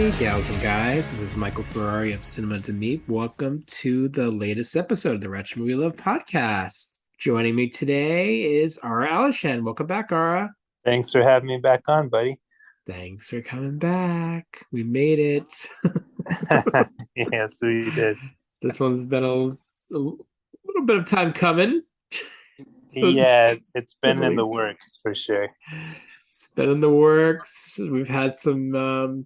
Hey, gals and guys, this is Michael Ferrari of Cinema to Meep. Welcome to the latest episode of the Retro Movie Love podcast. Joining me today is Ara Alishan. Welcome back, Ara. Thanks for having me back on, buddy. Thanks for coming back. We made it. Yes, we did. This one's been a little bit of time coming. So Yeah, it's at been in the least works for sure. it's been in the works. We've had some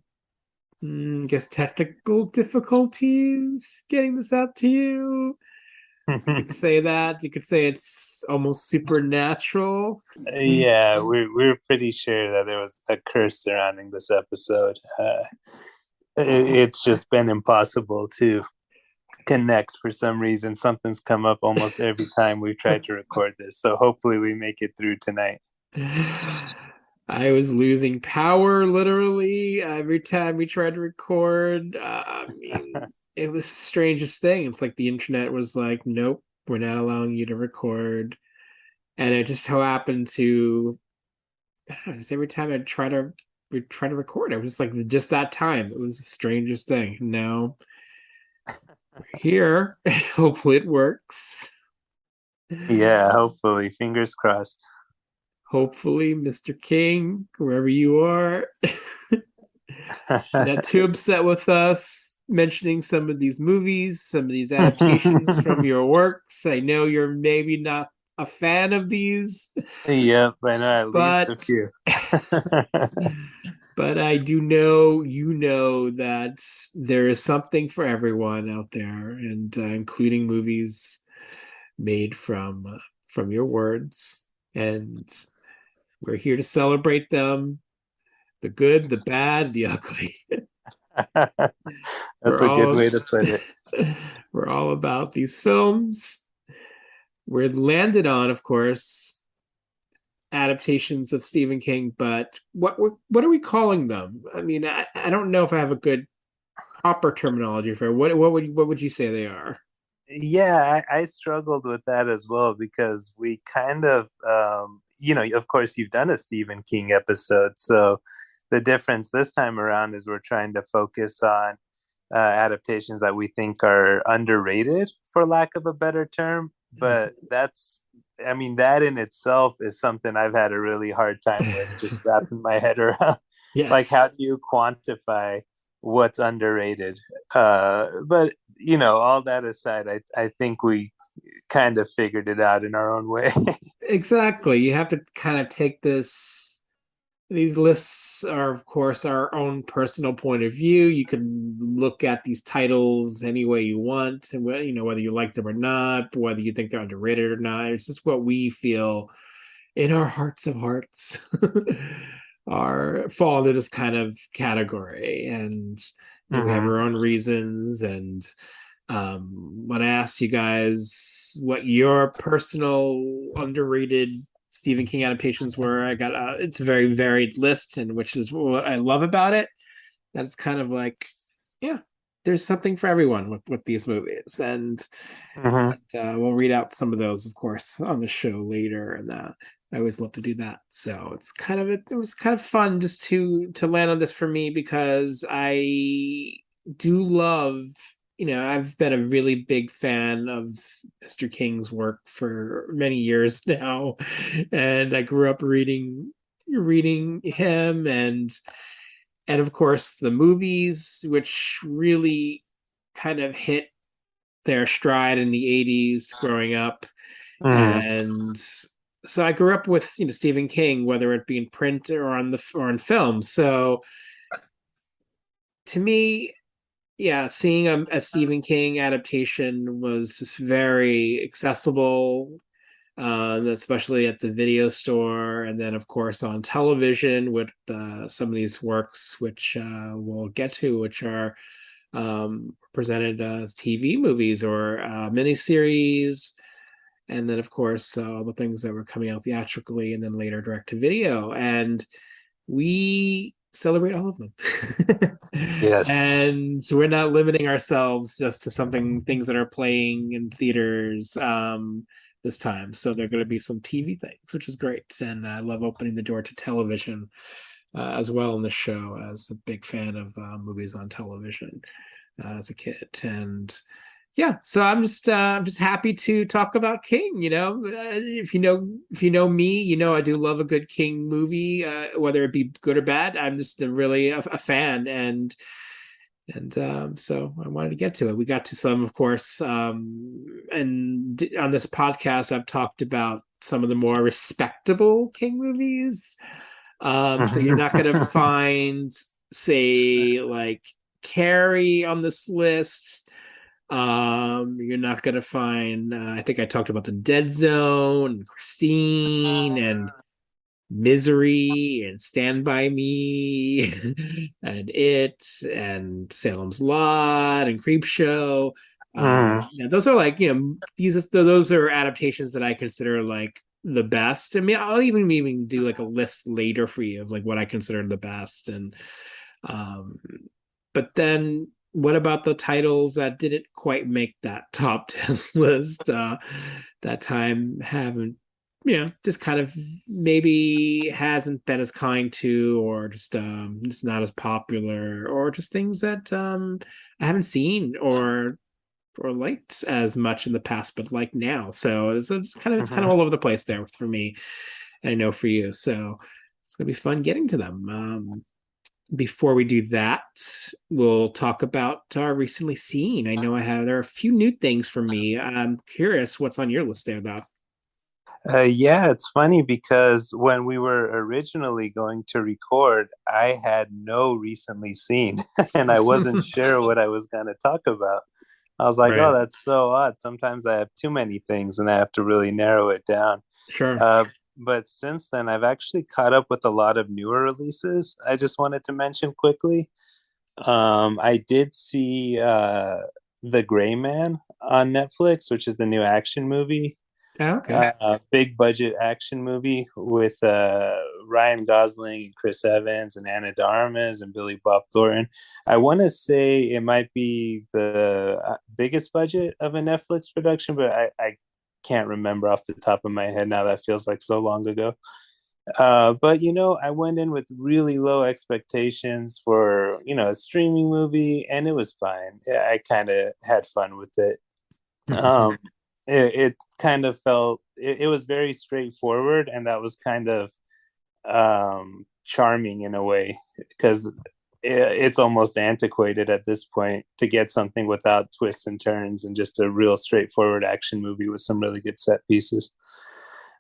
I guess technical difficulties getting this out to you. You could say that. You could say it's almost supernatural. Yeah, we're pretty sure that there was a curse surrounding this episode. It's just been impossible to connect for some reason. Something's come up almost every time we've tried to record this. So hopefully we make it through tonight. I was losing power literally every time we tried to record. I mean, it was the strangest thing. It's like the internet was like, nope, we're not allowing you to record. And it just so happened to, I don't know, just every time I try to record, it was just like just that time. It was the strangest thing. Now we're here. Hopefully it works. Yeah, hopefully. Fingers crossed. Hopefully, Mr. King, wherever you are, not too upset with us mentioning some of these movies, some of these adaptations from your works. I know you're maybe not a fan of these, Yep, I know at least a but few. but I do know you know that there is something for everyone out there, and including movies made from your words, and we're here to celebrate them, the good, the bad, the ugly. That's we're a good all way to put it. we're all about these films. We're landed on, of course, adaptations of Stephen King, but what are we calling them? I mean, I don't know if I have a good proper terminology for it. What would you say they are? Yeah, I struggled with that as well because we kind of, of course, you've done a Stephen King episode. So the difference this time around is we're trying to focus on adaptations that we think are underrated, for lack of a better term. But I mean, that in itself is something I've had a really hard time with, just wrapping my head around. Like, how Yes, do you quantify what's underrated? But all that aside, I think we kind of figured it out in our own way. exactly. You have to kind of take this. These lists are, of course, our own personal point of view. You can look at these titles any way you want, and whether you like them or not, whether you think they're underrated or not. It's just what we feel in our hearts of hearts are fall into this kind of category, and we have Hmm. our own reasons. And when I asked you guys what your personal underrated Stephen King adaptations were, I got it's a very varied list, and which is what I love about it. That it's kind of like, yeah, there's something for everyone with these movies, and Hmm. we'll read out some of those, of course, on the show later. And I always love to do that. So it was kind of fun just to land on this for me because I do love. I've been a really big fan of Mr. King's work for many years now, and I grew up reading him, and of course the movies, which really kind of hit their stride in the 80s growing up. Hmm. And so I grew up with Stephen King, whether it be in print or on film. So to me, yeah, seeing a Stephen King adaptation was just very accessible, especially at the video store, and then of course on television with some of these works, which we'll get to, which are presented as TV movies or miniseries, and then of course all the things that were coming out theatrically, and then later direct to video, and we celebrate all of them. Yes. And so we're not limiting ourselves just to things that are playing in theaters this time. So there are going to be some TV things, which is great, and I love opening the door to television as well in the show as a big fan of movies on television as a kid. And yeah, so I'm just happy to talk about King. If you know me, I do love a good King movie, whether it be good or bad. I'm just really a fan, and so I wanted to get to it. We got to some, of course, and on this podcast, I've talked about some of the more respectable King movies. So you're not gonna find, say, like Carrie on this list. You're not gonna find. I think I talked about the Dead Zone, and Christine, and Misery, and Stand by Me, and It, and Salem's Lot, and Creepshow. Those are like those are adaptations that I consider like the best. I mean, I'll even do like a list later for you of like what I consider the best, and um, but then what about the titles that didn't quite make that top 10 list that time? Haven't, just kind of maybe hasn't been as kind to, or just not as popular, or just things that I haven't seen or liked as much in the past, but like now. So it's kind of all over the place there for me. And I know for you. So it's gonna be fun getting to them. Before we do that, we'll talk about our recently seen. I know there are a few new things for me. I'm curious what's on your list there, though. Yeah, it's funny because when we were originally going to record, I had no recently seen, and I wasn't sure what I was going to talk about. I was like, oh, Right. that's so odd. Sometimes I have too many things and I have to really narrow it down. Sure. Uh, but since then, I've actually caught up with a lot of newer releases. I just wanted to mention quickly. I did see The Gray Man on Netflix, which is the new action movie, Oh, okay. big budget action movie with Ryan Gosling and Chris Evans and Anna de Armas and Billy Bob Thornton. I want to say it might be the biggest budget of a Netflix production, but I can't remember off the top of my head now. That feels like so long ago. But I went in with really low expectations for a streaming movie, and it was fine. Yeah, I kind of had fun with it. Um, it kind of felt it was very straightforward, and that was kind of charming in a way because it's almost antiquated at this point to get something without twists and turns and just a real straightforward action movie with some really good set pieces.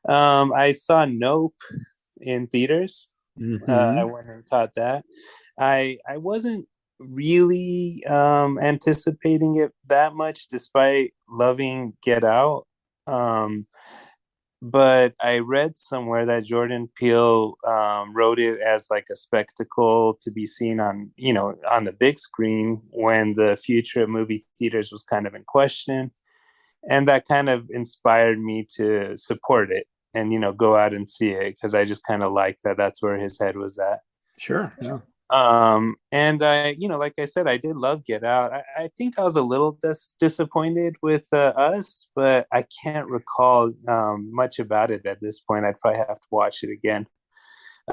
I saw Nope in theaters. I Hmm. went and caught that. I wasn't really anticipating it that much, despite loving Get Out. Um, but I read somewhere that Jordan Peele wrote it as like a spectacle to be seen on on the big screen when the future of movie theaters was kind of in question, and that kind of inspired me to support it and go out and see it because I just kind of like that that's where his head was at. Sure. Yeah. And I, like I said, I did love Get Out. I think I was a little disappointed with Us, but I can't recall much about it at this point. I'd probably have to watch it again.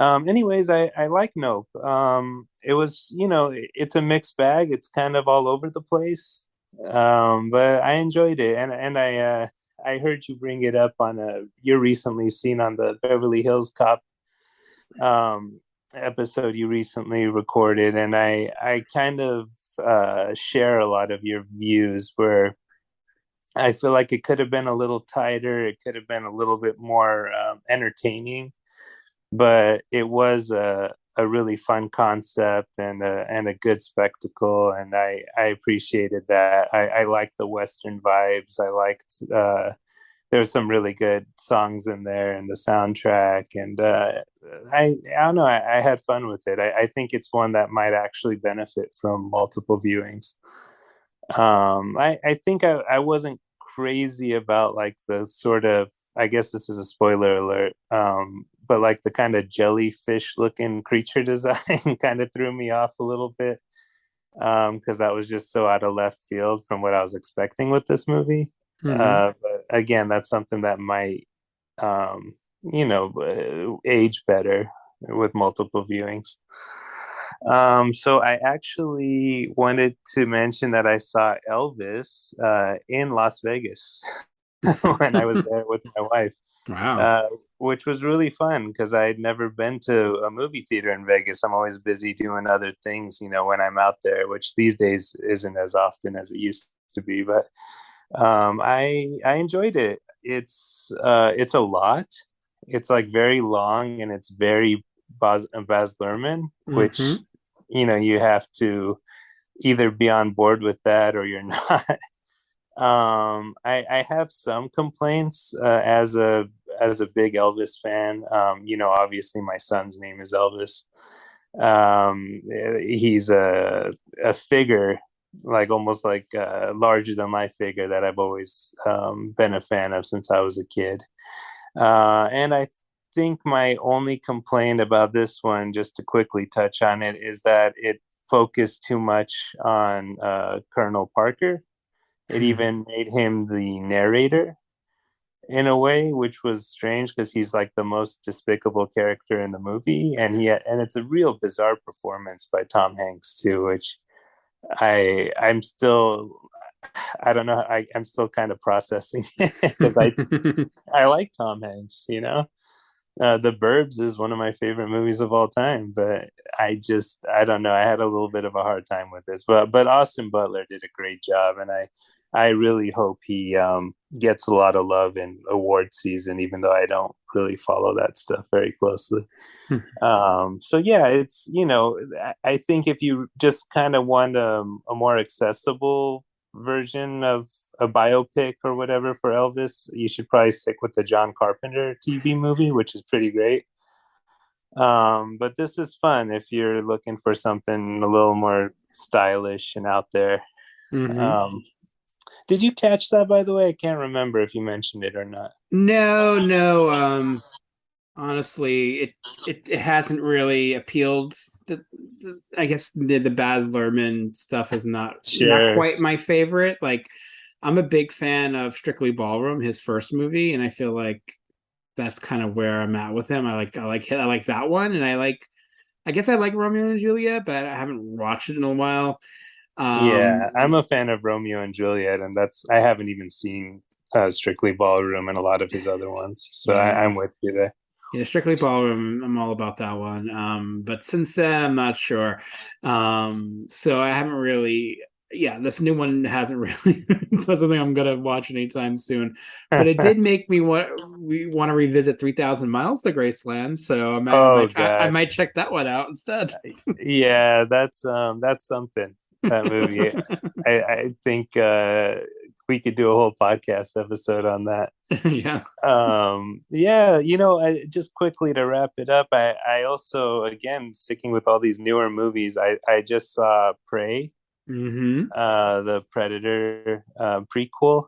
Anyways, I like Nope. It was, it's a mixed bag. It's kind of all over the place. But I enjoyed it, and I heard you bring it up on your recently seen on the Beverly Hills Cop um episode you recently recorded, and I kind of share a lot of your views where I feel like it could have been a little tighter, it could have been a little bit more entertaining, but it was a really fun concept and a good spectacle, and I appreciated that. I liked the Western vibes. I liked there's some really good songs in there and the soundtrack, and I don't know, I had fun with it. I think it's one that might actually benefit from multiple viewings. I think I wasn't crazy about like the sort of, I guess this is a spoiler alert, but like the kind of jellyfish looking creature design kind of threw me off a little bit because that was just so out of left field from what I was expecting with this movie. Hmm. But again, that's something that might, age better. with multiple viewings. So I actually wanted to mention that I saw Elvis in Las Vegas when I was there with my wife, Wow. uh, which was really fun because I had never been to a movie theater in Vegas. I'm always busy doing other things, when I'm out there, which these days isn't as often as it used to be. But I enjoyed it. It's a lot. It's like very long and it's very Baz Luhrmann, which Hmm. you have to either be on board with that or you're not. I have some complaints as a big Elvis fan. Obviously my son's name is Elvis. He's a figure, like almost like a larger than life figure that I've always been a fan of since I was a kid. And I think my only complaint about this one, just to quickly touch on it, is that it focused too much on Colonel Parker. It even made him the narrator in a way, which was strange because he's like the most despicable character in the movie, and it's a real bizarre performance by Tom Hanks too, which I'm still I don't know I'm still kind of processing because I like Tom Hanks. The Burbs is one of my favorite movies of all time, but I don't know. I had a little bit of a hard time with this, but Austin Butler did a great job, and I really hope he gets a lot of love in award season, even though I don't really follow that stuff very closely. So yeah, I think if you just kind of want a more accessible version of a biopic or whatever for Elvis, you should probably stick with the John Carpenter TV movie, which is pretty great. But this is fun if you're looking for something a little more stylish and out there. Hmm. Um, did you catch that, by the way? I can't remember if you mentioned it or not. No, no. Honestly, it hasn't really appealed. I guess the Baz Luhrmann stuff is not Sure. quite my favorite. Like, I'm a big fan of Strictly Ballroom, his first movie, and I feel like that's kind of where I'm at with him. I like that one, and I guess I like Romeo and Juliet, but I haven't watched it in a while. Yeah, Um, I'm a fan of Romeo and Juliet, and I haven't even seen Strictly Ballroom and a lot of his other ones. So yeah, I'm with you there. yeah, Strictly Ballroom. I'm all about that one. But since then, I'm not sure. So I haven't really. Yeah, this new one hasn't really. It's not something I'm gonna watch anytime soon. But it did make me want to revisit 3,000 Miles to Graceland. So Oh I God, might check that one out instead. yeah, that's something. That movie. I think we could do a whole podcast episode on that. Yeah. Yeah, just quickly to wrap it up, I also, again, sticking with all these newer movies, I just saw Prey, Mm-hmm. the Predator prequel.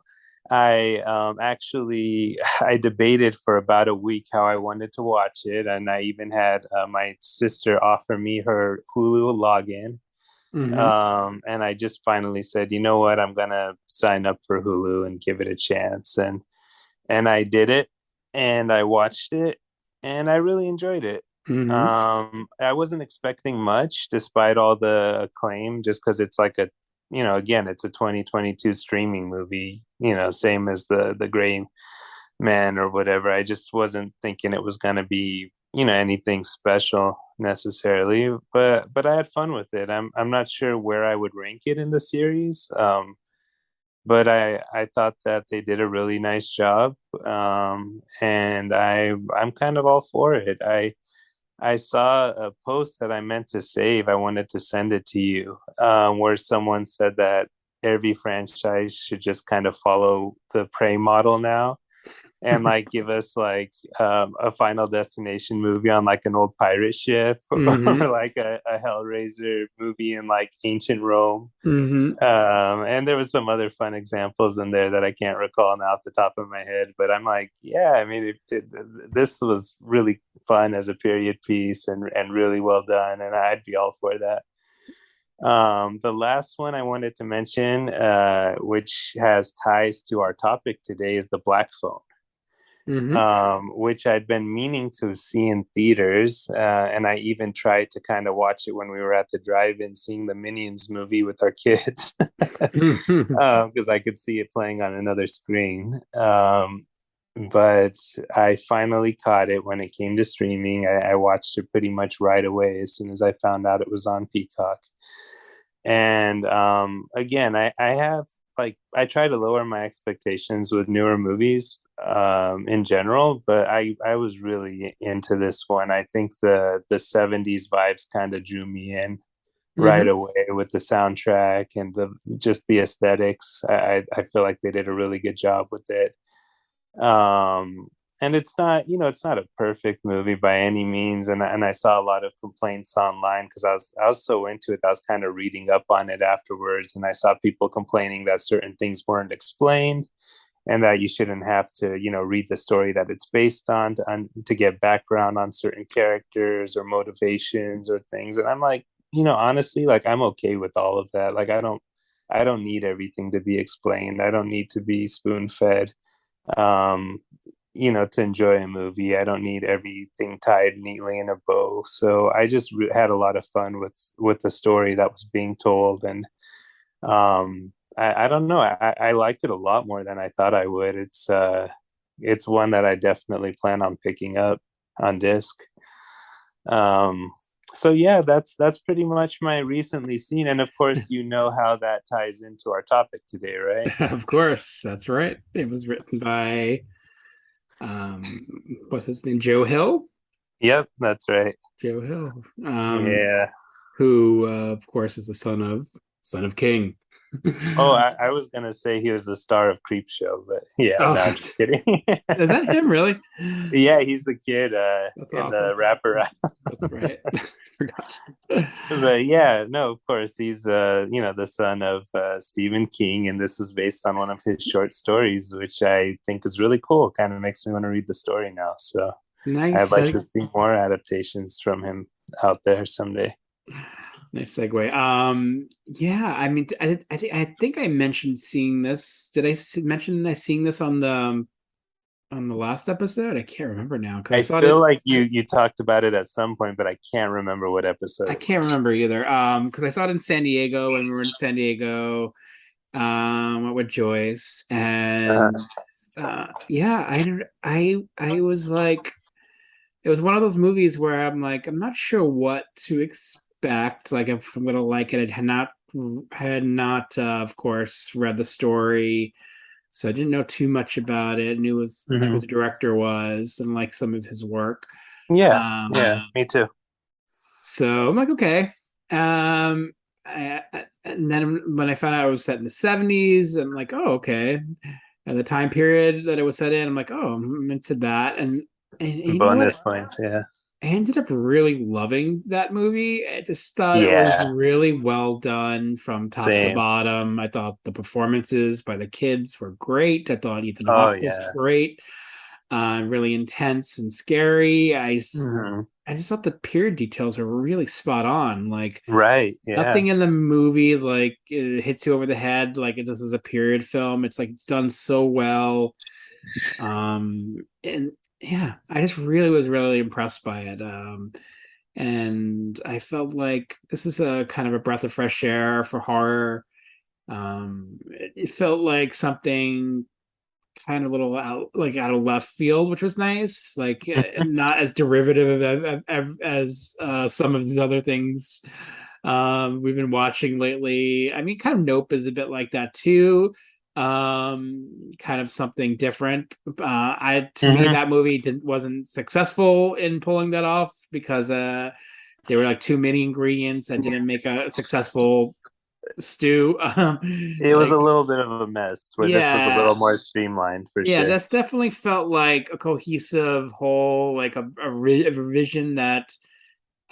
I actually I debated for about a week how I wanted to watch it, and I even had my sister offer me her Hulu login. Mm-hmm. And I just finally said, you know what, I'm gonna sign up for Hulu and give it a chance, and I did it, and I watched it, and I really enjoyed it. Mm-hmm. I wasn't expecting much, despite all the acclaim, just because it's like again, it's a 2022 streaming movie, same as the Gray Man or whatever. I just wasn't thinking it was gonna be, anything special necessarily, but I had fun with it. I'm not sure where I would rank it in the series. But I thought that they did a really nice job, and I'm kind of all for it. I saw a post that I meant to save. I wanted to send it to you, where someone said that every franchise should just kind of follow the Prey model now and like give us like a Final Destination movie on like an old pirate ship or Mm-hmm. like a Hellraiser movie in like ancient Rome. Mm-hmm. And there was some other fun examples in there that I can't recall now off the top of my head, but I'm like, yeah, I mean, this was really fun as a period piece and really well done, and I'd be all for that. The last one I wanted to mention, which has ties to our topic today, is the Black Phone. Mm-hmm. which I'd been meaning to see in theaters. And I even tried to kind of watch it when we were at the drive-in seeing the Minions movie with our kids, because I could see it playing on another screen. But I finally caught it when it came to streaming. I watched it pretty much right away as soon as I found out it was on Peacock. And again, I have like I try to lower my expectations with newer movies in general, but I was really into this one. I think the 70s vibes kind of drew me in right Mm-hmm. away with the soundtrack and the just the aesthetics. I feel like they did a really good job with it. Um, and it's not, it's not a perfect movie by any means. And I saw a lot of complaints online because I was so into it. I was kind of reading up on it afterwards, and I saw people complaining that certain things weren't explained and that you shouldn't have to, read the story that it's based on to get background on certain characters or motivations or things. And I'm like, honestly, like I'm okay with all of that. Like I don't need everything to be explained. I don't need to be spoon fed um, to enjoy a movie. I don't need everything tied neatly in a bow. So I just had a lot of fun with the story that was being told, and I don't know. I liked it a lot more than I thought I would. It's one that I definitely plan on picking up on disc. Um, so yeah, that's pretty much my recently seen, and of course, how that ties into our topic today, right? Of course, that's right. It was written by what's his name? Joe Hill. Yep, that's right. Joe Hill. Yeah. Who of course is the son of King. Oh, I was gonna say he was the star of Creep Show, but yeah, Oh, no, I'm just kidding. is that him really? Yeah, he's the kid That's in the awesome. rapper. That's right. I forgot. But yeah, no, of course he's the son of Stephen King, and this was based on one of his short stories, which I think is really cool. Kind of makes me want to read the story now. So I'd Nice. like to see more adaptations from him out there someday. Nice segue. Yeah, I mean, I think I mentioned seeing this. Did I mention I seeing this on the last episode? I can't remember now because I I saw feel it. like you talked about it at some point, but I can't remember what episode I it can't was. remember either. Because I saw it in San Diego when we were in San Diego. With Joyce Uh, and yeah, I was like, it was one of those movies where I'm like, I'm not sure what to expect. Like if I'm gonna like it, I had not of course read the story, so I didn't know too much about it. Knew was who mhm. the director was and like some of his work. Yeah, yeah, Um, me too. so I'm like, okay. And then when I found out it was set in the 70s, I'm like, oh, okay. And the time period that it was set in, I'm like, oh, I'm into that. And you know what? Bonus points, yeah. I ended up really loving that movie. I just thought it was Yeah, really well done from top to same. bottom. I thought the performances by the kids were great. I thought Ethan Oh Hawke was yeah. great, really intense and scary. Mhm. I just thought the period details were really spot on. Like Right, yeah. nothing in the movie like it hits you over the head like this is a period film. It's like it's done so well. And yeah, I just really was really impressed by it. And I felt like this is a kind of a breath of fresh air for horror. It felt like something kind of little out of left field, which was nice. Like not as derivative as some of these other things we've been watching lately. I mean, kind of Nope is a bit like that too. Kind of something different. I to me Mhm. that movie wasn't successful in pulling that off because there were like too many ingredients that didn't make a successful stew. It was a Like little bit of a mess where this was a yeah, little more streamlined for yeah, sure. that's definitely felt like a cohesive whole, like a revision that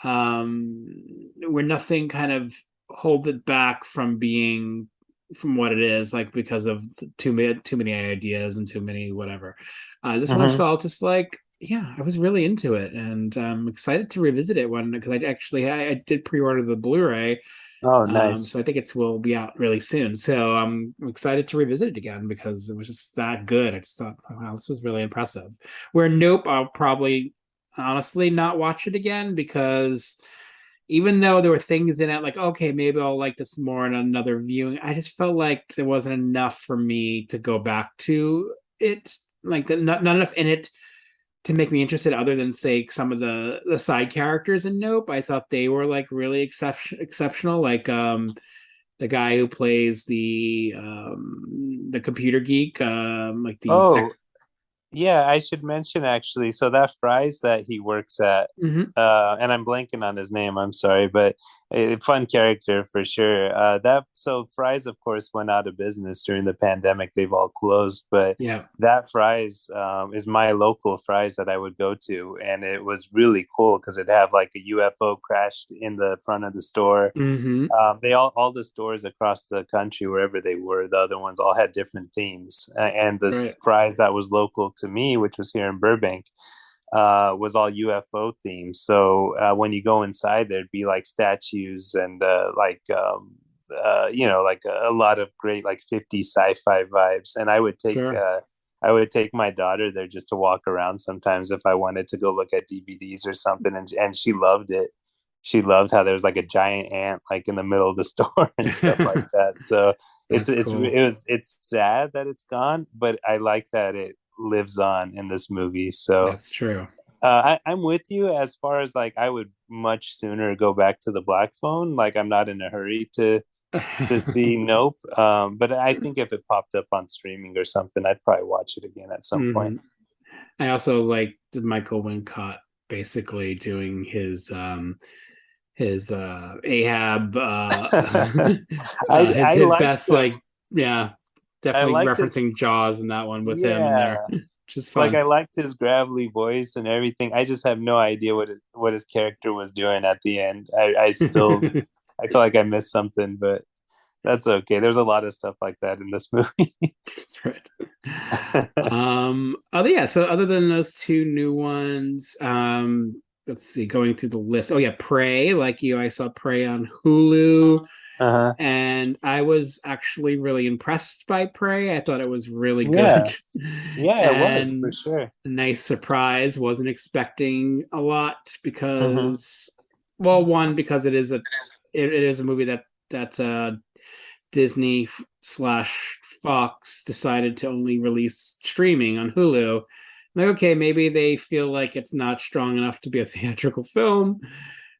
where nothing kind of holds it back from being from what it is, like because of too many ideas and too many whatever. This one Hmm. felt just like yeah, I was really into it, and I'm excited to revisit it one because I did pre-order the Blu-ray Oh, nice. So I think it will be out really soon. So I'm excited to revisit it again because it was just that good. I just thought, wow, this was really impressive. Where Nope, I'll probably honestly not watch it again because even though there were things in it like, okay, maybe I'll like this more in another viewing, I just felt like there wasn't enough for me to go back to it. Like not enough in it to make me interested other than say some of the side characters in Nope. I thought they were like really exceptional. Like the guy who plays the computer geek, like the tech. Oh, yeah, I should mention actually. So that Fry's that he works at, Mm-hmm. and I'm blanking on his name. I'm sorry, but a fun character for sure. That so Fry's, of course, went out of business during the pandemic. They've all closed, but Yeah. that Fry's is my local Fry's that I would go to, and it was really cool because it had like a UFO crashed in the front of the store. Mm-hmm. They all the stores across the country, wherever they were, the other ones all had different themes. And the Right. Fry's that was local to me, which was here in Burbank, was all UFO themed. So when you go inside, there'd be like statues and like a lot of great like 50s sci-fi vibes. And Sure. I would take my daughter there just to walk around sometimes if I wanted to go look at DVDs or something, and she loved it. She loved how there was like a giant ant like in the middle of the store and stuff like that. So That's cool. it's sad that it's gone, but I like that it lives on in this movie. So That's true. I'm with you as far as like I would much sooner go back to the black phone. Like I'm not in a hurry to see Nope. But I think if it popped up on streaming or something, I'd probably watch it again at some point. Hmm. I also liked Michael Wincott basically doing his Ahab I his liked best like yeah, I definitely liked his referencing Jaws in that one with him in yeah. there. Just Like fun. I liked his gravelly voice and everything. I just have no idea what his character was doing at the end. I still I feel like I missed something, but that's okay. There's a lot of stuff like that in this movie. That's right. Other yeah, so other than those two new ones, let's see, going through the list. Oh yeah, Prey, like you, I saw Prey on Hulu, Uh-huh. and I was actually really impressed by Prey. I thought it was really good. Yeah. Yeah, it was for And sure. a nice surprise. Wasn't expecting a lot Mm-hmm. because well, one, because it is a movie that Disney slash Fox decided to only release streaming on Hulu. Like, okay, maybe they feel like it's not strong enough to be a theatrical film,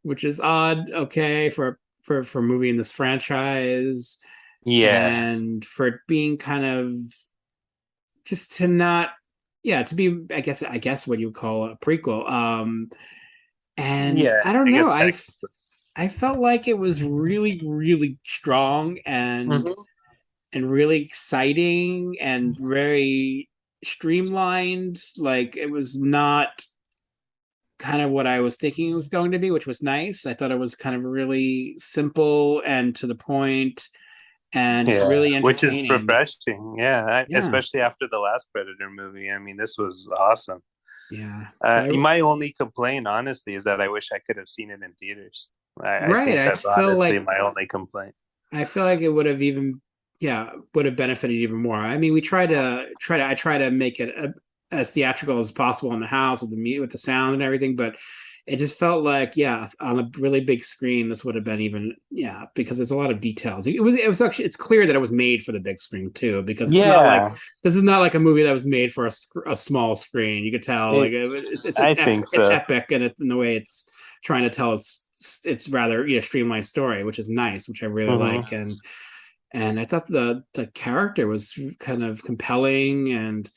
which is odd. Okay, for a movie in this franchise, Yeah. and for it being kind of just to not, yeah, to be, I guess what you would call a prequel. And Yeah, I don't I know. guess I felt like it was really, really strong mm-hmm. and really exciting and very streamlined. Like it was not kind of what I was thinking it was going to be, which was nice. I thought it was kind of really simple and to the point and just Yeah, really which is entertaining. refreshing. Yeah, Yeah. especially after the last Predator movie. I mean, this was awesome. Yeah. So My only complaint, honestly, is that I wish I could have seen it in theaters. I right. think that's honestly my only complaint. I feel like it would have even yeah, would have benefited even more. I mean, we I try to make it as theatrical as possible in the house with with the sound and everything, but it just felt like yeah, on a really big screen this would have been even yeah, because there's a lot of details. It was actually it's clear that it was made for the big screen too because it's not like Yeah, this is not like a movie that was made for a small screen. You could tell like it, I think it's so. epic and in the way it's trying to tell it's rather streamlined story, which is nice, which I really Hmm. like. And I thought the character was kind of compelling, and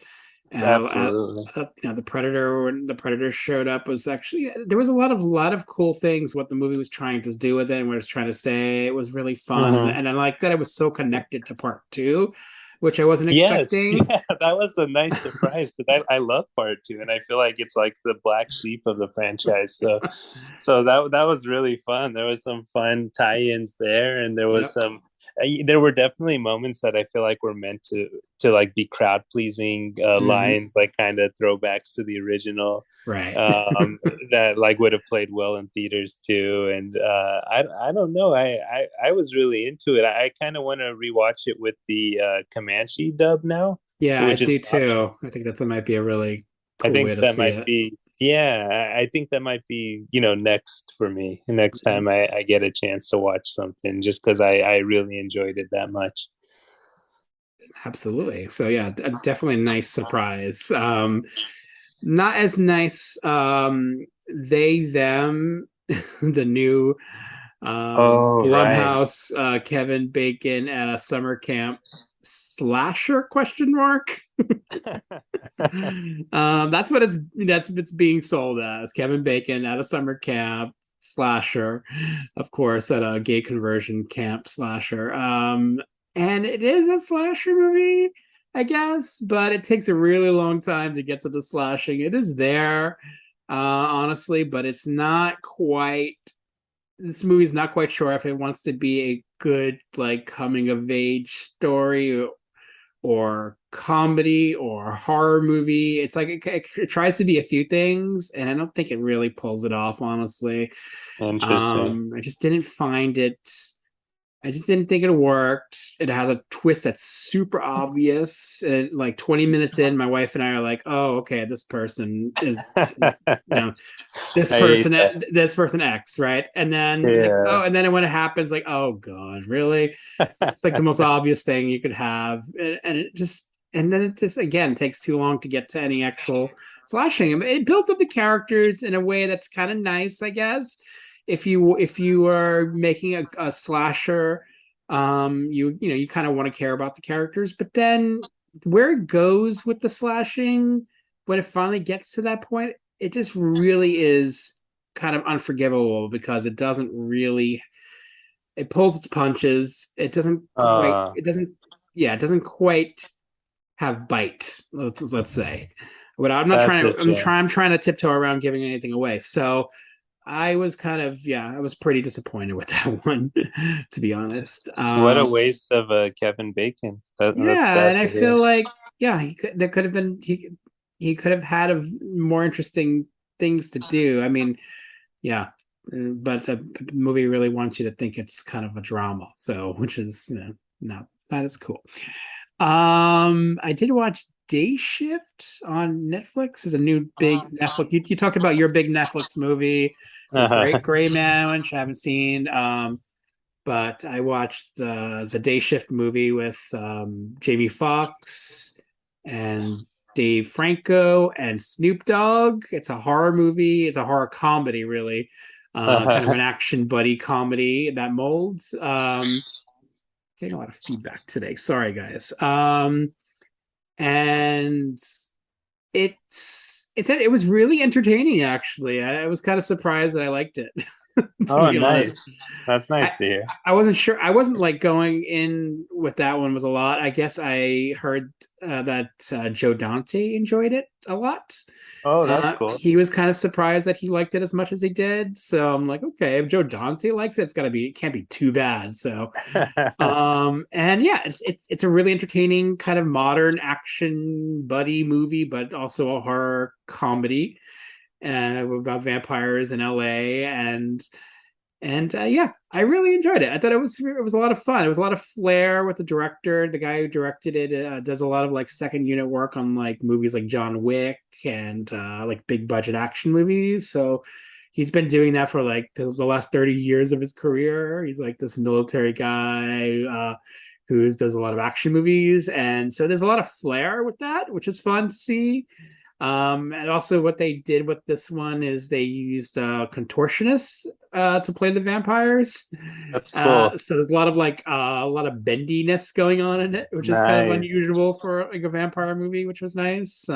Absolutely. I thought, the Predator when the Predator showed up was actually there was a lot of cool things what the movie was trying to do with it and what it was trying to say. It was really fun, Hmm. and I like that it was so connected to part two, which I wasn't Yes, expecting. yeah, that was a nice surprise because I love part two, and I feel like it's like the black sheep of the franchise. So that was really fun. There was some fun tie-ins there, and there was Yep. some. there were definitely moments that I feel like were meant to like be crowd pleasing Mhm. lines, like kind of throwbacks to the original, Right. um, that like would have played well in theaters too. And I don't know, I was really into it. I kind of want to rewatch it with the Comanche dub now, Yeah, I which is do awesome. too. I think that might be a really I cool way think to that see might it. be, yeah, I think that might be, next for me, next Mhm. time I get a chance to watch something, just because I really enjoyed it that much. Absolutely. So yeah, definitely a nice surprise. Not as nice. They them the new Oh, right. Blumhouse Kevin Bacon at a summer camp slasher question mark. That's what it's being sold as, Kevin Bacon at a summer camp slasher, of course, at a gay conversion camp slasher. And it is a slasher movie, I guess, but it takes a really long time to get to the slashing. It is there, honestly, but it's not quite. This movie's not quite sure if it wants to be a good like coming of age story or comedy or horror movie. It's like it tries to be a few things, and I don't think it really pulls it off, honestly. Interesting. I just didn't find it. I just didn't think it worked. It has a twist that's super obvious. And like 20 minutes in, my wife and I are like, "Oh, okay, this person is, you know, this I hate person, that. this person X, right?" And then like, Yeah. oh, and then when it happens, like, oh god, really? It's like the most obvious thing you could have, and it just, and then it just again takes too long to get to any actual slashing. It builds up the characters in a way that's kind of nice, I guess. If you are making a slasher, you kind of want to care about the characters, but then where it goes with the slashing when it finally gets to that point, it just really is kind of unforgivable because it doesn't really, it pulls its punches. Uh, It doesn't quite have bite. Let's say. But that's a shame. I'm trying to tiptoe around giving anything away. So I was kind of, yeah, I was pretty disappointed with that one, to be honest. What a waste of Kevin Bacon. That's Yeah, sad and I to hear. feel like, yeah, there could have been, he could have had more interesting things to do. I mean, yeah, but the movie really wants you to think it's kind of a drama, so which is, not that is cool. I did watch Day Shift on Netflix. Is a new big Netflix. You talked about your big Netflix movie, The Gray Man, which I haven't seen. But I watched the Day Shift movie with Jamie Foxx and Dave Franco and Snoop Dogg. It's a horror movie. It's a horror comedy, really, kind of an action buddy comedy that molds. Getting a lot of feedback today. Sorry, guys. And it was really entertaining. Actually, I was kind of surprised that I liked it. To Oh, be honest. nice. That's nice I to hear. I wasn't sure. I wasn't like going in with that one with a lot. I guess I heard that Joe Dante enjoyed it a lot. Oh, that's cool. He was kind of surprised that he liked it as much as he did. So I'm like, okay, if Joe Dante likes it, it can't be too bad. So, and yeah, it's a really entertaining kind of modern action buddy movie, but also a horror comedy about vampires in LA, and yeah, I really enjoyed it. I thought it was a lot of fun. It was a lot of flair with the director. The guy who directed it does a lot of like second unit work on like movies like John Wick and like big budget action movies. So he's been doing that for like the last 30 years of his career. He's like this military guy who does a lot of action movies, and so there's a lot of flair with that, which is fun to see. And also what they did with this one is they used contortionists to play the vampires. That's cool. So there's a lot of bendiness going on in it, which is kind of Nice. unusual for like a vampire movie, which was nice.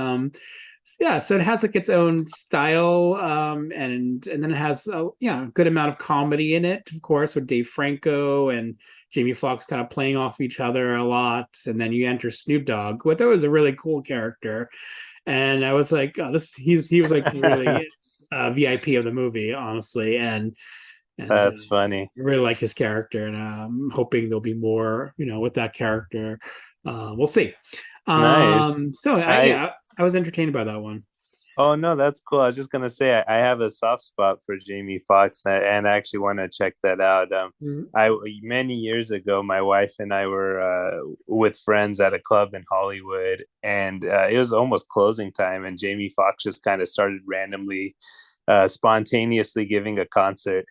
Yeah, so it has like its own style, and then it has a good amount of comedy in it, of course, with Dave Franco and Jamie Foxx kind of playing off each other a lot. And then you enter Snoop Dogg, who I thought was a really cool character, and I was like, oh, he was like really VIP of the movie, honestly, and and That's funny. I really like his character, and I'm hoping there'll be more, with that character. We'll see. Nice. So I I was entertained by that one. Oh no, that's cool. I was just gonna say I have a soft spot for Jamie Foxx, and I actually want to check that out. Mhm. I Many years ago, my wife and I were with friends at a club in Hollywood, and it was almost closing time, and Jamie Foxx just kind of started randomly, spontaneously giving a concert,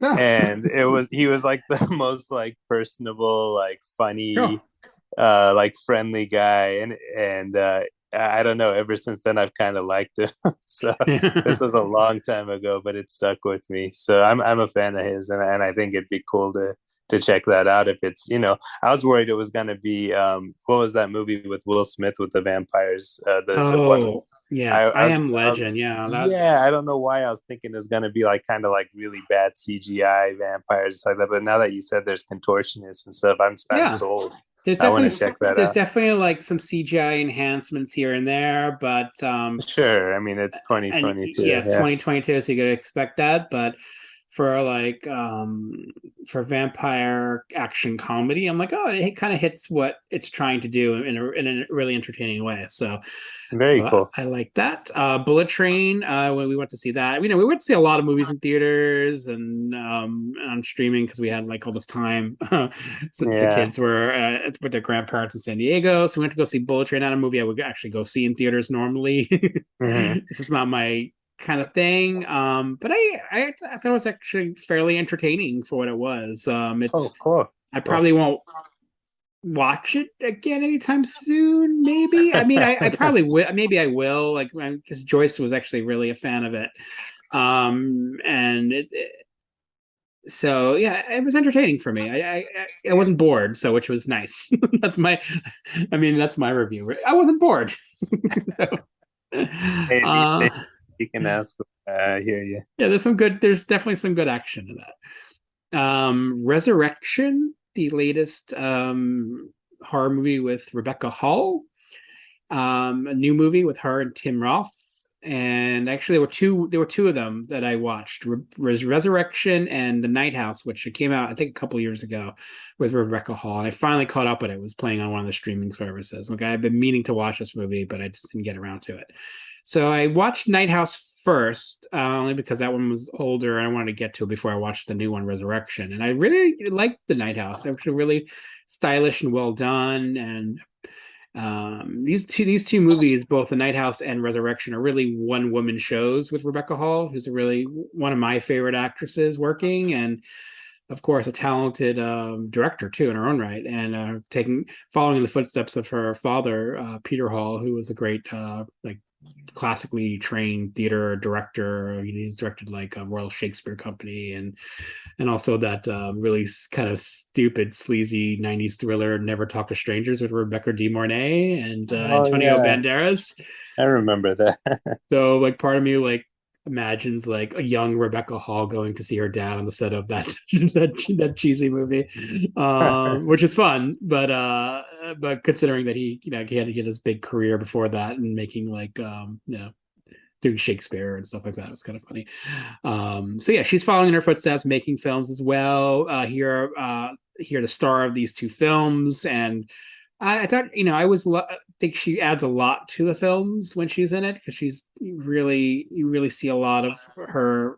Oh, and he was like the most like personable, like cool. funny, like friendly guy, and I don't know, ever since then I've kind of liked him. So this was a long time ago, but it stuck with me. So I'm a fan of his, and I think it'd be cool to check that out. If it's, I was worried it was gonna be what was that movie with Will Smith with the vampires, the one. Oh, yes, I am I was Legend. Yeah, that. Yeah, I don't know why I was thinking it was gonna be like kind of like really bad CGI vampires and like that, but now that you said there's contortionists and stuff, I'm Yeah, sold. I want to check that there's out. definitely like some CGI enhancements here and there, but Sure. I mean, it's and 2022. yes, Yeah. 2022, so you gotta expect that. But for like for vampire action comedy, I'm like, oh, it kind of hits what it's trying to do in a really entertaining way. Very cool. I like that. Bullet Train, when we went to see that, we went to see a lot of movies in theaters and on streaming because we had like all this time since the Yeah. kids were with their grandparents in San Diego. So we went to go see Bullet Train, not a movie I would actually go see in theaters normally. Hmm. This is not my kind of thing. But I thought it was actually fairly entertaining for what it was. Oh, It's cool. I Cool. probably won't watch it again anytime soon. Maybe. I mean, I probably will. Maybe I will. Like, because Joyce was actually really a fan of it. And so yeah, it was entertaining for me. I wasn't bored, so which was nice. That's my, I mean, that's my review. I wasn't bored. So, Hey, these uh, days you can ask. I hear you. yeah, there's definitely some good action in that. Resurrection, the latest horror movie with Rebecca Hall, a new movie with her and Tim Roth. And actually, there were two of them that I watched: Resurrection and The Night House, which came out I think a couple years ago with Rebecca Hall. And I finally caught up with it. It was playing on one of the streaming services. Like I've been meaning to watch this movie, but I just didn't get around to it. So I watched Night House first, only because that one was older and I wanted to get to it before I watched the new one, Resurrection. And I really liked the Night House. It was really stylish and well done. And these two movies, both The Night House and Resurrection, are really one woman shows with Rebecca Hall, who's a really one of my favorite actresses working, and of course a talented director too in her own right, and taking following in the footsteps of her father, Peter Hall, who was a great like classically trained theater director. He's directed like a Royal Shakespeare Company and also that really kind of stupid, sleazy '90s thriller "Never Talk to Strangers" with Rebecca De Mornay and Oh Antonio yeah, Banderas. I remember that. So, like, part of me like imagines like a young Rebecca Hall going to see her dad on the set of that that cheesy movie, which is fun. But considering that he had to get his big career before that and making like doing Shakespeare and stuff like that. It was kind of funny. So yeah, she's following in her footsteps, making films as well. Here the star of these two films, and I thought think she adds a lot to the films when she's in it because you really see a lot of her.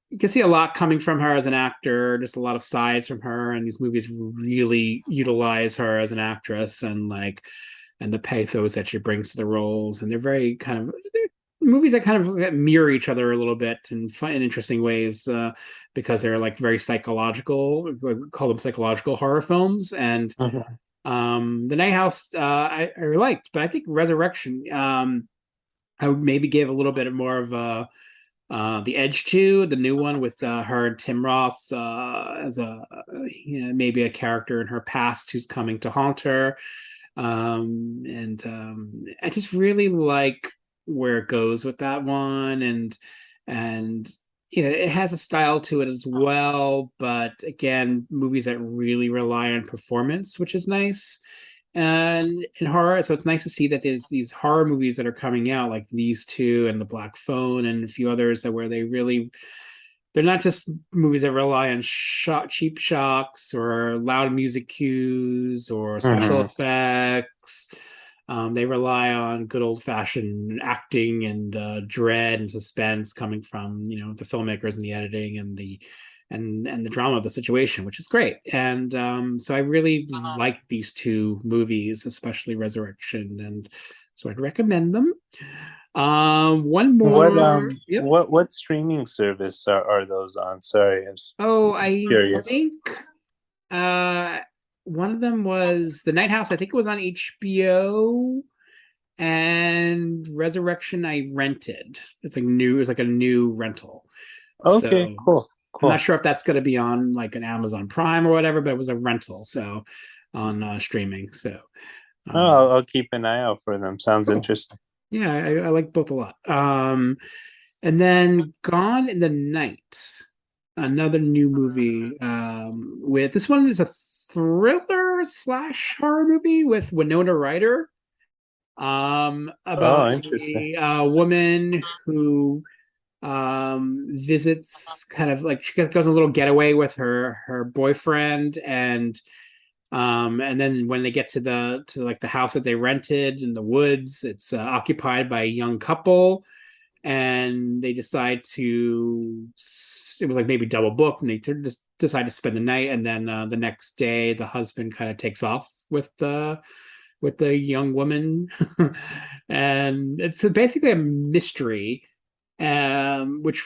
You can see a lot coming from her as an actor, just a lot of sides from her, and these movies really utilize her as an actress and the pathos that she brings to the roles. And they're very they're movies that kind of mirror each other a little bit in fun and interesting ways because they're like very psychological. We call them psychological horror films. And Mhm. The Night House I liked, but I think Resurrection I would maybe give a little bit more of the Edge to the new one with her and Tim Roth as maybe a character in her past who's coming to haunt her. And I just really like where it goes with that one, and it has a style to it as well. But again, movies that really rely on performance, which is nice. and in horror. So it's nice to see that there's these horror movies that are coming out, like these two and The Black Phone and a few others that where they're not just movies that rely on cheap shocks or loud music cues or special Hmm. effects. They rely on good old fashioned acting and dread and suspense coming from the filmmakers and the editing and the drama of the situation, which is great. And so I really like these two movies, especially Resurrection, and so I'd recommend them. One more. Yep. What streaming service are those on? Sorry, I was Oh, I curious. think uh one of them was The Night House. I think it was on HBO, and Resurrection I rented. It was like a new rental. Okay, So cool, I'm not cool. sure if that's gonna be on like an Amazon Prime or whatever, but it was a rental, so on streaming. So Oh, um I'll keep an eye out for them. Sounds cool. interesting. Yeah, I like both a lot. And then Gone in the Night, another new movie. With this one is a thriller slash horror movie with Winona Ryder. About Oh, interesting. a woman who visits, kind of like, she goes on a little getaway with her boyfriend, and then when they get to like the house that they rented in the woods, it's occupied by a young couple, and they decide to, it was like maybe double booked, and they just decide to spend the night, and then the next day the husband kind of takes off with the young woman. And it's basically a mystery, which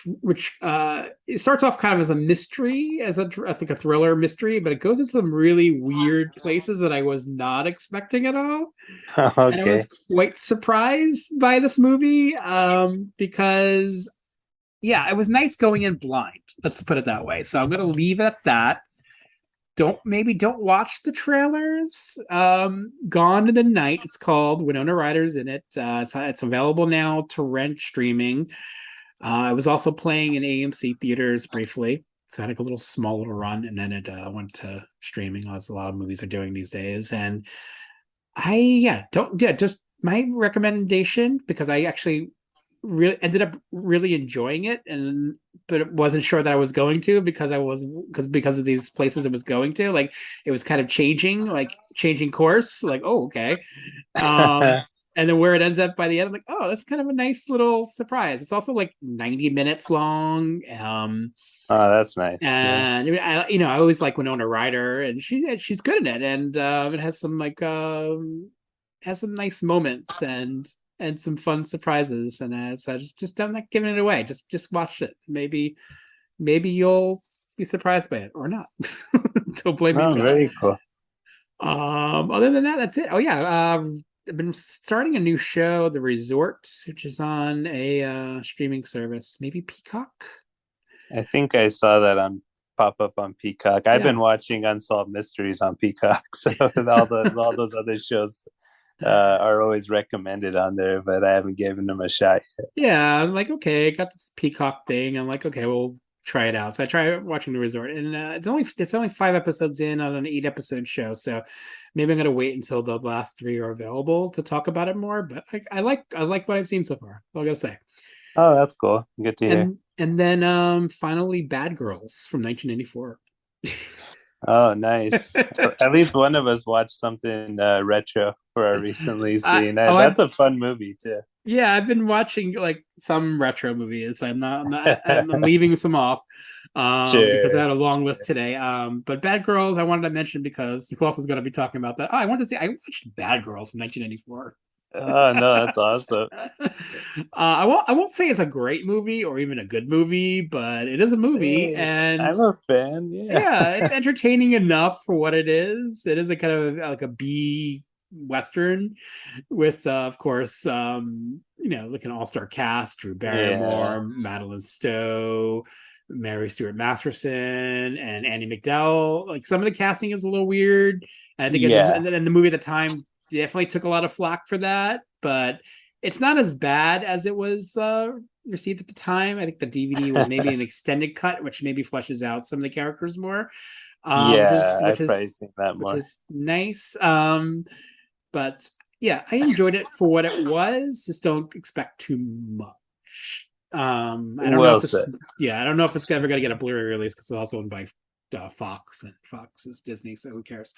it starts off kind of as a mystery, I think a thriller mystery, but it goes into some really weird places that I was not expecting at all, and I was Okay. quite surprised by this movie, because yeah, it was nice going in blind. Let's put it that way. So I'm gonna leave it at that. Don't watch the trailers. Gone in the Night, it's called. Winona Ryder's in it. It's available now to rent streaming. It was also playing in AMC theaters briefly. So I had like a little run, and then it went to streaming, as a lot of movies are doing these days. And I yeah don't yeah just my recommendation, because I actually really ended up really enjoying it, and but it wasn't sure that I was going to, because of these places it was going to, like, it was kind of changing course, like, oh, okay. um and then where it ends up by the end, I'm like, oh, that's kind of a nice little surprise. It's also like 90 minutes long. Oh, that's nice. Yeah. And I always like Winona Ryder, and she's good in it, and it has some has some nice moments and some fun surprises, and so just I'm not giving it away. Just watch it. Maybe you'll be surprised by it or not. Don't blame me Oh, for that. very cool. Other than that, that's it. Oh yeah, I've been starting a new show, The Resort, which is on a streaming service, maybe Peacock. I think I saw that on pop up on Peacock. I've Yeah. been watching Unsolved Mysteries on Peacock, so all those other shows are always recommended on there, but I haven't given them a shot. Yeah, I'm like, okay, got this Peacock thing. I'm like, okay, we'll try it out. So I try watching The Resort, and it's only 5 episodes in on an 8 episode show. So maybe I'm gonna wait until the last three are available to talk about it more. But I like what I've seen so far. I gotta say. Oh, that's cool. Good to hear. And then finally, Bad Girls from 1994. Oh, nice. At least one of us watched something retro for our recently I seen. oh I That's a fun movie too. Yeah, I've been watching like some retro movies. I'm leaving some off because I Sure. had a long list today. But Bad Girls I wanted to mention because who else is going to be talking about that? Oh, I wanted to say I watched Bad Girls from 1994. Oh no, that's awesome. I won't say it's a great movie or even a good movie, but it is a movie, Hey, and I'm a fan. Yeah. yeah, it's entertaining enough for what it is. It is a kind of like a B Western with, of course, like an all-star cast: Drew Yeah. Barrymore, Madeline Stowe, Mary Stuart Masterson, and Annie McDowell. Like, some of the casting is a little weird. And I think Yeah. and the movie at the time definitely took a lot of flack for that, but it's not as bad as it was received at the time. I think the DVD was maybe an extended cut, which maybe fleshes out some of the characters more, which is Yeah, which I've is probably seen that which more. is nice. But yeah, I enjoyed it for what it was. Just don't expect too much. I don't know if Well this, said. yeah, I don't know if it's ever gonna get a Blu-ray release because it's also owned by Fox, and Fox is Disney, so who cares?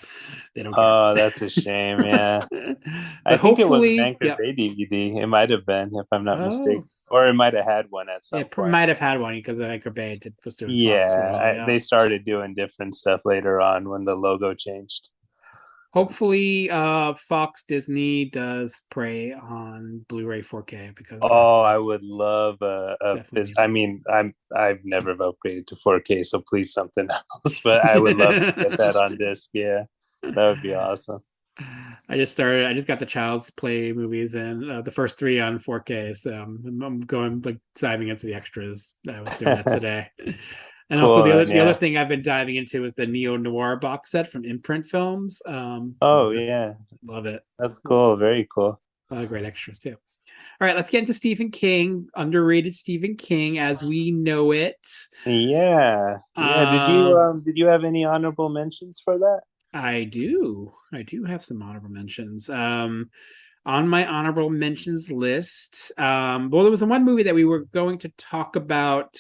They don't care. Oh, that's a shame. Yeah. I But think it was an hopefully, Anchor yeah. Bay DVD. It might have been, if I'm not Oh, mistaken. Or it might have had one at some it point. might have had one because Anchor Bay was doing Fox for a Yeah, while. Yeah. they started doing different stuff later on when the logo changed. Hopefully, Fox Disney does Prey on Blu-ray 4K because that Oh, I would love a definitely needs I mean, I've never upgraded to 4K, so please something else. But I would love to get that it. on disc. Yeah, that would be awesome. I just got the Child's Play movies and the first three on 4K. So I'm going like diving into the extras. I was doing that today. And also Cool, man. the other Yeah. thing I've been diving into is the Neo Noir box set from Imprint Films. Oh, Love it. yeah. Love it. That's cool. Very cool. A lot of great extras too. All right, let's get into Stephen King, underrated Stephen King as we know it. Yeah. Yeah. Um, Did you have any honorable mentions for that? I do. I do have some honorable mentions. On my honorable mentions list, well, there was one movie that we were going to talk about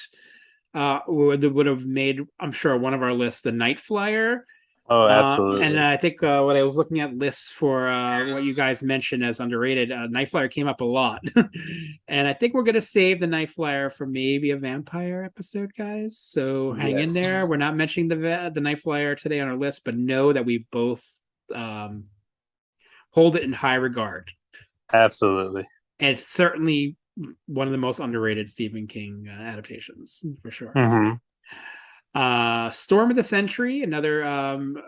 would have made, I'm sure, one of our lists, The Night Flyer. Oh, And absolutely. I think when I was looking at lists for what you guys mentioned as underrated, Night Flyer came up a lot. And I think we're going to save the Night Flyer for maybe a vampire episode, guys. So hang in there. We're Yes. not mentioning the Night Flyer today on our list, but know that we both um, hold it in high regard. Absolutely. And it's certainly one of the most underrated Stephen King adaptations for sure. Hmm. Storm of the Century, another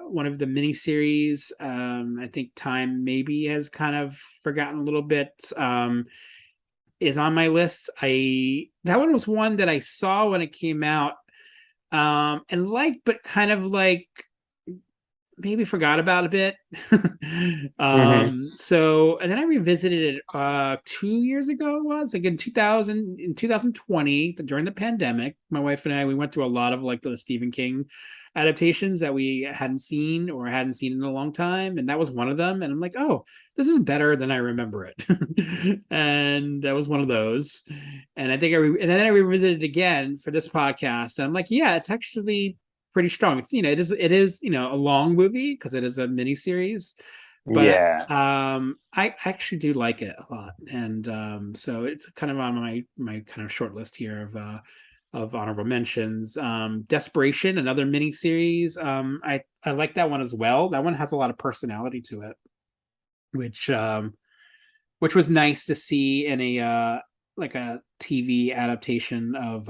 one of the miniseries. I think time maybe has kind of forgotten a little bit. Is on my list. I That one was one that I saw when it came out, and liked, but kind of like maybe forgot about a bit. Hmm. So and then I revisited it 2 years ago. It was like in 2020 during the pandemic. My wife and I, we went through a lot of like the Stephen King adaptations that we hadn't seen or hadn't seen in a long time, and that was one of them. And I'm like, oh, this is better than I remember it. And that was one of those. And I think and then I revisited it again for this podcast, and I'm like, yeah, it's actually pretty strong. It's, it is a long movie because it is a mini series, but Yeah. I actually do like it a lot, and so it's kind of on my kind of short list here of honorable mentions. Desperation, another mini series. I like that one as well. That one has a lot of personality to it, which which was nice to see in a like a TV adaptation of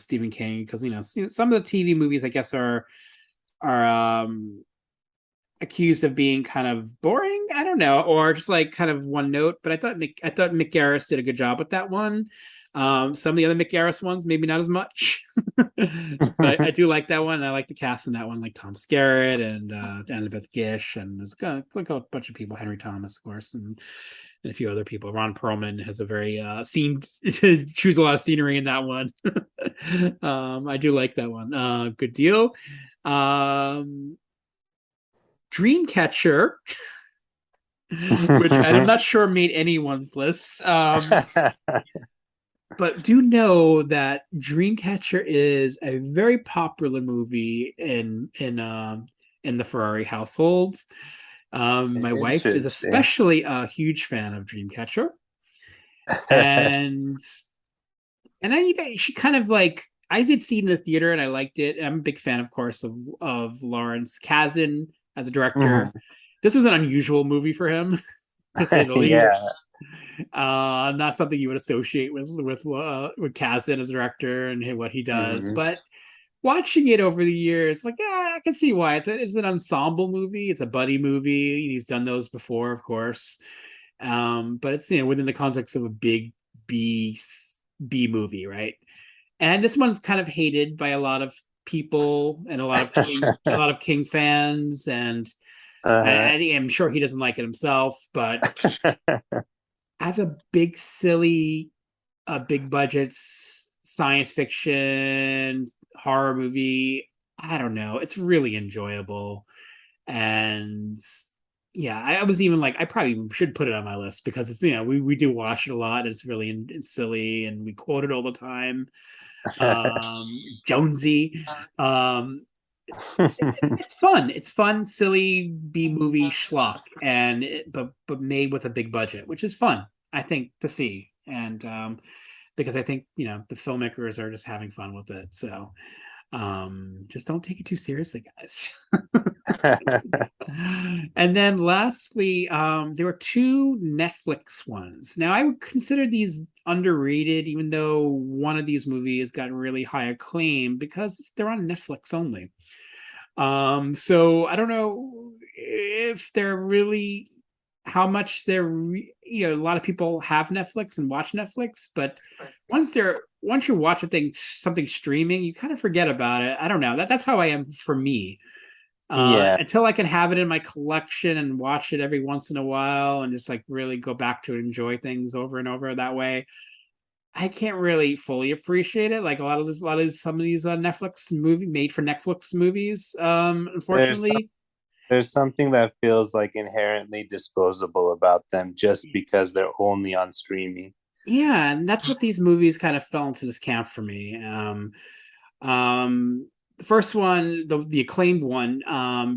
Stephen King, because some of the TV movies I guess are accused of being kind of boring. I don't know, or just like kind of one note. But I thought Mick Garris did a good job with that one. Some of the other Mick Garris ones, maybe not as much, but I do like that one. I like the cast in that one, like Tom Skerritt and Annabeth Gish, and there's like a bunch of people, Henry Thomas, of course, and a few other people. Ron Perlman has a very scene choose a lot of scenery in that one. I do like that one. Good deal. Um, Dreamcatcher, which I'm not sure made anyone's list. But do know that Dreamcatcher is a very popular movie in the Ferrari households. My wife is Interesting. especially a huge fan of Dreamcatcher, and she kind of like, I did see it in the theater and I liked it. I'm a big fan, of course, of Lawrence Kasdan as a director. Mhm. This was an unusual movie for him, to say the least. Yeah. Not something you would associate with Kasdan as a director and what he does, Mhm. but watching it over the years, like, yeah, I can see why. It's an ensemble movie. It's a buddy movie. He's done those before, of course. But it's within the context of a big B B movie, right? And this one's kind of hated by a lot of people and a lot of King fans, and Uh-huh. I'm sure he doesn't like it himself. But as a big silly, a big budget science fiction horror movie, I don't know, it's really enjoyable, and yeah, I was even like, I probably should put it on my list because it's, we do watch it a lot. And it's really it's silly and we quote it all the time. Jonesy. Um, it's fun. It's fun, silly B movie schlock, and but made with a big budget, which is fun, I think, to see. And because I think the filmmakers are just having fun with it. So just don't take it too seriously, guys. And then lastly, there were two Netflix ones. Now I would consider these underrated, even though one of these movies got really high acclaim because they're on Netflix only. So I don't know if they're really how much a lot of people have Netflix and watch Netflix, but once you watch something streaming, you kind of forget about it. I don't know. That's how I am for me. Yeah, Until I can have it in my collection and watch it every once in a while and just like really go back to enjoy things over and over that way. I can't really fully appreciate it. Like a lot of some of these Netflix movie made for Netflix movies. there's Unfortunately, there's something that feels like inherently disposable about them just because they're only on streaming. yeah, and that's what these movies kind of fell into this camp for me. The first one, the acclaimed one,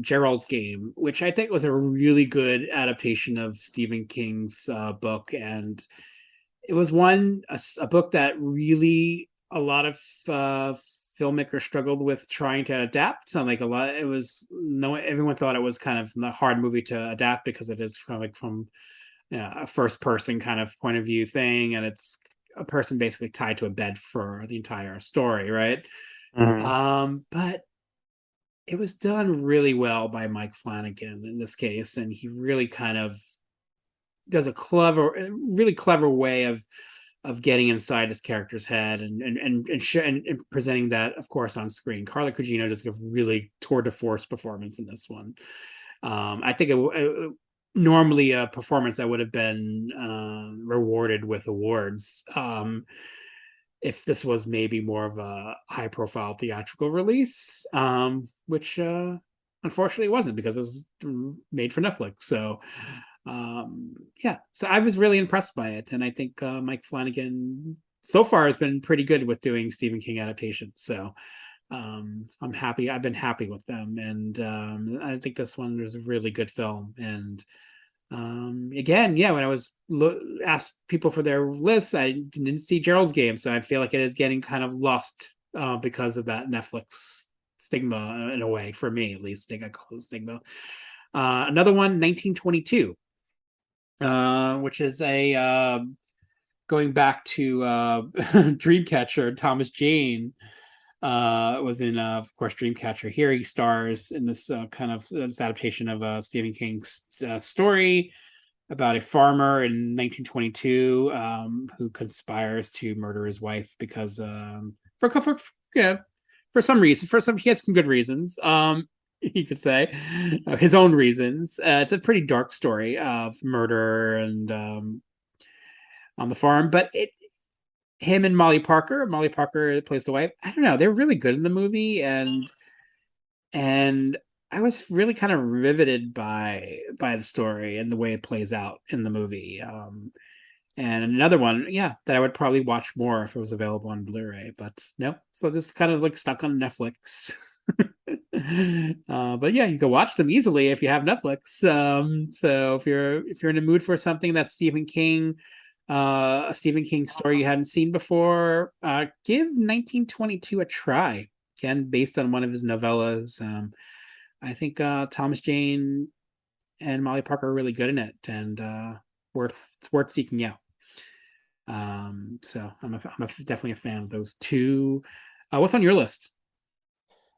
Gerald's Game, which I think was a really good adaptation of Stephen King's book, and it was a book that really a lot of filmmakers struggled with trying to adapt. So like a lot, it was no everyone thought it was kind of a hard movie to adapt because it is kind of like from a first person kind of point of view thing, and it's a person basically tied to a bed for the entire story, right? Mhm. But it was done really well by Mike Flanagan in this case, and he really kind of does really clever way of getting inside his character's head and presenting that, of course, on screen. Carla Cugino does a really tour de force performance in this one. I think normally a performance that would have been rewarded with awards if this was maybe more of a high profile theatrical release, which unfortunately wasn't because it was made for Netflix. So yeah, so I was really impressed by it, and I think Mike Flanagan so far has been pretty good with doing Stephen King adaptations. So I'm happy. I've been happy with them, and I think this one was a really good film. And again, yeah, when I was asked people for their lists, I didn't see Gerald's Game, so I feel like it is getting kind of lost because of that Netflix stigma in a way, for me at least. I think I call it stigma. Another one, 1922, which is a going back to Dreamcatcher. Thomas Jane was in, of course, Dreamcatcher. Here he stars in this kind of this adaptation of Stephen King's story about a farmer in 1922 who conspires to murder his wife because yeah, for some reason, he has some good reasons. You could say his own reasons. It's a pretty dark story of murder and on the farm, but it him and Molly Parker plays the wife. I don't know, they're really good in the movie, and I was really kind of riveted by the story and the way it plays out in the movie. And another one, yeah, that I would probably watch more if it was available on Blu-ray, but no, so just kind of like stuck on Netflix. But yeah, you can watch them easily if you have Netflix. So if you're in a mood for something that's a Stephen King story you hadn't seen before, give 1922 a try. Again, based on one of his novellas. I think Thomas Jane and Molly Parker are really good in it, and it's worth seeking out. So definitely a fan of those two. What's on your list?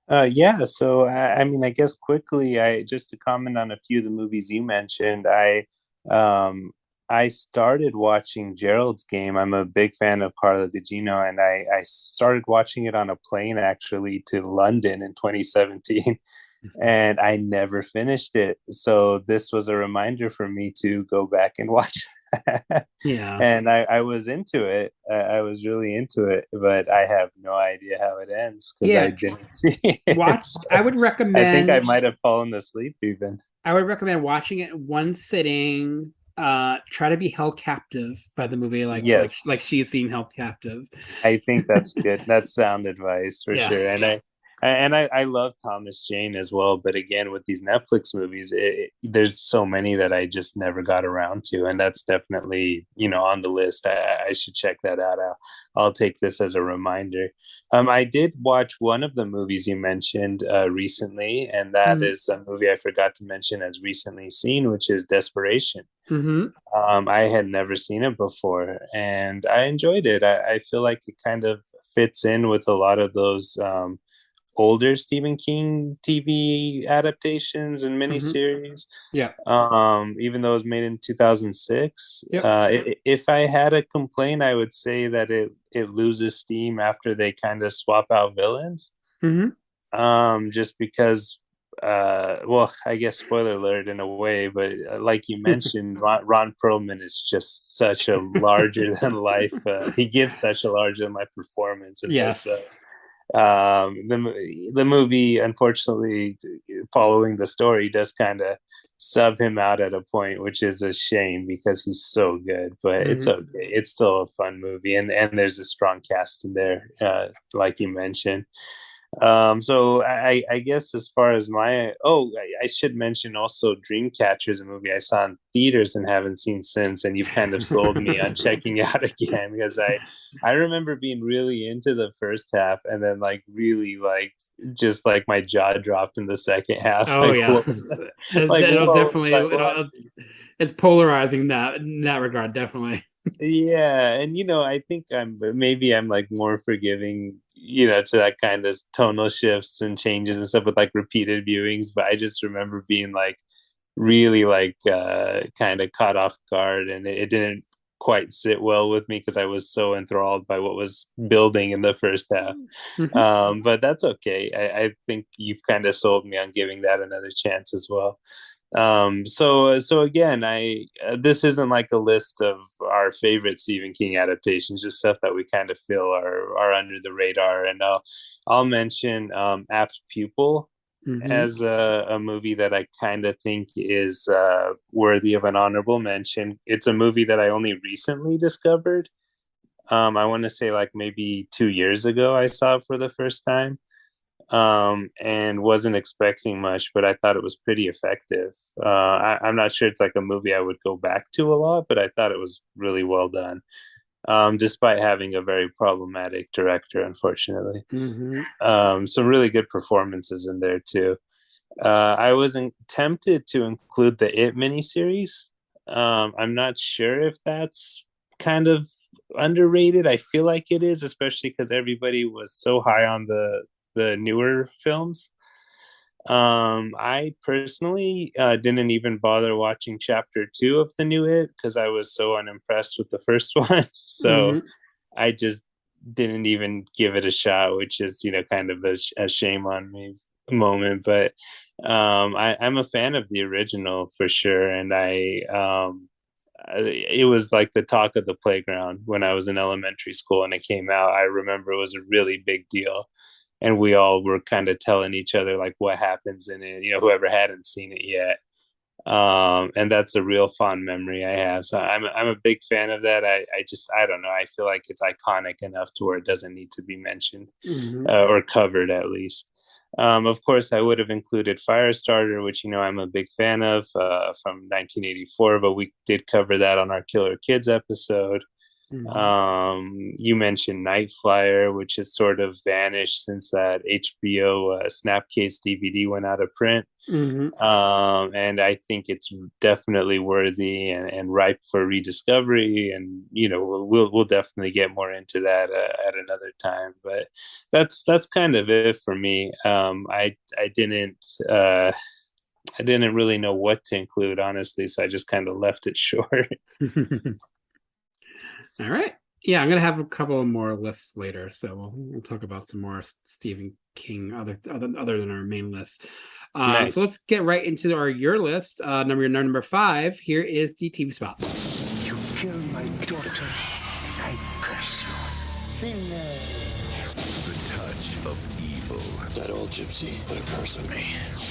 Yeah, so I mean, I guess quickly, I just to comment on a few of the movies you mentioned, um I started watching Gerald's Game. I'm a big fan of Carla Gugino, and I started watching it on a plane actually to London in 2017. And I never finished it. So this was a reminder for me to go back and watch that. Yeah, And I was into it. I was really into it, but I have no idea how it ends because I yeah. didn't see it. Watch. So I would I think I recommend. might have fallen asleep even. I would recommend watching it in one sitting. Try to be held captive by the movie, like she is Yes, being held captive. I think that's good. That's sound advice for Yeah. sure. And I love Thomas Jane as well. But again, with these Netflix movies, there's so many that I just never got around to, and that's definitely on the list. I should check that out. I'll take this as a reminder. I did watch one of the movies you mentioned recently, and that Mm-hmm. is a movie I forgot to mention as recently seen, which is Desperation. Mm-hmm. I had never seen it before, and I enjoyed it. I feel like it kind of fits in with a lot of those older Stephen King TV adaptations and Mm-hmm. miniseries. Yeah. Even though it was made in 2006, Yep. if I had a complaint, I would say that it loses steam after they kind of swap out villains. Mm-hmm. Just because well, I guess spoiler alert in a way, but like you mentioned, Ron Perlman is just such a larger than life. He gives such a larger than life performance in this. Yes. The movie, unfortunately, following the story, does kind of sub him out at a point, which is a shame because he's so good. But it's Mm-hmm. okay. It's still a fun movie, and there's a strong cast in there, like you mentioned. So I guess as far as I should mention also Dreamcatcher is a movie I saw in theaters and haven't seen since, and you've kind of sold me on checking out again because I remember being really into the first half and then like really like just like my jaw dropped in the second half. Oh Like yeah. what was that? Like It'll what was definitely I it'll watching? it's polarizing that in that regard, definitely. Yeah, and I think I'm like more forgiving, to that kind of tonal shifts and changes and stuff with like repeated viewings. But I just remember being like really like kind of caught off guard, and it didn't quite sit well with me because I was so enthralled by what was building in the first half. Mm-hmm. But that's okay. I think you've kind of sold me on giving that another chance as well. So again, I this isn't like a list of our favorite Stephen King adaptations, just stuff that we kind of feel are under the radar. And I'll mention Apt Pupil Mm-hmm. as a movie that I kind of think is worthy of an honorable mention. It's a movie that I only recently discovered. I want to say like maybe 2 years ago I saw it for the first time, and wasn't expecting much, but I thought it was pretty effective. I'm not sure it's like a movie I would go back to a lot, but I thought it was really well done, despite having a very problematic director, unfortunately. Mm-hmm. Some really good performances in there too. I wasn't tempted to include the It miniseries. I'm not sure if that's kind of underrated. I feel like it is, especially because everybody was so high on the newer films. I personally didn't even bother watching chapter two of the new It because I was so unimpressed with the first one. So Mm-hmm. I just didn't even give it a shot, which is kind of a shame on me moment. But I'm a fan of the original for sure, and it was like the talk of the playground when I was in elementary school and it came out. I remember it was a really big deal, and we all were kind of telling each other like what happens in it. Whoever hadn't seen it yet, and that's a real fond memory I have. So I'm a big fan of that. I don't know. I feel like it's iconic enough to where it doesn't need to be mentioned Mm-hmm. or covered at least. Of course, I would have included Firestarter, which I'm a big fan of from 1984, but we did cover that on our Killer Kids episode. Mm-hmm. You mentioned Night Flyer, which has sort of vanished since that HBO Snapcase DVD went out of print. Mm-hmm. And I think it's definitely worthy and ripe for rediscovery. And we'll definitely get more into that at another time. But that's kind of it for me. I didn't really know what to include, honestly, so I just kind of left it short. All right. Yeah, I'm gonna have a couple more lists later, so we'll talk about some more Stephen King other than our main list. So Nice. let's get right into your list. Number five. Here is the TV spot. You killed my daughter. I curse you. Finish. The touch of evil. That old gypsy put a curse on me.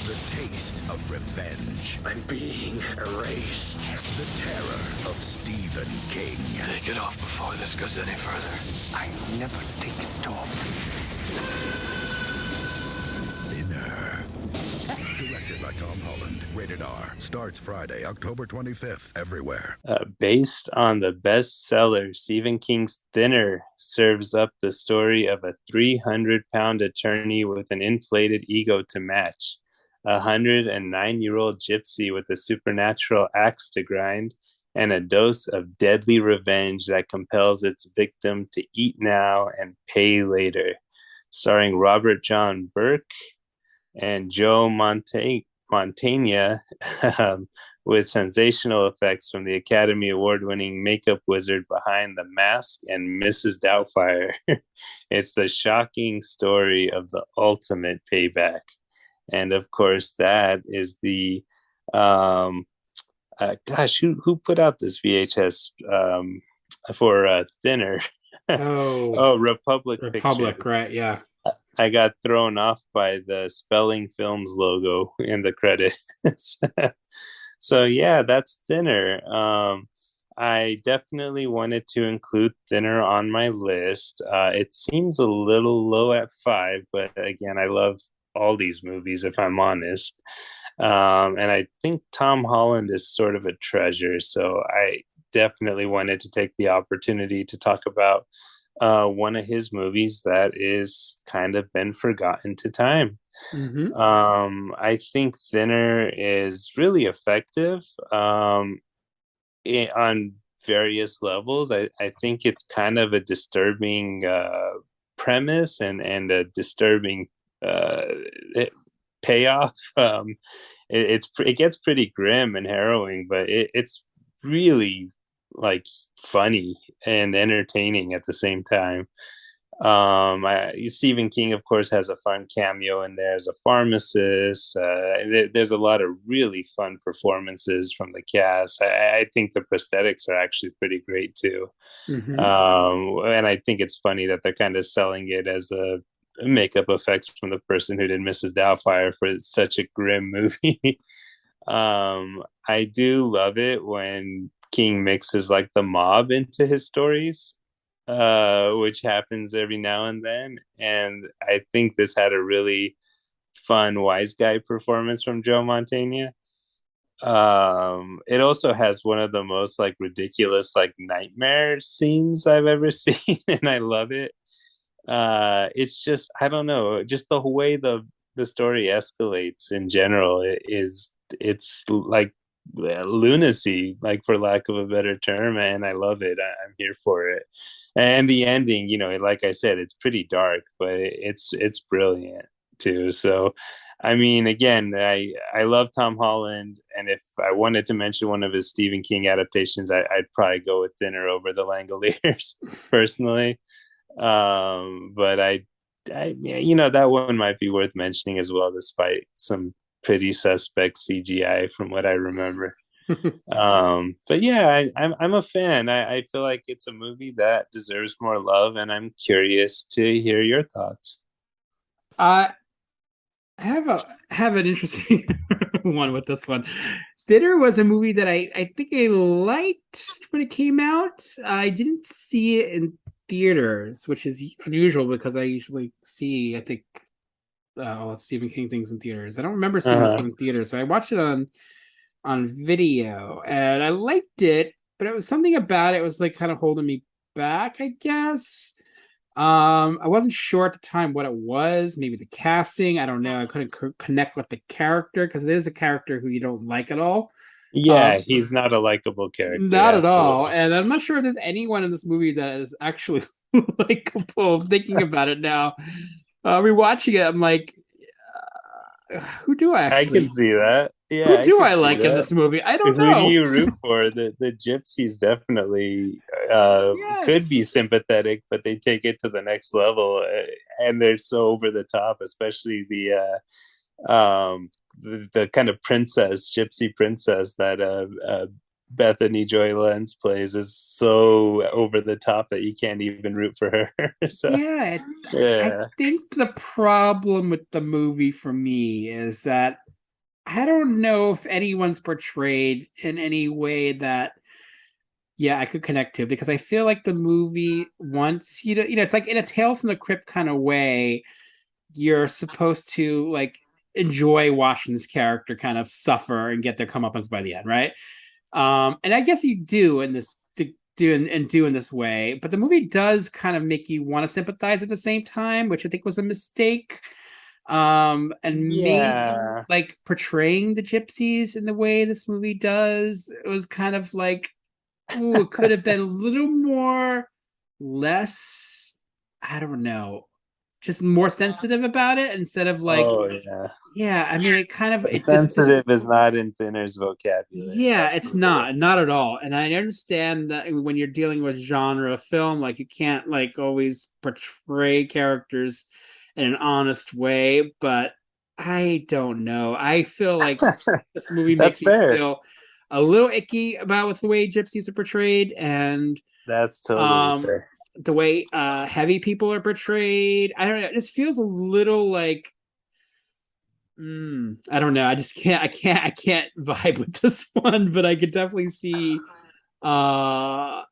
The taste of revenge. I'm being erased. The terror of Stephen King. Get off before this goes any further. I never take it off. Thinner. Directed by Tom Holland. Rated R. Starts Friday, October 25th. Everywhere. Based on the bestseller, Stephen King's Thinner serves up the story of a 300-pound attorney with an inflated ego to match, a 109-year-old gypsy with a supernatural axe to grind, and a dose of deadly revenge that compels its victim to eat now and pay later. Starring Robert John Burke and Joe Montaigne, with sensational effects from the Academy Award-winning makeup wizard behind The Mask and Mrs. Doubtfire. It's the shocking story of the ultimate payback. And of course, that is the who put out this VHS for Thinner? Oh, Republic Republic, Pictures. right? Yeah. I got thrown off by the Spelling Films logo in the credits. So yeah, that's Thinner. I definitely wanted to include Thinner on my list. It seems a little low at 5, but again, I love all these movies, if I'm honest. And I think Tom Holland is sort of a treasure, so I definitely wanted to take the opportunity to talk about one of his movies that is kind of been forgotten to time. Mm-hmm. I think Thinner is really effective on various levels. I think it's kind of a disturbing premise and a disturbing payoff. It gets pretty grim and harrowing, but it's really like funny and entertaining at the same time. Stephen King, of course, has a fun cameo in there as a pharmacist. There's a lot of really fun performances from the cast. I think the prosthetics are actually pretty great too. Mm-hmm. And I think it's funny that they're kind of selling it as the makeup effects from the person who did Mrs. Doubtfire for such a grim movie. I do love it when King mixes like the mob into his stories, which happens every now and then. And I think this had a really fun wise guy performance from Joe Montaigne. It also has one of the most like ridiculous like nightmare scenes I've ever seen, and I love it. It's just, I don't know, just the way the story escalates in general it's like lunacy, like for lack of a better term, and I love it. I'm here for it. And the ending, like I said, it's pretty dark, but it's brilliant too. So I mean, again, I love Tom Holland, and if I wanted to mention one of his Stephen King adaptations, I'd probably go with Thinner over The Langoliers personally. But that one might be worth mentioning as well, despite some pretty suspect CGI from what I remember. But yeah, I'm a fan. I feel like it's a movie that deserves more love, and I'm curious to hear your thoughts. I have an interesting one with this one. Thinner was a movie that I think I liked when it came out. I didn't see it in theaters, which is unusual because I usually see, I think, Stephen King things in theaters. I don't remember seeing this one in theaters, so I watched it on video, and I liked it, but it was something about it was like kind of holding me back, I guess. I wasn't sure at the time what it was. Maybe the casting. I don't know. I couldn't connect with the character because it is a character who you don't like at all. Yeah, he's not a likable character. Not at Absolutely. all. And I'm not sure if there's anyone in this movie that is actually likable. Thinking about it now, rewatching it, I'm like, who do I actually? I can see that. Yeah, Who do I see like in that. this movie? I don't Who know. do you root for? The gypsies definitely Yes. could be sympathetic, but they take it to the next level, and they're so over the top, especially the kind of gypsy princess that Bethany Joy Lenz plays is so over the top that you can't even root for her. So Yeah, I yeah. think the problem with the movie for me is that I don't know if anyone's portrayed in any way that I could connect to, because I feel like the movie wants you to, it's like in a Tales from the Crypt kind of way, you're supposed to like enjoy watching this character kind of suffer and get their comeuppance by the end, right? And I guess you do in this do in this way, but the movie does kind of make you want to sympathize at the same time, which I think was a mistake. And maybe Yeah. like portraying the gypsies in the way this movie does, it was kind of like, ooh, it could have been a little more less, I don't know, just more sensitive about it instead of like, Oh yeah. I mean, it kind of it just Sensitive is not in Thinner's vocabulary. it's not at all. And I understand that when you're dealing with genre film, like you can't like always portray characters in an honest way, but I don't know. I feel like this movie That's makes me fair. feel a little icky about with the way gypsies are portrayed, and That's totally um fair. the way heavy people are portrayed. I don't know, it just feels a little like, I don't know. I just can't. I can't vibe with this one. But I could definitely see, well,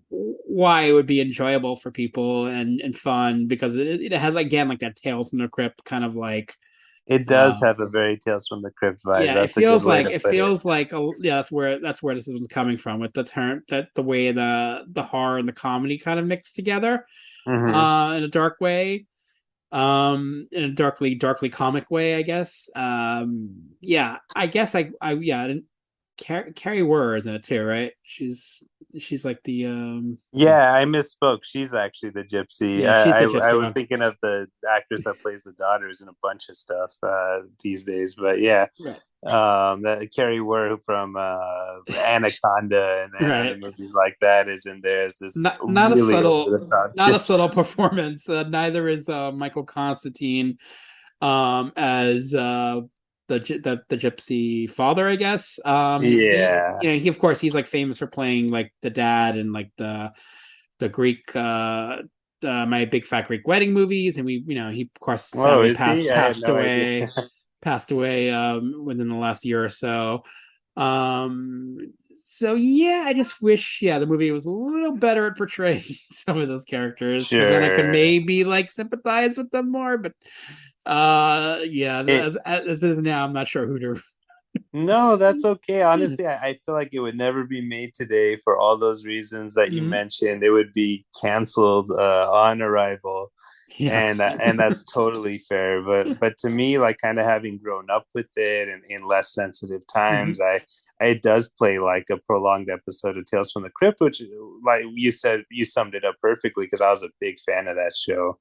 why it would be enjoyable for people and fun, because it has again like that Tales from the Crypt kind of like, It does uh, have a very Tales from the Crypt vibe. it That's a good feels way like to put it. that's where this one's coming from, with the term that the way the horror and the comedy kind of mixed together, Hmm. in a dark way, in a darkly comic way, I guess. I guess I didn't. Carrie Wurr is in it too, right? She's like the Yeah, I misspoke. She's actually the gypsy. she's the I gypsy was one. thinking of the actress that plays the daughters in a bunch of stuff these days. But yeah, Right. that Carrie Wurr from Anaconda and other Right. movies like that is in there as this Not a really subtle over the top not a subtle gypsy. performance. Neither is Michael Constantine, as the gypsy father, I guess. Yeah. He of course he's like famous for playing like the dad and like the Greek, My Big Fat Greek Wedding movies, and he of course Oh, sadly is he? I had passed no idea. away within the last year or so. Um, so I just wish the movie was a little better at portraying some of those characters, because then I could Sure. maybe like sympathize with them more. But It as it is now, I'm not sure who to. No, that's okay. Honestly, I feel like it would never be made today for all those reasons that you Mhm. mentioned. It would be canceled on arrival, Yeah. and that's totally fair. But to me, like kind of having grown up with it and in less sensitive Mhm. times, it does play like a prolonged episode of Tales from the Crypt, which, like you said, you summed it up perfectly because I was a big fan of that show.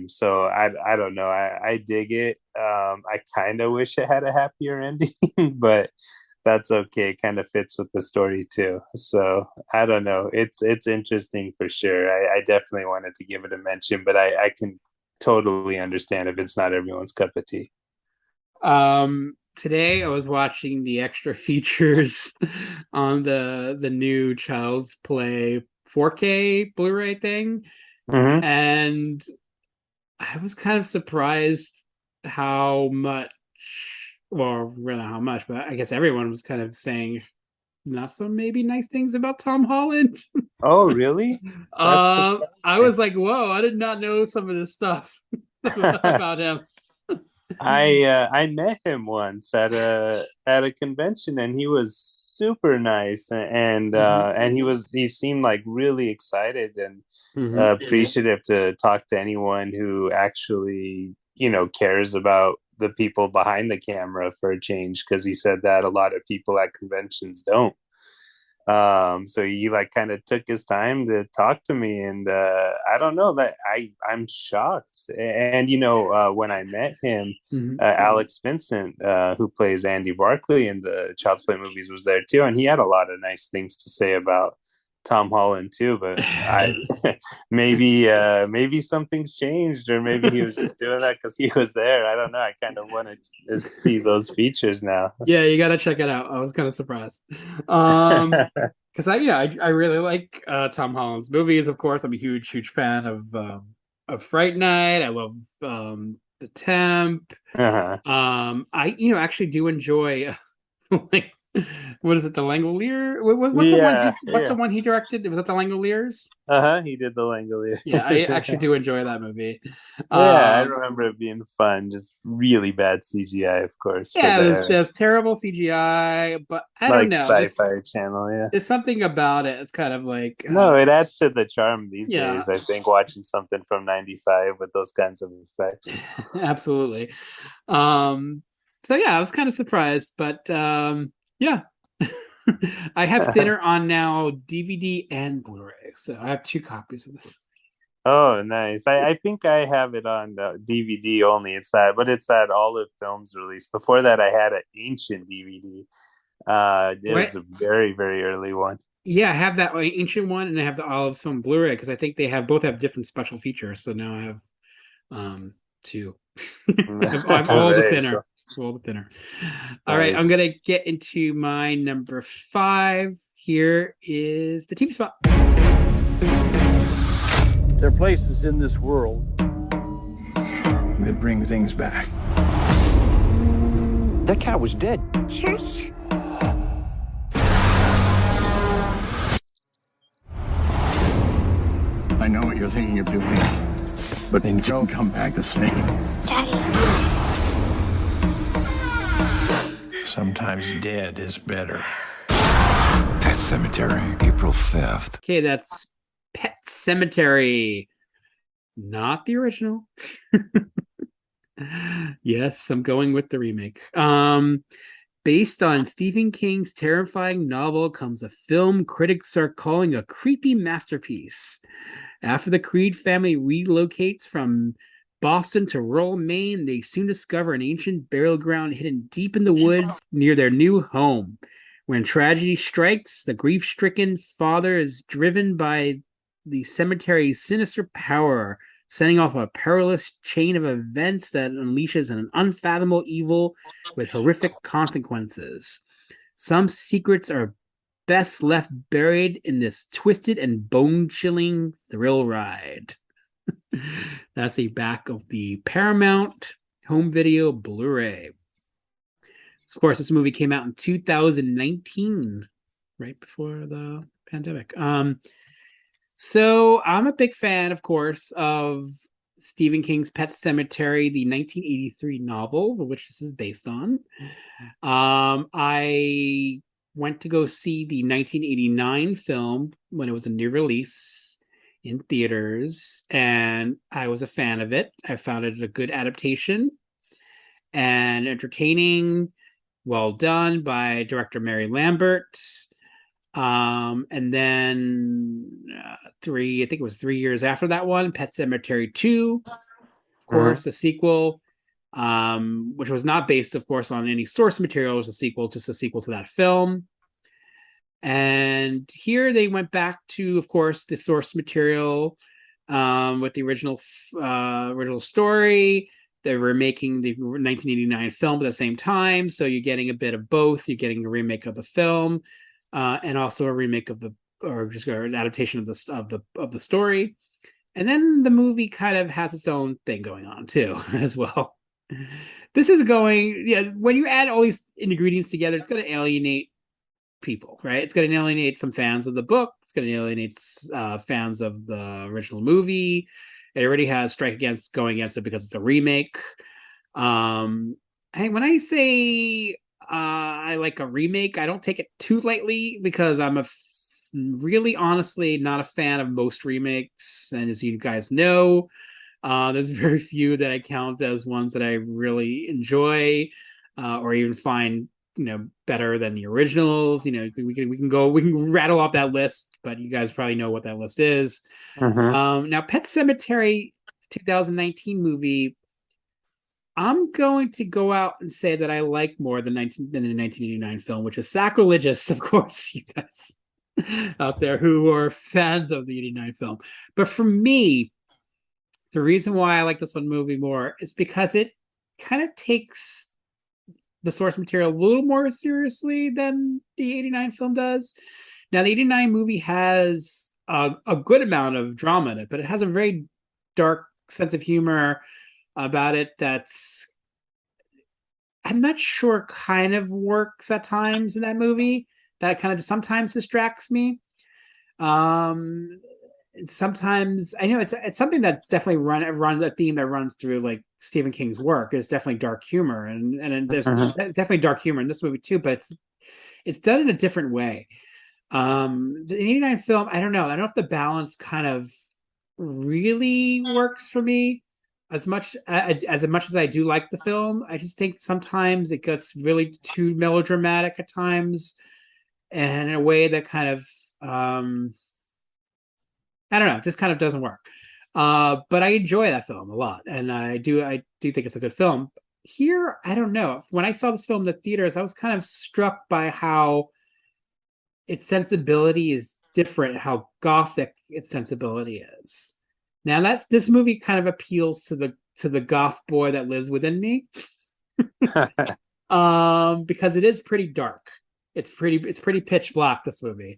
So I don't know, I dig it. I kind of wish it had a happier ending, but that's okay, it kind of fits with the story too. So I don't know, it's interesting for sure. I definitely wanted to give it a mention, but I can totally understand if it's not everyone's cup of tea. Today I was watching the extra features on the new Child's Play 4K Blu-ray thing, Mm-hmm. and I was kind of surprised how much, well, really how much, but I guess everyone was kind of saying not so maybe nice things about Tom Holland. Oh really? That's I surprising. was like, whoa, I did not know some of this stuff about him. I met him once at a convention, and he was super nice, Hmm. and he seemed like really excited and Hmm. appreciative to talk to anyone who actually cares about the people behind the camera for a change, because he said that a lot of people at conventions don't. So he like kind of took his time to talk to me, and I don't know, that I'm shocked. And when I met him, Hmm. Alex Vincent, who plays Andy Barclay in the Child's Play movies, was there too, and he had a lot of nice things to say about Tom Holland too, but maybe something's changed, or maybe he was just doing that because he was there. I don't know. I kind of want to see those features now. Yeah, you gotta check it out. I was kind of surprised. Because I really like Tom Holland's movies. Of course, I'm a huge fan of Fright Night. I love The Temp. Uh-huh. I actually do enjoy like what is it, the Langolier? What's the one? Yeah, What's the one he directed? Was it the Langoliers? He did the Langolier. Yeah, I actually do enjoy that movie. Yeah, I remember it being fun. Just really bad CGI, of course, for Yeah, the there's terrible CGI, but I don't like know. sci-fi channel. Yeah. There's something about it. It's kind of like No, it adds to the charm these yeah. days. I think watching something from '95 with those kinds of effects. Absolutely. So yeah, I was kind of surprised, but yeah. I have Thinner on now DVD and Blu-ray, so I have 2 copies of this. Oh, nice. I think I have it on DVD only. It's that Olive Films release. Before that, I had an ancient DVD. It was a very, very early one. Yeah, I have that ancient one, and I have the Olives Film Blu-ray because I think they both have different special features. So now I have 2. I'm all the thinner. All the thinner. All right, I'm gonna get into my number 5. Here is the TV spot. There are places in this world that bring things back. That cat was dead. Church? I know what you're thinking of doing, but they don't come back the same. Daddy. Sometimes dead is better. Pet Cemetery, April 5th. Okay, that's Pet Cemetery, not the original. Yes, I'm going with the remake. Based on Stephen King's terrifying novel comes a film critics are calling a creepy masterpiece. After the Creed family relocates from Boston to rural Maine, they soon discover an ancient burial ground hidden deep in the woods near their new home. When tragedy strikes, the grief-stricken father is driven by the cemetery's sinister power, setting off a perilous chain of events that unleashes an unfathomable evil with horrific consequences. Some secrets are best left buried in this twisted and bone-chilling thrill ride. That's the back of the Paramount home video Blu-ray. Of course, this movie came out in 2019, right before the pandemic. So I'm a big fan, of course, of Stephen King's Pet Sematary, the 1983 novel, which this is based on. I went to go see the 1989 film when it was a new release in theaters, and I was a fan of it. I found it a good adaptation and entertaining, well done by director Mary Lambert. And then I think it was 3 years after that one, Pet Sematary 2, of course, the sequel, which was not based, of course, on any source material. It was just a sequel to that film. And here they went back to, of course, the source material with the original story. They were making the 1989 film at the same time, so you're getting a bit of both. You're getting a remake of the film, and also a remake of an adaptation of the story. And then the movie kind of has its own thing going on too, as well. This is when you add all these ingredients together, it's going to alienate people, right? It's going to alienate some fans of the book. It's going to alienate fans of the original movie. It already has strike going against it because it's a remake. When I say I like a remake, I don't take it too lightly because I'm really honestly not a fan of most remakes. And as you guys know, there's very few that I count as ones that I really enjoy or even find better than the originals. We can rattle off that list, but you guys probably know what that list is. Now Pet Sematary 2019 movie, I'm going to go out and say that I like more than the 1989 film, which is sacrilegious, of course, you guys. out there who are fans of the '89 film. But for me, the reason why I like this one movie more is because it kind of takes the source material a little more seriously than the '89 film does. Now, the '89 movie has a good amount of drama in it, but it has a very dark sense of humor about it that's, I'm not sure, kind of works at times in that movie. That kind of sometimes distracts me. Um, Sometimes I know it's something that's definitely run a theme that runs through like Stephen King's work is definitely dark humor, and there's definitely dark humor in this movie too, but it's done in a different way. The '89 film, I don't know if the balance kind of really works for me as much as I do like the film. I just think sometimes it gets really too melodramatic at times, and in a way that kind of I don't know, just kind of doesn't work. But I enjoy that film a lot, and I do think it's a good film. Here, I don't know. When I saw this film in the theaters, I was kind of struck by how its sensibility is different, how gothic its sensibility is. Now that's this movie kind of appeals to the goth boy that lives within me. Because it is pretty dark. It's pretty pitch black, this movie.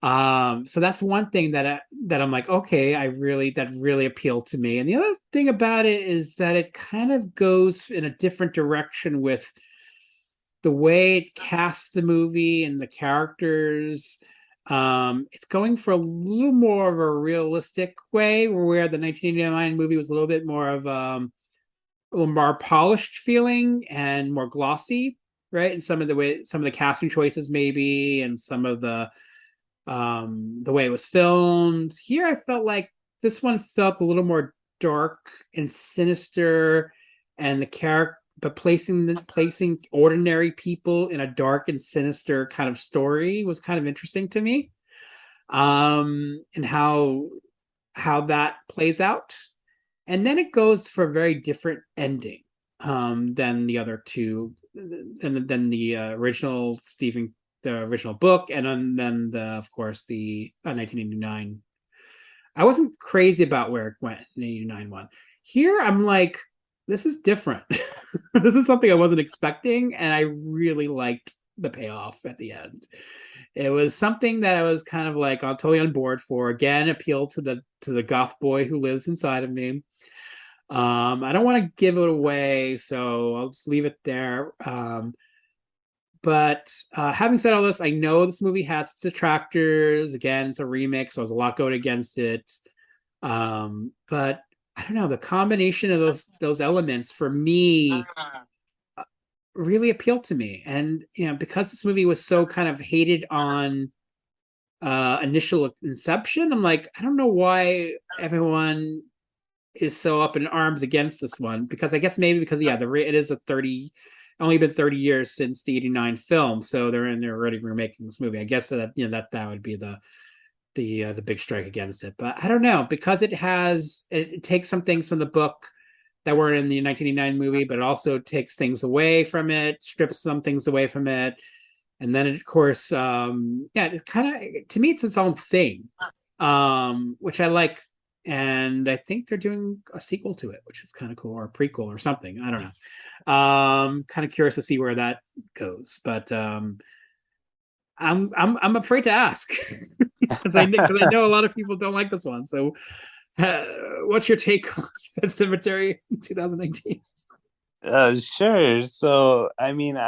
So that's one thing that I'm like, okay, that really appealed to me. And the other thing about it is that it kind of goes in a different direction with the way it casts the movie and the characters. It's going for a little more of a realistic way, where the 1989 movie was a little bit more of a little more polished feeling and more glossy, right? And some of the casting choices maybe, and some of the way it was filmed. Here I felt like this one felt a little more dark and sinister, and the character, but placing ordinary people in a dark and sinister kind of story was kind of interesting to me. And how that plays out. And then it goes for a very different ending than the other two, than the original the original book, and then of course the 1989. I wasn't crazy about where it went in the '89 one. Here I'm like, this is different. This is something I wasn't expecting, and I really liked the payoff at the end. It was something that I was kind of like, I'm totally on board for. Again, appeal to the goth boy who lives inside of me. I don't want to give it away, so I'll just leave it there. But having said all this, I know this movie has its detractors. Again, it's a remake, so there's a lot going against it. But I don't know, the combination of those elements for me really appealed to me. And because this movie was so kind of hated on initial inception, I'm like, I don't know why everyone is so up in arms against this one. Because I guess maybe because it is only been 30 years since the '89 film, so they're already remaking this movie. I guess that would be the big strike against it. But I don't know, because it takes some things from the book that were in the 1989 movie, but it also takes things away from it, strips some things away from it, and then of course, it's kind of, to me, it's its own thing, which I like. And I think they're doing a sequel to it, which is kind of cool, or a prequel or something. I don't know. Kind of curious to see where that goes, but I'm afraid to ask because I know a lot of people don't like this one. So, what's your take on Pet Cemetery 2019? Sure. So, I mean,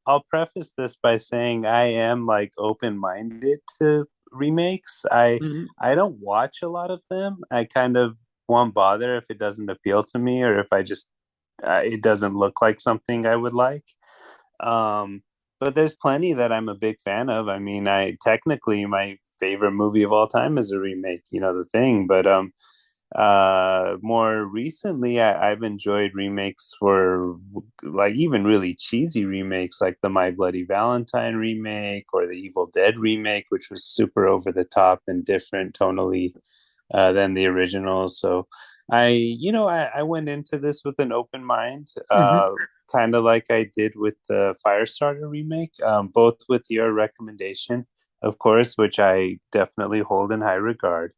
I'll preface this by saying I am like open-minded to remakes. I don't watch a lot of them. I kind of won't bother if it doesn't appeal to me, or if I just it doesn't look like something I would like. But there's plenty that I'm a big fan of. I mean, I technically my favorite movie of all time is a remake, The Thing. But more recently, I've enjoyed remakes for like even really cheesy remakes, like the My Bloody Valentine remake or the Evil Dead remake, which was super over the top and different tonally than the original. So I went into this with an open mind, kind of like I did with the Firestarter remake, both with your recommendation. of course, which I definitely hold in high regard.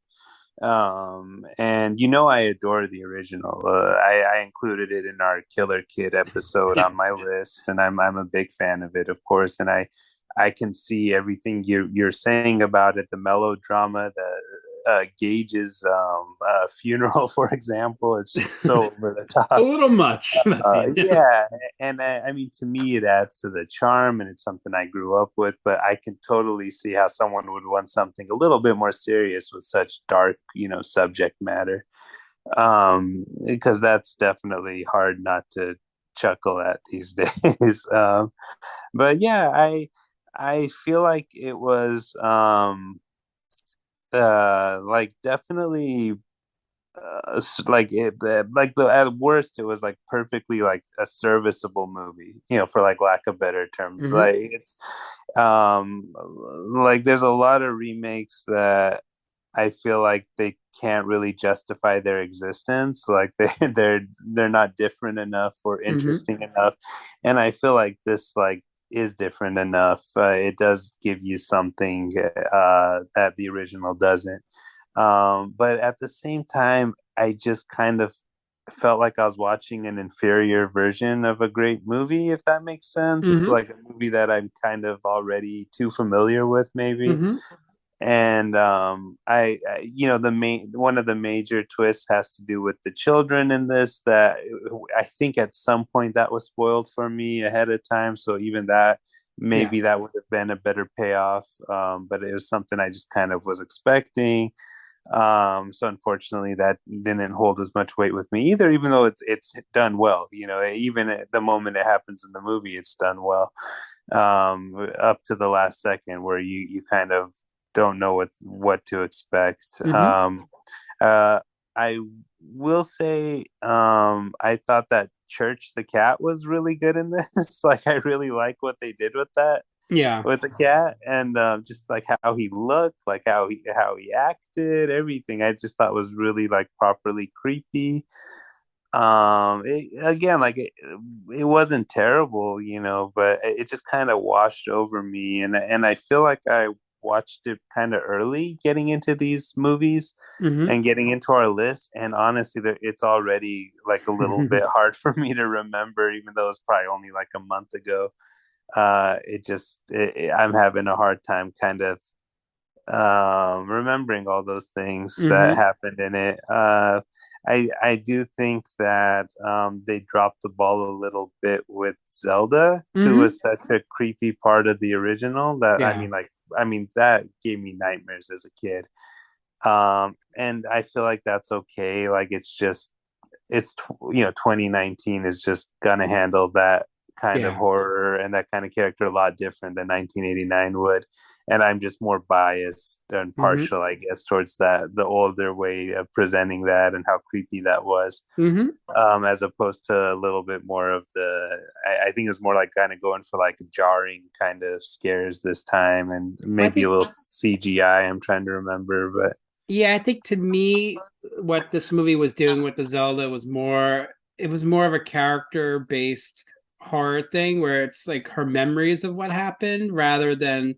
And I adore the original. I included it in our Killer Kid episode Yeah. on my list, and I'm a big fan of it, of course. And I can see everything you're saying about it, the melodrama, the Gage's funeral, for example. It's just so over the A top. little much. That scene. Yeah, and I mean, to me, it adds to the charm, and it's something I grew up with. But I can totally see how someone would want something a little bit more serious with such dark, subject matter. Because that's definitely hard not to chuckle at these days. But yeah, I feel like it was like definitely like like the at worst it was like perfectly like a serviceable movie, for like lack of better terms. Hmm. Like it's like there's a lot of remakes that I feel like they can't really justify their existence. Like they're not different enough or Hmm. interesting enough, and I feel like this like is different enough. It does give you something that the original doesn't. But at the same time, I just kind of felt like I was watching an inferior version of a great movie, if that makes sense. Hmm. Like a movie that I'm kind of already too familiar with, maybe. Hmm. And the main one of the major twists has to do with the children in this. That I think at some point that was spoiled for me ahead of time. So even that, Yeah. maybe that would have been a better payoff. But it was something I just kind of was expecting. So unfortunately, that didn't hold as much weight with me either. Even though it's done well, even at the moment it happens in the movie, it's done well. Up to the last second, where you kind of don't know what to expect. Hmm. Uh, I will say, I thought that Church the cat was really good in this. Like, I really like what they did with that, Yeah. with the cat, and just like how he looked, like how he acted, everything. I just thought was really like properly creepy. Again, like it wasn't terrible, but it just kind of washed over me, and I feel like I watched it kind of early, getting into these movies Hmm. and getting into our list. And honestly, it's already like a little bit hard for me to remember, even though it's probably only like a month ago. I'm having a hard time kind of remembering all those things that Hmm. happened in it. I do think that they dropped the ball a little bit with Zelda, who Hmm. was such a creepy part of the original. That Yeah. I mean, that gave me nightmares as a kid. And I feel like that's okay. Like it's just it's 2019 is just gonna handle that kind of Yeah. horror and that kind of character a lot different than 1989 would. And I'm just more biased and Hmm. partial, I guess, towards the older way of presenting that and how creepy that was, Hmm. as opposed to a little bit more of I think it was more like kind of going for like jarring kind of scares this time, and I maybe a think, little CGI. I'm trying to remember, but yeah, I think to me, what this movie was doing with the Zelda was it was more of a character based horror thing where it's like her memories of what happened rather than in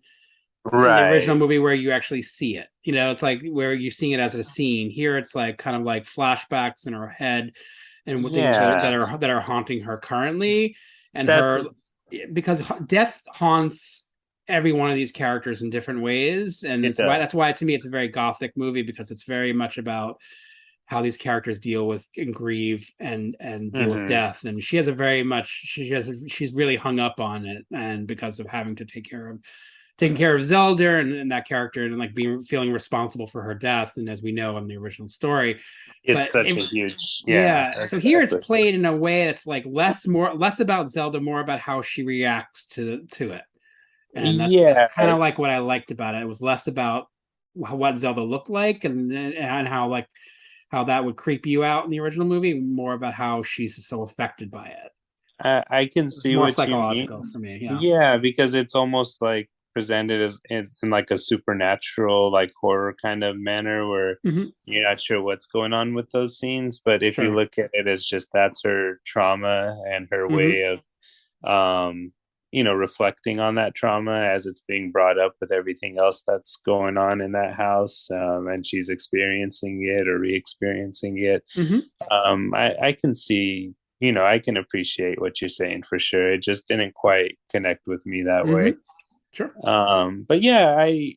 the original right. movie where you actually see it. It's like where you're seeing it as a scene. Here it's like kind of like flashbacks in her head and what things Yeah, that are haunting her currently and that's her because death haunts every one of these characters in different ways and it that's why does. to me it's a very gothic movie because it's very much about how these characters deal with and grieve and deal with Hmm. death and she has a very much she's really hung up on it and because of having to taking care of Zelda and that character and like being feeling responsible for her death and as we know in the original story It's but such a huge, yeah, yeah, so here it's exactly. played in a way that's like less about Zelda, more about how she reacts to it, and that's Yeah, kind of like what I liked about it. It was less about what Zelda looked like and how like how that would creep you out in the original movie, more about how she's so affected by it. I can It's see more what you psychological mean. for me. Yeah. Yeah, because it's almost like presented as in like a supernatural, like horror kind of manner where Hmm. you're not sure what's going on with those scenes. But if you Sure. look at it as just that's her trauma and her Hmm. way of um reflecting on that trauma as it's being brought up with everything else that's going on in that house, and she's experiencing it or re-experiencing it. I can see, I can appreciate what you're saying for sure. It just didn't quite connect with me that way. Sure. But yeah, I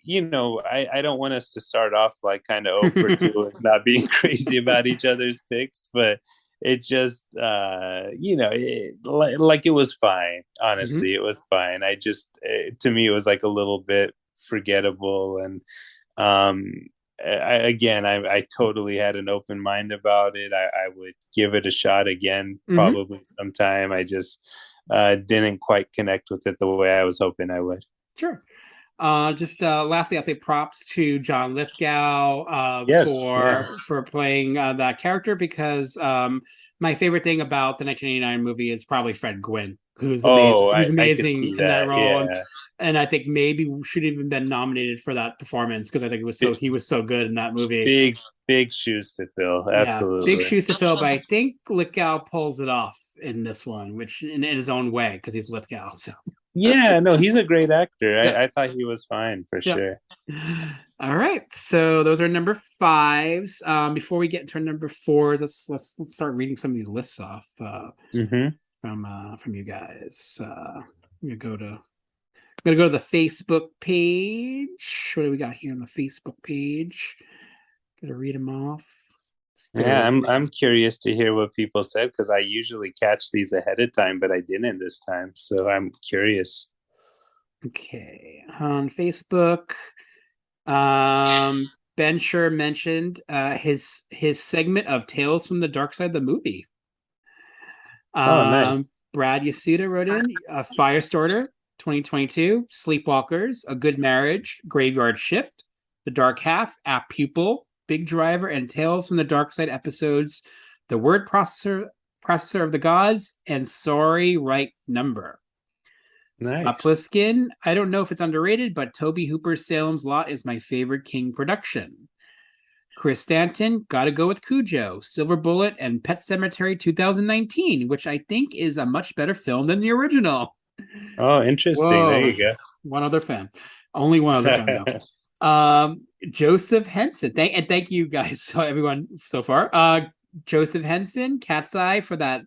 don't want us to start off like kind of 0 for 2 and not being crazy about each other's picks, but it just, like it was fine. Honestly, it was fine. To me, it was like a little bit forgettable. And I totally had an open mind about it. I would give it a shot again, probably sometime. I just didn't quite connect with it the way I was hoping I would. Sure. Lastly, I'll say props to John Lithgow for playing that character, because my favorite thing about the 1989 movie is probably Fred Gwynn, who's amazing in that role. Yeah. And I think maybe should have even been nominated for that performance, because I think he was so good in that movie. Big shoes to fill. Absolutely. Big shoes to fill, but I think Lithgow pulls it off in this one, which in his own way, because he's Lithgow. So yeah, no, he's a great actor. I thought he was fine for sure. All right, so those are number 5s. Before we get into number 4s, let's start reading some of these lists off from you guys. I'm gonna go to the Facebook page. What do we got here on the Facebook page? Gonna read them off. Yeah, I'm curious to hear what people said, because I usually catch these ahead of time, but I didn't this time, so I'm curious. Okay, on Facebook, Ben Schur mentioned his segment of Tales from the Dark Side, the movie. Nice. Brad Yasuda wrote in Firestarter 2022, Sleepwalkers, A Good Marriage, Graveyard Shift, The Dark Half, App Pupil, Big Driver, and Tales from the Dark Side episodes, The Word Processor of the Gods, and Sorry Right Number. Nice. Scott Pliskin, I don't know if it's underrated, but Toby Hooper's Salem's Lot is my favorite King production. Chris Stanton, gotta go with Cujo, Silver Bullet, and Pet Sematary 2019, which I think is a much better film than the original. Oh, interesting. Whoa. There you go. One other fan. Only one other fan, though. Joseph Henson, thank you guys, everyone so far. Joseph Henson, Cat's Eye, for that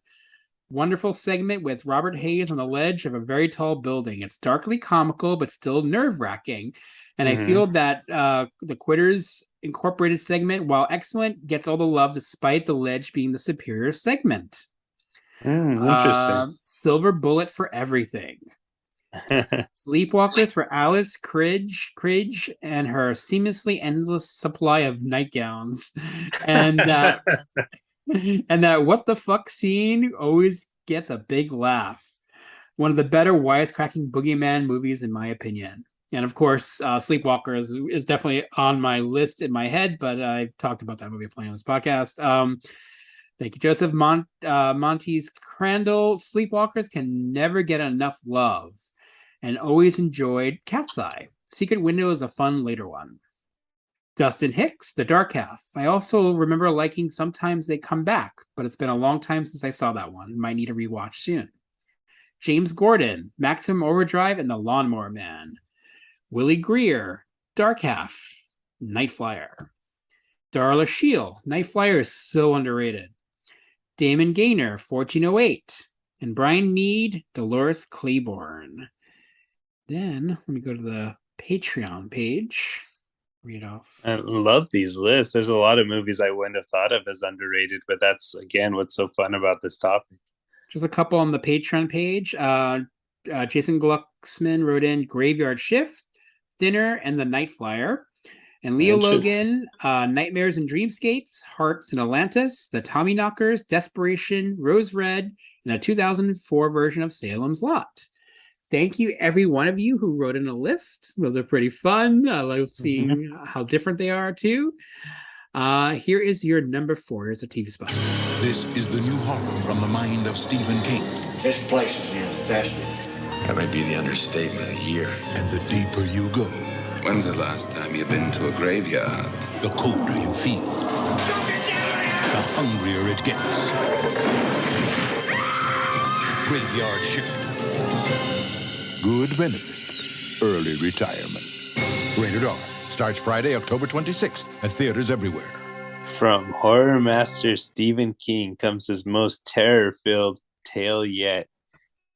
wonderful segment with Robert Hayes on the ledge of a very tall building. It's darkly comical, but still nerve-wracking. And I feel that the Quitters Incorporated segment, while excellent, gets all the love despite the ledge being the superior segment. Interesting. Silver Bullet for everything. Sleepwalkers for Alice Cridge and her seamlessly endless supply of nightgowns. And and that what the fuck scene always gets a big laugh. One of the better wisecracking boogeyman movies, in my opinion. And of course, Sleepwalkers is definitely on my list in my head, but I've talked about that movie plenty on this podcast. Thank you, Joseph. Monty's Crandall, Sleepwalkers can never get enough love, and always enjoyed Cat's Eye. Secret Window is a fun later one. Dustin Hicks, The Dark Half. I also remember liking Sometimes They Come Back, but it's been a long time since I saw that one. Might need a rewatch soon. James Gordon, Maximum Overdrive, and The Lawnmower Man. Willie Greer, Dark Half, Night Flyer. Darla Shield, Night Flyer is so underrated. Damon Gaynor, 1408. And Brian Mead, Dolores Claiborne. Then, let me go to the Patreon page. Read off. I love these lists. There's a lot of movies I wouldn't have thought of as underrated, but that's, again, what's so fun about this topic. Just a couple on the Patreon page. Jason Glucksman wrote in Graveyard Shift, Dinner, and The Night Flyer. And Leo Logan, Nightmares and Dreamscapes, Hearts in Atlantis, The Tommyknockers, Desperation, Rose Red, and a 2004 version of Salem's Lot. Thank you, every one of you who wrote in a list. Those are pretty fun. I love seeing how different they are, too. Here is your number 4. Here's a TV spot. This is the new horror from the mind of Stephen King. This place is infested. That might be the understatement of the year. And the deeper you go, when's the last time you've been to a graveyard? The colder you feel, the hungrier it gets. Graveyard Shift. Good benefits. Early retirement. Rated R. Starts Friday, October 26th at theaters everywhere. From horror master Stephen King comes his most terror-filled tale yet.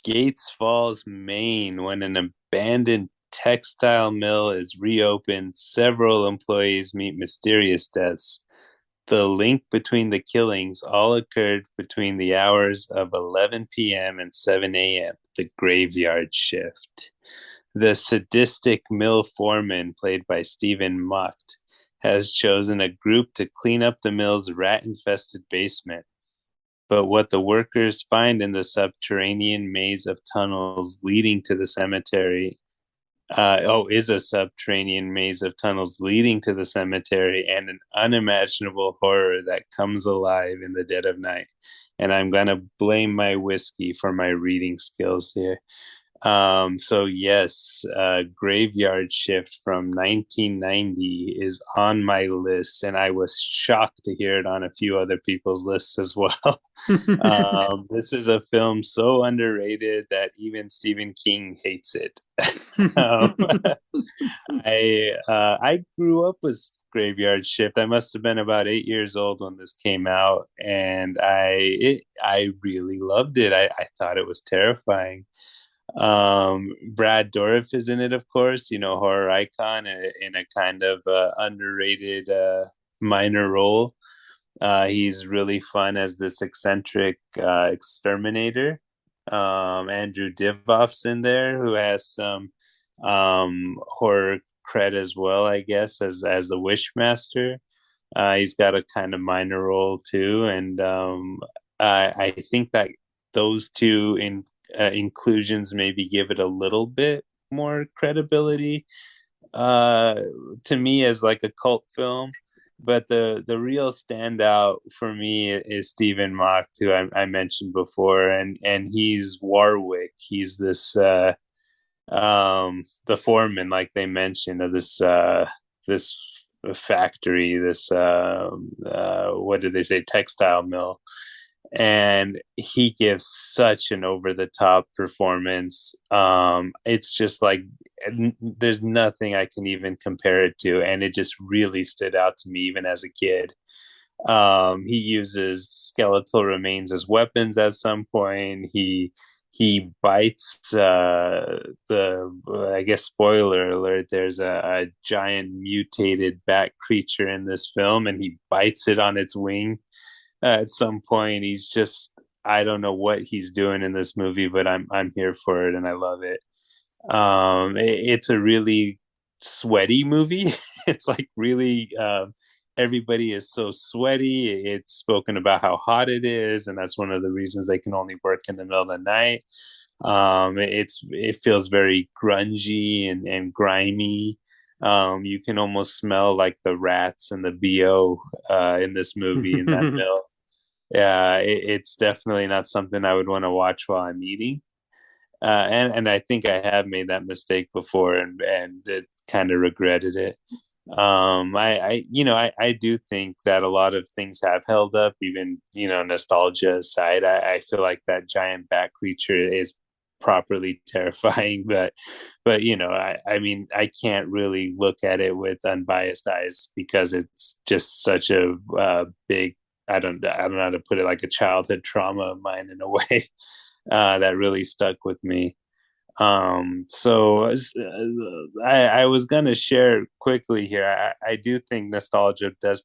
Gates Falls, Maine, when an abandoned textile mill is reopened, several employees meet mysterious deaths. The link between the killings all occurred between the hours of 11 p.m. and 7 a.m., the graveyard shift. The sadistic mill foreman, played by Stephen Macht, has chosen a group to clean up the mill's rat-infested basement. But what the workers find in the subterranean maze of tunnels leading to the cemetery is a subterranean maze of tunnels leading to the cemetery and an unimaginable horror that comes alive in the dead of night. And I'm going to blame my whiskey for my reading skills here. So yes, Graveyard Shift from 1990 is on my list, and I was shocked to hear it on a few other people's lists as well. This is a film so underrated that even Stephen King hates it. I grew up with Graveyard Shift. I must have been about 8 years old when this came out, and I really loved it. I thought it was terrifying. Brad Dourif is in it, of course, horror icon in a kind of underrated minor role. He's really fun as this eccentric exterminator. Andrew Divoff's in there, who has some horror cred as well, I guess, as the Wishmaster. He's got a kind of minor role too, and I think that those two inclusions maybe give it a little bit more credibility to me as like a cult film. But the real standout for me is Stephen Macht, who I mentioned before, and he's Warwick. He's this the foreman, like they mentioned, of this factory, this what did they say, textile mill. And he gives such an over-the-top performance. It's just like there's nothing I can even compare it to, and it just really stood out to me even as a kid. He uses skeletal remains as weapons at some point. He bites I guess, spoiler alert, there's a giant mutated bat creature in this film, and he bites it on its wing at some point. He's just, I don't know what he's doing in this movie, but I'm here for it, and I love it. It's a really sweaty movie. It's like really everybody is so sweaty. It's spoken about how hot it is, and that's one of the reasons they can only work in the middle of the night. It feels very grungy and grimy. You can almost smell like the rats and the BO in this movie in that mill. Yeah, it's definitely not something I would want to watch while I'm eating. And I think I have made that mistake before and it kind of regretted it. I do think that a lot of things have held up, even, nostalgia aside. I feel like that giant bat creature is properly terrifying, but I mean, I can't really look at it with unbiased eyes because it's just such a big, I don't know how to put it, like a childhood trauma of mine in a way that really stuck with me. So I was going to share quickly here. I do think nostalgia does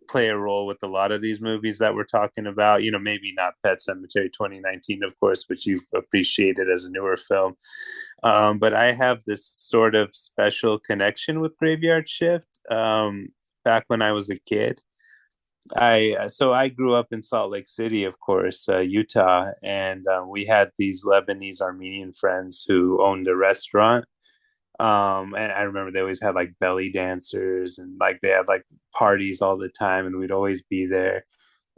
play a role with a lot of these movies that we're talking about. Maybe not Pet Sematary 2019, of course, which you've appreciated as a newer film. But I have this sort of special connection with Graveyard Shift. Back when I was a kid, I grew up in Salt Lake City, of course, Utah, and we had these Lebanese Armenian friends who owned a restaurant. And I remember they always had like belly dancers and like they had like parties all the time, and we'd always be there.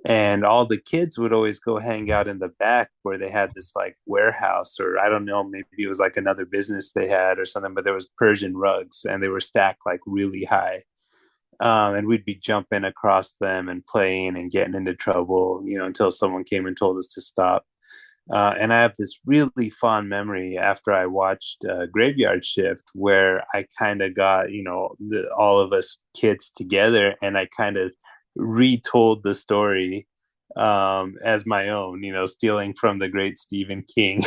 And all the kids would always go hang out in the back where they had this like warehouse, or I don't know, maybe it was like another business they had or something, but there was Persian rugs and they were stacked like really high. And we'd be jumping across them and playing and getting into trouble, until someone came and told us to stop. And I have this really fond memory after I watched Graveyard Shift, where I kind of got, all of us kids together, and I kind of retold the story as my own, stealing from the great Stephen King.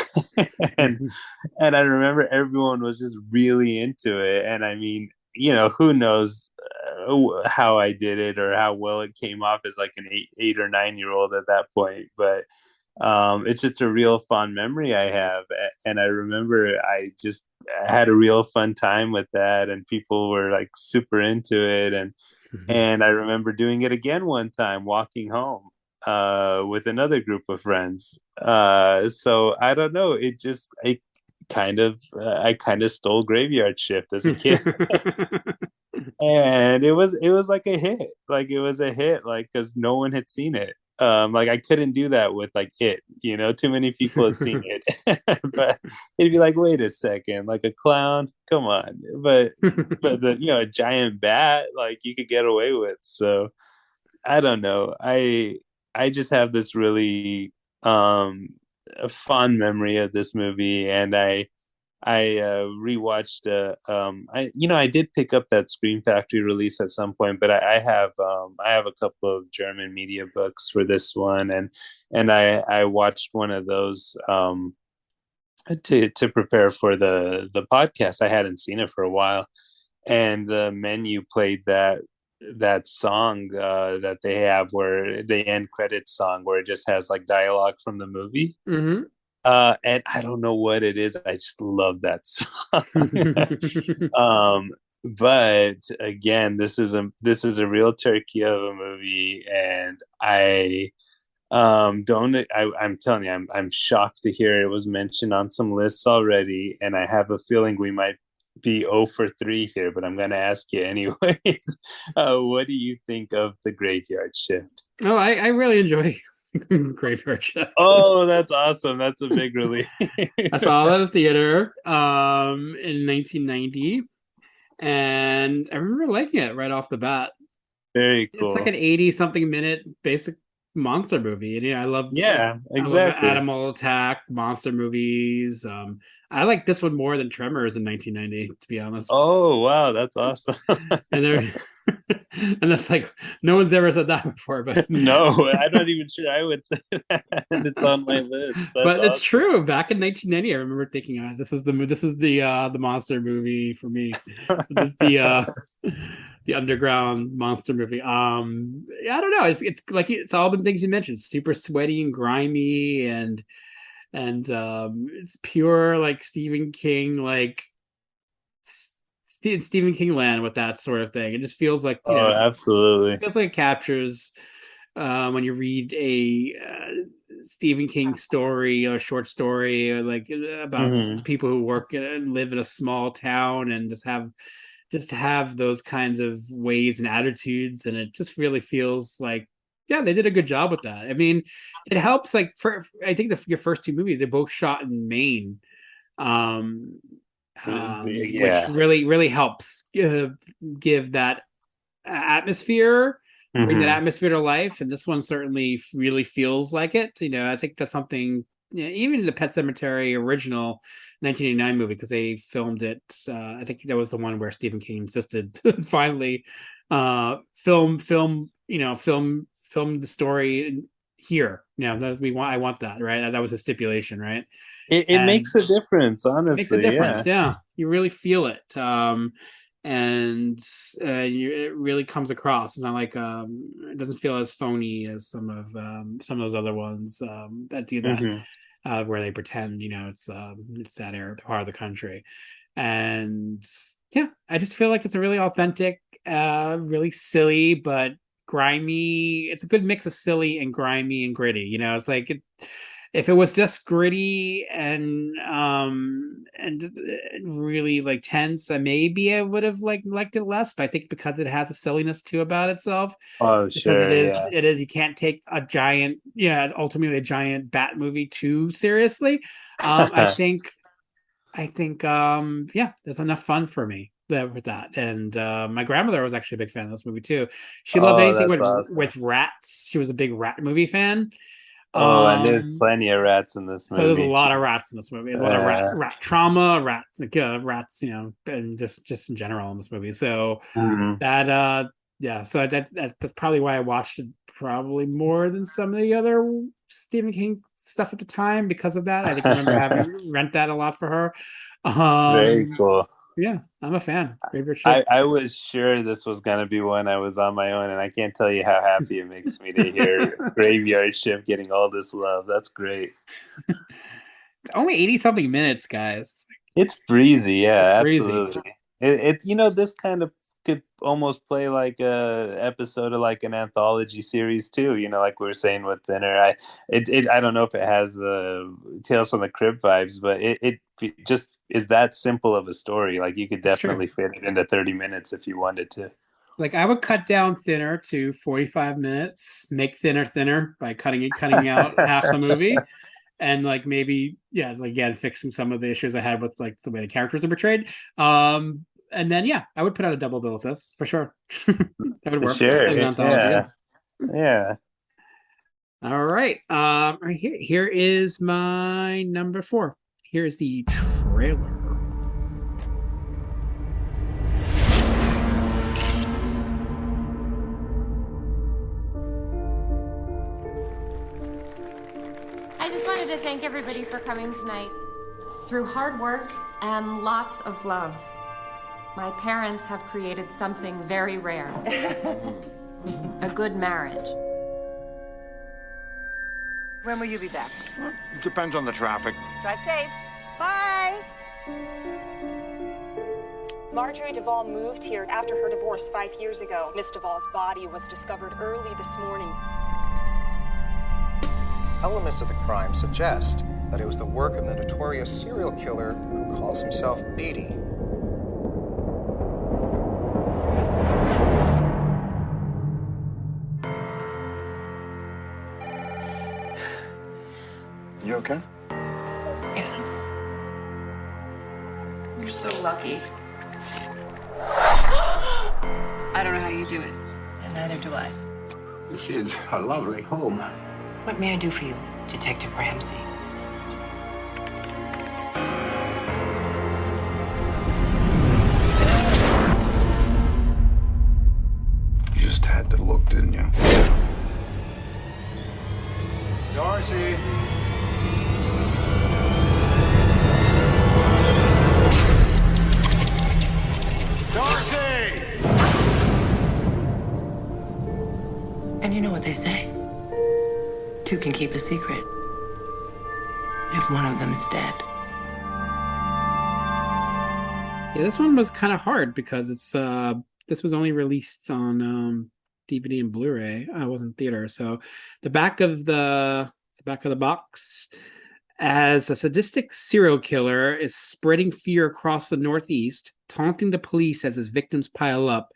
and and I remember everyone was just really into it. And I mean, who knows how I did it or how well it came off as like an 8 or 9 year old at that point, but it's just a real fond memory I have. And I remember I just had a real fun time with that, and people were like super into it. And I remember doing it again one time walking home with another group of friends. So I don't know, I kind of stole Graveyard Shift as a kid. And it was like a hit. Like it was a hit, like, because no one had seen it. Like I couldn't do that with like it, too many people have seen it. But it'd be like, wait a second, like a clown, come on. But a giant bat, like, you could get away with. So I don't know, I just have this really a fond memory of this movie. And I rewatched. I did pick up that Scream Factory release at some point, but I have a couple of German media books for this one, and I watched one of those to prepare for the podcast. I hadn't seen it for a while, and the menu played that song that they have, where the end credits song, where it just has like dialogue from the movie. Mm-hmm. And I don't know what it is. I just love that song. But again, this is a real turkey of a movie, and I'm telling you, I'm shocked to hear it was mentioned on some lists already, and I have a feeling we might be 0 for 3 here, but I'm going to ask you anyways. What do you think of The Graveyard Shift? Oh, I really enjoy Graveyard Shift. Oh, that's awesome. That's a big relief. I saw it at the theater in 1990, and I remember liking it right off the bat. Very cool. It's like an 80-something minute basic monster movie. And I love exactly. I love Animal Attack monster movies. I like this one more than Tremors in 1990, to be honest. Oh wow, that's awesome. And and that's like, no one's ever said that before, but no, I'm not even sure I would say that. And it's on my list. That's but awesome. It's true. Back in 1990, I remember thinking, this is the monster movie for me. The underground monster movie. I don't know. It's like, it's all the things you mentioned. Super sweaty and grimy, and it's pure like Stephen King, like Stephen King land with that sort of thing. It just feels like, absolutely. It feels like it captures when you read a Stephen King story or short story, or like about people who work and live in a small town, and just have those kinds of ways and attitudes, and it just really feels like, yeah, they did a good job with that. I mean, it helps, like, I think your first two movies, they're both shot in Maine, which really helps give that atmosphere, bring that atmosphere to life. And this one certainly really feels like it. I think that's something, even in the Pet Sematary original 1989 movie, because they filmed it, I think that was the one where Stephen King insisted finally film the story here. I want that, right? That was a stipulation, right? It makes a difference, honestly. Makes a difference, yeah. You really feel it. And it really comes across. It's not like it doesn't feel as phony as some of those other ones that do that, where they pretend it's that area, part of the country. And yeah, I just feel like it's a really authentic, really silly but grimy. It's a good mix of silly and grimy and gritty. It's like if it was just gritty and really like tense, maybe I would have liked it less. But I think because it has a silliness too about itself. Oh, sure. Because it is. You can't take ultimately a giant bat movie too seriously. I think there's enough fun for me with that. And my grandmother was actually a big fan of this movie too. She loved anything with rats. She was a big rat movie fan. Oh, and there's Um, plenty of rats in this so there's a movie. lot of Jeez. rats in this movie. There's a lot of rat trauma, rats, like, rats, and just in general in this movie. So Mhm. that yeah, so that's probably why I watched it probably more than some of the other Stephen King stuff at the time because of that. I think I remember having rent that a lot for her. Very Um, cool. yeah, I'm a fan. Favorite ship. I was sure this was gonna be one I was on my own, and I can't tell you how happy it makes me to hear Graveyard Shift getting all this love. That's great. It's only 80 something minutes, guys. It's breezy, It's yeah, crazy. absolutely. This kind of could almost play like a episode of like an anthology series too. Like we were saying with Thinner. I don't know if it has the Tales from the Crypt vibes, but it just is that simple of a story. Like you could It's true. definitely fit it into 30 minutes if you wanted to. Like I would cut down Thinner to 45 minutes, make thinner by cutting out half the movie, and like maybe like again fixing some of the issues I had with like the way the characters are portrayed. And then I would put out a double bill with this for sure. That would work Sure, as an anthology. yeah, yeah. All right. Right here is my number 4. Here's the trailer. I just wanted to thank everybody for coming tonight. Through hard work and lots of love, my parents have created something very rare. A good marriage. When will you be back? It depends on the traffic. Drive safe. Bye. Marjorie Duvall moved here after her divorce 5 years ago. Miss Duvall's body was discovered early this morning. Elements of the crime suggest that it was the work of the notorious serial killer who calls himself Beatty. You okay? Yes. You're so lucky. I don't know how you do it. And neither do I. This is a lovely home. What may I do for you, Detective Ramsey? You just had to look, didn't you? Darcy! Darcy! And you know what they say? Two can keep a secret if one of them is dead. Yeah, this one was kind of hard because this was only released on DVD and Blu-ray. I wasn't theater, so the back of the box, as a sadistic serial killer is spreading fear across the Northeast, taunting the police as his victims pile up.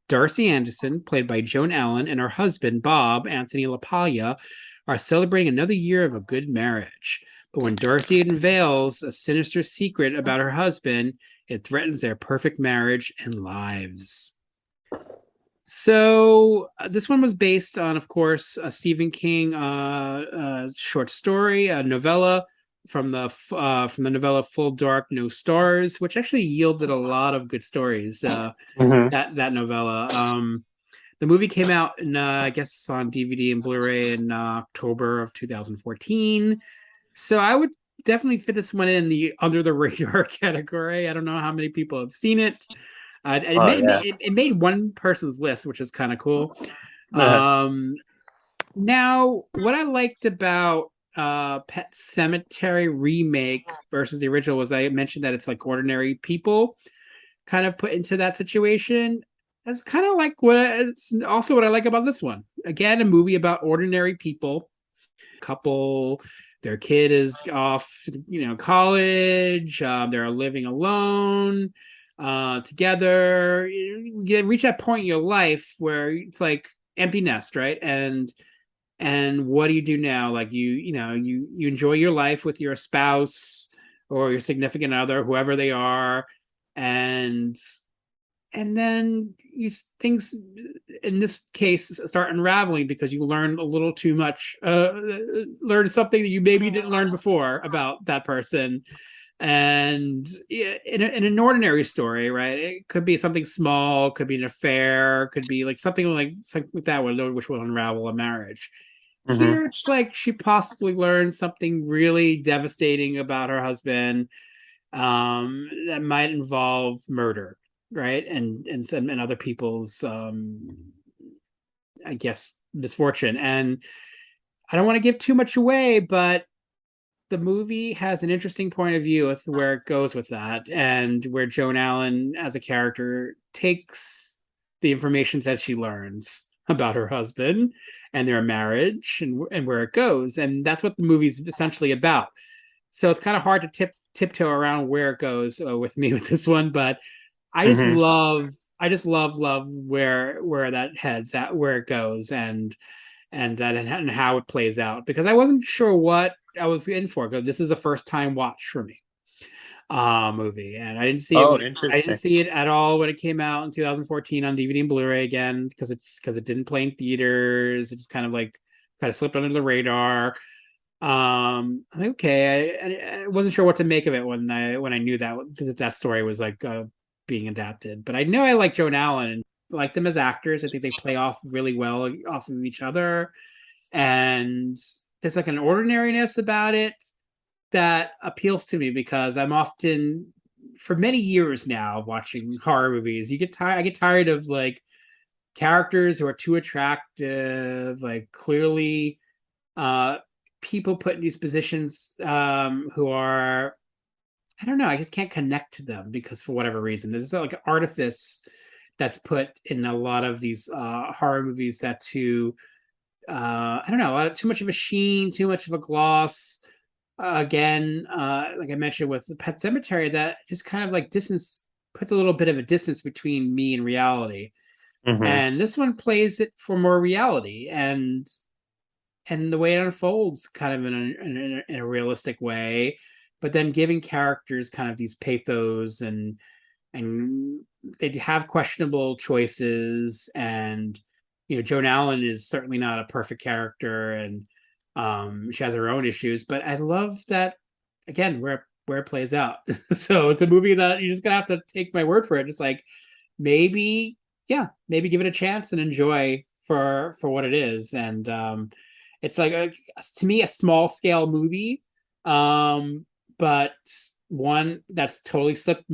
Darcy Anderson, played by Joan Allen, and her husband Bob Anthony LaPaglia are celebrating another year of a good marriage. But when Darcy unveils a sinister secret about her husband, it threatens their perfect marriage and lives. So this one was based on, of course, a Stephen King short story, a novella from the novella Full Dark, No Stars, which actually yielded a lot of good stories. That novella. The movie came out in, I guess, on DVD and Blu-ray in October of 2014. So I would definitely fit this one in the under the radar category. I don't know how many people have seen it. It made one person's list, which is kind of cool. Now, what I liked about Pet Sematary remake versus the original was I mentioned that it's like ordinary people kind of put into that situation. That's kind of like it's also what I like about this one. Again, a movie about ordinary people. Couple, their kid is off, college. They're living alone together. You reach that point in your life where it's like empty nest, right? And what do you do now? Like you enjoy your life with your spouse or your significant other, whoever they are, and and then things in this case start unraveling because you learn a little too much, learn something that you maybe didn't learn before about that person. And in an ordinary story, right, it could be something small, could be an affair, could be like something like that, which will unravel a marriage. Here it's like she possibly learned something really devastating about her husband, that might involve murder, right, and some and other people's, I guess, misfortune. And I don't want to give too much away, but the movie has an interesting point of view with where it goes with that, and where Joan Allen as a character takes the information that she learns about her husband and their marriage, and where it goes. And that's what the movie's essentially about. So it's kind of hard to tiptoe around where it goes, with me with this one, but I just love where that heads at, where it goes, and how it plays out, because I wasn't sure what I was in for, because this is a first time watch for me, movie, and I didn't see it. I didn't see it at all when it came out in 2014 on DVD and Blu-ray again, because it didn't play in theaters. It just kind of slipped under the radar. Okay, I wasn't sure what to make of it when I knew that story was like, being adapted. But I know I like Joan Allen and like them as actors. I think they play off really well off of each other, and there's like an ordinariness about it that appeals to me, because I'm often, for many years now, watching horror movies, I get tired of like characters who are too attractive, like clearly people put in these positions, who are, I don't know, I just can't connect to them, because for whatever reason there's like an artifice that's put in a lot of these horror movies, that to I don't know, too much of a sheen, too much of a gloss. Again, like I mentioned with the Pet Cemetery, that just kind of like puts a little bit of a distance between me and reality. And this one plays it for more reality, and the way it unfolds kind of in a realistic way, but then giving characters kind of these pathos, and they have questionable choices. And Joan Allen is certainly not a perfect character, and she has her own issues, but I love that, again, where it plays out. So it's a movie that you just gonna have to take my word for it, just like maybe give it a chance and enjoy for what it is. And it's like to me a small scale movie, but one that's totally slipped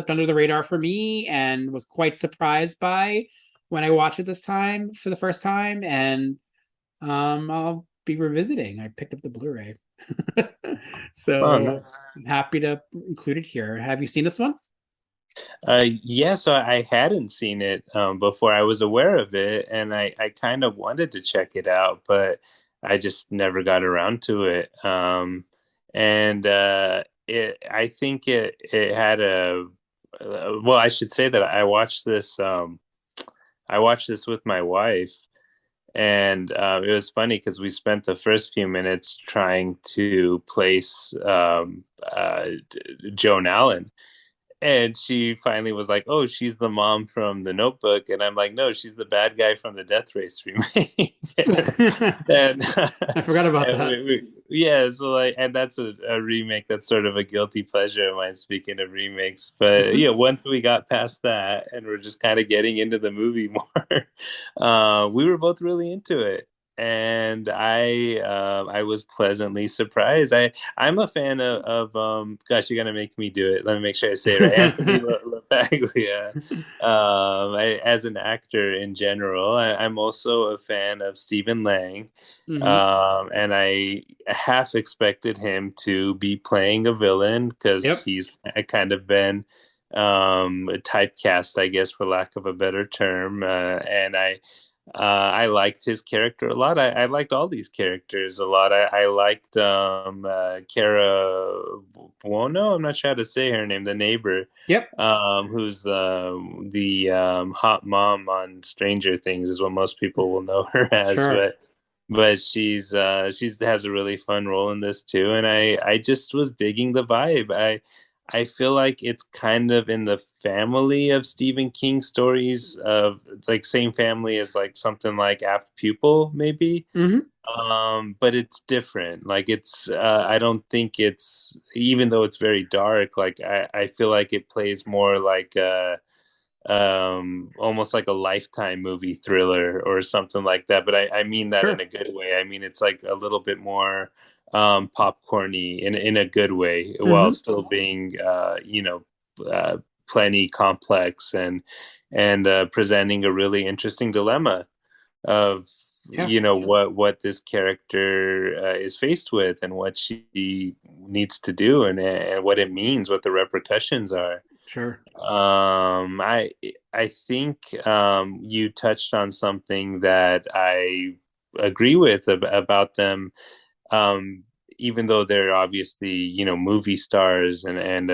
under the radar for me, and was quite surprised by when I watched it this time for the first time. And I'll be revisiting. I picked up the Blu-ray. So nice. I'm happy to include it here. Have you seen this one? Yeah, so I hadn't seen it before. I was aware of it, and I kind of wanted to check it out, but I just never got around to it. And I think it had well, I should say that I watched this. I watched this with my wife, and it was funny because we spent the first few minutes trying to place Joan Allen. And she finally was like, "Oh, she's the mom from The Notebook," and I'm like, "No, she's the bad guy from the Death Race remake." and I forgot about that. Yeah, so like, and that's a remake that's sort of a guilty pleasure of mine. Speaking of remakes, but yeah, once we got past that and we're just kind of getting into the movie more, we were both really into it. And I was pleasantly surprised. I'm a fan of gosh, you're gonna make me do it. Let me make sure I say it right. Anthony LaPaglia, as an actor in general. I'm also a fan of Stephen Lang, and I half expected him to be playing a villain, because he's kind of been typecast, I guess, for lack of a better term, and I liked his character a lot. I liked all these characters a lot. I liked Cara Buono. I'm not sure how to say her name. The neighbor. Yep. Who's the hot mom on Stranger Things is what most people will know her as. Sure. But she's has a really fun role in this too, and I just was digging the vibe. I feel like it's kind of in the family of Stephen King stories, of like same family as like something like Apt Pupil, maybe. But it's different. Like it's I don't think it's, even though it's very dark, like I feel like it plays more like almost like a Lifetime movie thriller or something like that. But I mean that in a good way. I mean it's like a little bit more popcorny in a good way, while still being uh plenty complex, and presenting a really interesting dilemma of what this character is faced with, and what she needs to do, and what it means, what the repercussions are. Sure. I think you touched on something that I agree with about them. um, Even though they're obviously, movie stars and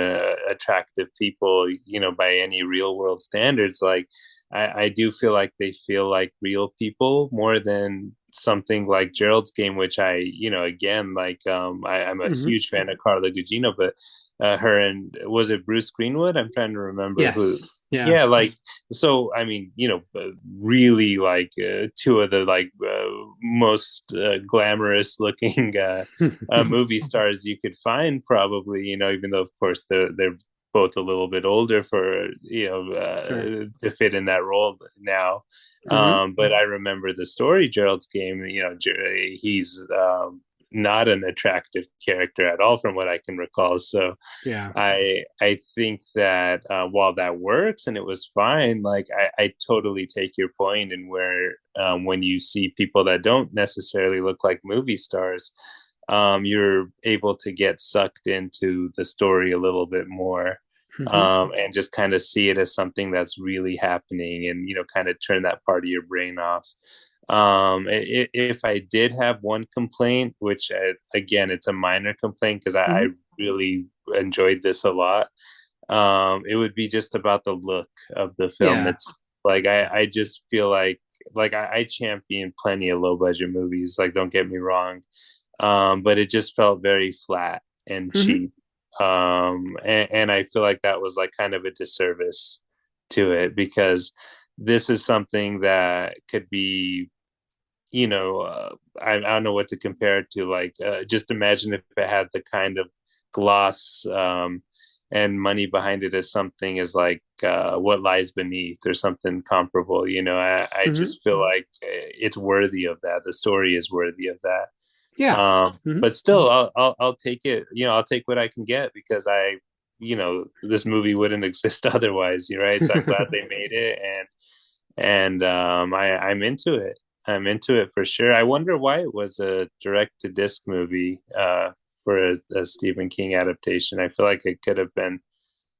attractive people, by any real world standards, like I do feel like they feel like real people more than something like Gerald's Game, which again, like I'm a huge fan of Carla Gugino, but her and, was it Bruce Greenwood? I'm trying to remember who. Yes. Yeah. Yeah, like, so I mean, really, like two of the like most glamorous looking movie stars you could find, probably. Even though of course they're both a little bit older for Sure. to fit in that role now. But I remember the story Gerald's Game. He's not an attractive character at all, from what I can recall. So Yeah. I think that while that works and it was fine, like I totally take your point, and where when you see people that don't necessarily look like movie stars, you're able to get sucked into the story a little bit more, and just kind of see it as something that's really happening, and kind of turn that part of your brain off. If I did have one complaint, which again, it's a minor complaint because I really enjoyed this a lot, it would be just about the look of the film. Yeah. It's like I just feel like I champion plenty of low budget movies, like, don't get me wrong, but it just felt very flat and cheap, and I feel like that was like kind of a disservice to it, because this is something that could be, I don't know what to compare it to. Like, just imagine if it had the kind of gloss and money behind it as something as like What Lies Beneath, or something comparable. I just feel like it's worthy of that. The story is worthy of that. Yeah. But still, I'll take it. I'll take what I can get, because this movie wouldn't exist otherwise, right? So I'm glad they made it, and I'm into it. I'm into it for sure. I wonder why it was a direct to disc movie for a Stephen King adaptation. I feel like it could have been,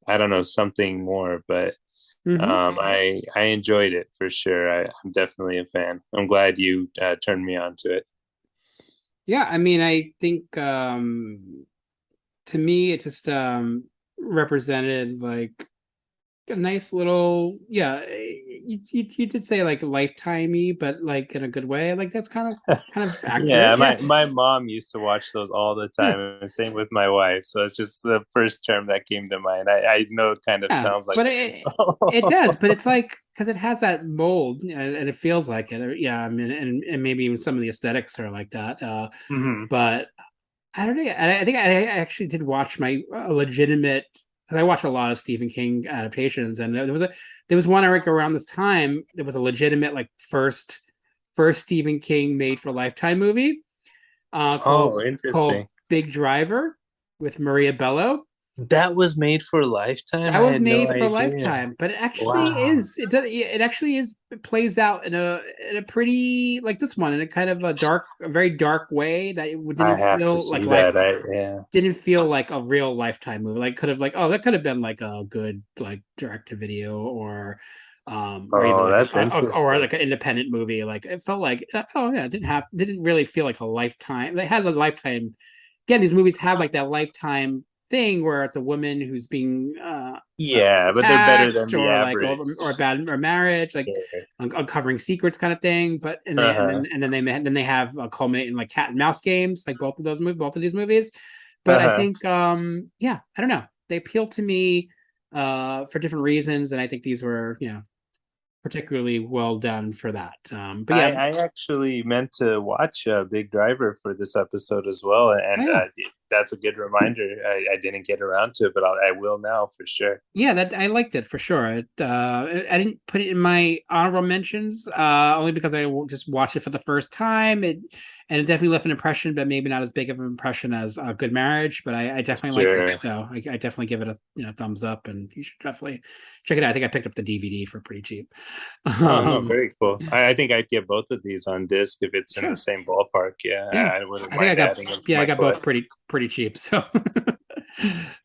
I don't know, something more, but I enjoyed it for sure. I'm definitely a fan. I'm glad you turned me on to it. Yeah, I mean, I think to me it just represented like a nice little, you did say like lifetimey, but like in a good way. Like that's kind of accurate. Yeah, my mom used to watch those all the time, and same with my wife. So it's just the first term that came to mind. I know it kind of sounds like but it does, but it's like, because it has that mold, and it feels like it. Yeah, I mean, and maybe even some of the aesthetics are like that. But I don't know. I think I actually did watch a legitimate. Because I watch a lot of Stephen King adaptations, and there was one I think around this time. There was a legitimate like first Stephen King made for Lifetime movie called interesting. Big Driver with Maria Bello. That was made for Lifetime. That was made no for idea. Lifetime, but it actually is. It actually is. It plays out in a pretty, like this one, in a kind of a very dark way that it didn't feel like didn't feel like a real Lifetime movie. Like, could have like, oh, that could have been like a good like direct to video, or even like that's interesting. or like an independent movie. Like, it felt like, oh yeah, it didn't really feel like a Lifetime. They had a Lifetime. Again, these movies have like that Lifetime thing where it's a woman who's being but they're better than the average, or bad or marriage, like uncovering secrets kind of thing. But and then they have a culminate in like cat and mouse games, like both of these movies. But I think I don't know, they appeal to me for different reasons, and I think these were, particularly well done for that. But yeah, I actually meant to watch Big Driver for this episode as well, and that's a good reminder. I didn't get around to it, but I will now for sure. Yeah, that I liked it for sure. I didn't put it in my honorable mentions, only because I just watched it for the first time. And it definitely left an impression, but maybe not as big of an impression as A Good Marriage. But I definitely liked it, so I definitely give it a thumbs up, and you should definitely check it out. I think I picked up the DVD for pretty cheap. No, very cool. I think I'd get both of these on disc if it's in the same ballpark. I wouldn't mind adding them. I got both pretty cheap. So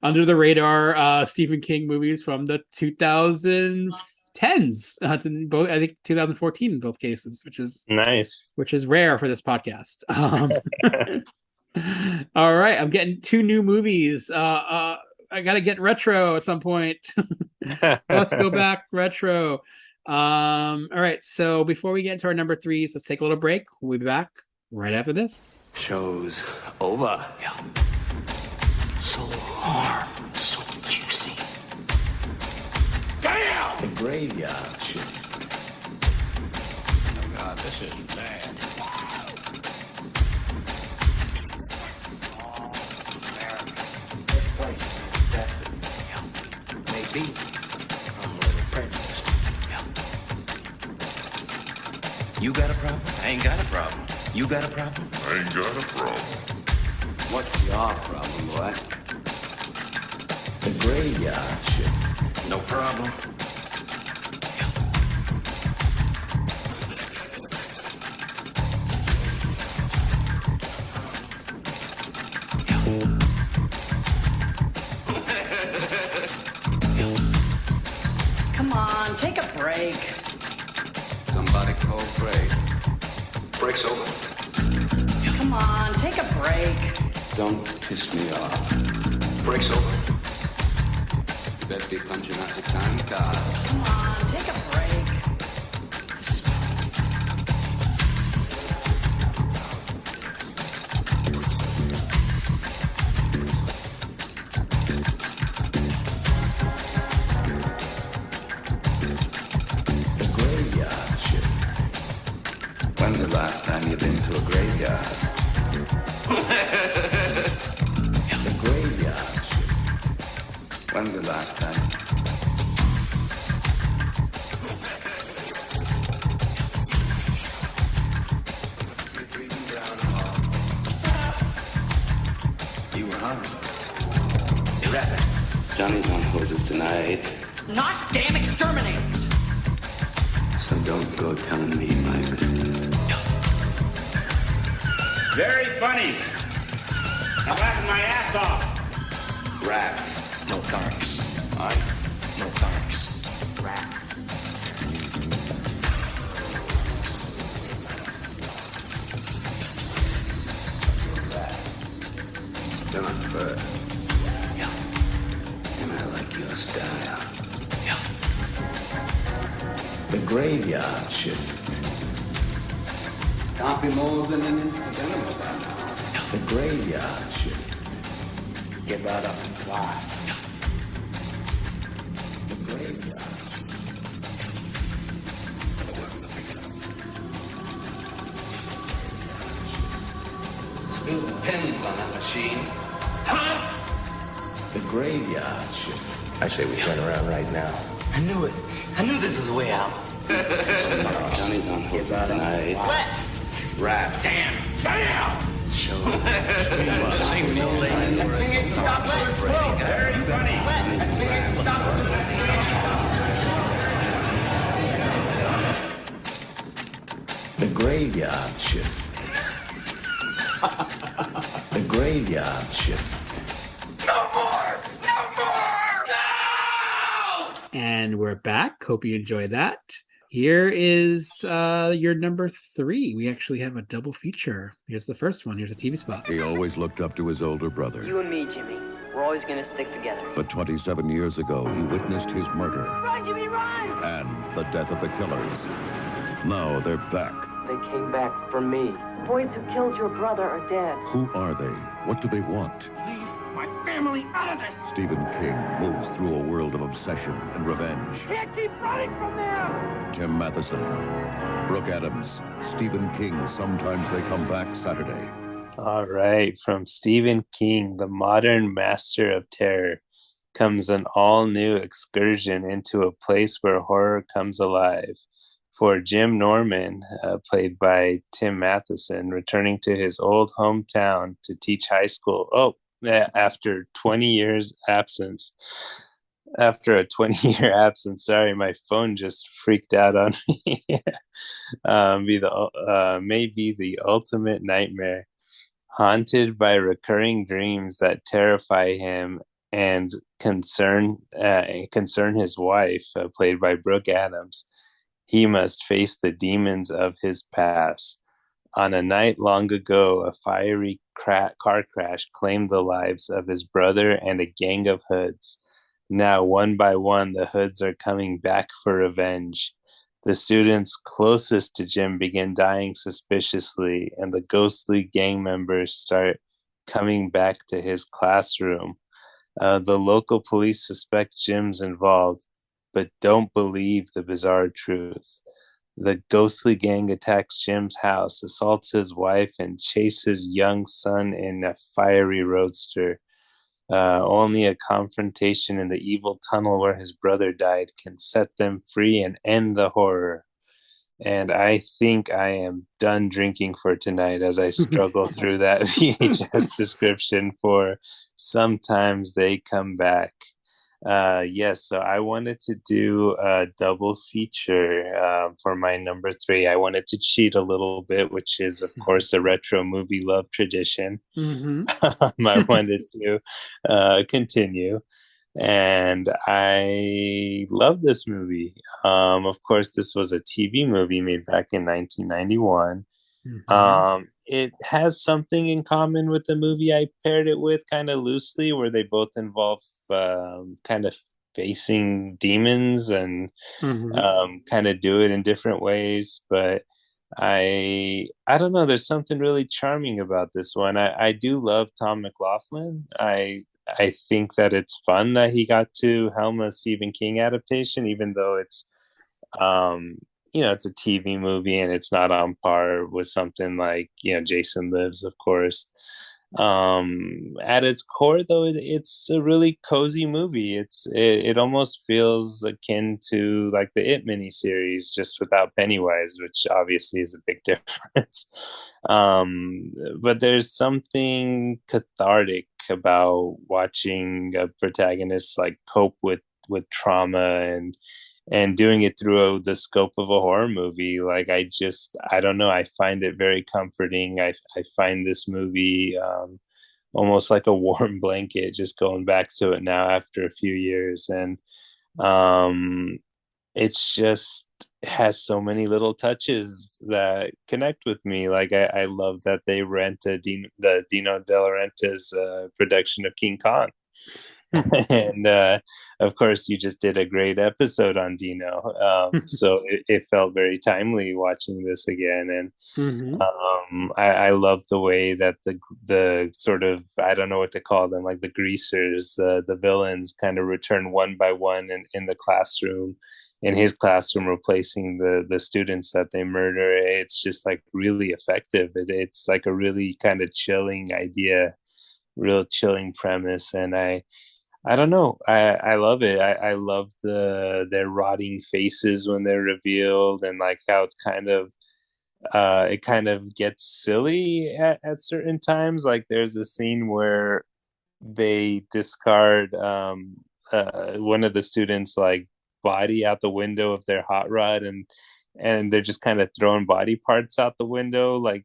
under the radar, Stephen King movies from the 2010s. Both, I think 2014 in both cases, which is nice, which is rare for this podcast. All right, I'm getting 2 new movies. I gotta get retro at some point. Let's go back retro. All right, so before we get into our number 3s, let's take a little break. We'll be back right after this. Show's over. Yeah. So hard, so juicy. Damn! The graveyard shift. Oh God, this is bad. Oh, America. This place is infested. Yeah. Maybe I'm a little prejudiced. Yeah. You got a problem? I ain't got a problem. You got a problem? I ain't got a problem. What's your problem, boy? The graveyard shift. No problem. Come on, take a break. Somebody call break. Break's over. Come on, take a break. Don't piss me off. Break's over. You better be punching out the time card. Come on, take a break. The graveyard shift. When's the last time you've been to a graveyard? The graveyard shift. When's the last time? You were hungry. You rapping? Johnny's on hoses tonight, Not damn exterminators. so don't go telling me my business. Very funny. I'm laughing my ass off. Rats. No thanks. Aye. No thanks. Rat. John first. Yeah. And I like your style. Yeah. The graveyard shift. Can't be more than an infant animal by now. The graveyard shift. Get right up and fly. The graveyard shift. Spill the pins on that machine. The graveyard shift. I say we turn around right now. I knew it. I knew this was the way out. Johnny's on hoses tonight. What? Rats. Damn. Show. Sing no ladies. Stop it. Very funny. Stop The graveyard shift. The graveyard shift. And we're back. Hope you enjoy that. Here is your number 3. We actually have a double feature. Here's the first one. Here's a TV spot. He always looked up to his older brother. You and me, Jimmy. We're always gonna stick together. But 27 years ago, he witnessed his murder Run, Jimmy, run! and the death of the killers. Now they're back. They came back for me. The boys who killed your brother are dead. Who are they? What do they want? Leave my family family out of this. Stephen King moves through a world of obsession and revenge. Can't keep running from them. Tim Matheson, Brooke Adams, Stephen King, Sometimes They Come Back, Saturday. All right, from Stephen King, the modern master of terror, comes an all-new excursion into a place where horror comes alive. For Jim Norman, played by Tim Matheson, returning to his old hometown to teach high school. After 20 years absence. After a 20-year absence, sorry, my phone just freaked out on me. May be the ultimate nightmare. Haunted by recurring dreams that terrify him and concern his wife, played by Brooke Adams, he must face the demons of his past. On a night long ago, a fiery car crash claimed the lives of his brother and a gang of hoods. Now, one by one, the hoods are coming back for revenge. The students closest to Jim begin dying suspiciously, and the ghostly gang members start coming back to his classroom. The local police suspect Jim's involved, but don't believe the bizarre truth. The ghostly gang attacks Jim's house, assaults his wife, and chases young son in a fiery roadster. Only a confrontation in the evil tunnel where his brother died can set them free and end the horror. And I think I am done drinking for tonight as I struggle through that VHS description for Sometimes They Come Back. Yes, so I wanted to do a double feature for my number 3. I wanted to cheat a little bit, which is, of course, a retro movie love tradition. I wanted to continue. And I love this movie. Of course, this was a TV movie made back in 1991. It has something in common with the movie I paired it with kind of loosely, where they both involve kind of facing demons and kind of do it in different ways. But I don't know, there's something really charming about this one. I do love Tom McLaughlin. I think that it's fun that he got to helm a Stephen King adaptation, even though it's it's a TV movie and it's not on par with something like, Jason Lives, of course. At its core, though, it's a really cozy movie. It almost feels akin to like the It miniseries, just without Pennywise, which obviously is a big difference. But there's something cathartic about watching a protagonist like cope with trauma and doing it through the scope of a horror movie. Like, I don't know, I find it very comforting. I find this movie almost like a warm blanket, just going back to it now after a few years. And it's just has so many little touches that connect with me. Like, I love that they rent the Dino De Laurentiis production of King Kong. And of course, you just did a great episode on Dino, so it felt very timely watching this again. And I love the way that the sort of, I don't know what to call them, like the greasers, the villains, kind of return one by one in the classroom, in his classroom, replacing the students that they murder. It's just like really effective. It's like a really kind of chilling idea, real chilling premise, and I don't know. I love it. I love their rotting faces when they're revealed, and like how it's kind of it kind of gets silly at certain times. Like there's a scene where they discard one of the students' like body out the window of their hot rod, and they're just kind of throwing body parts out the window, like,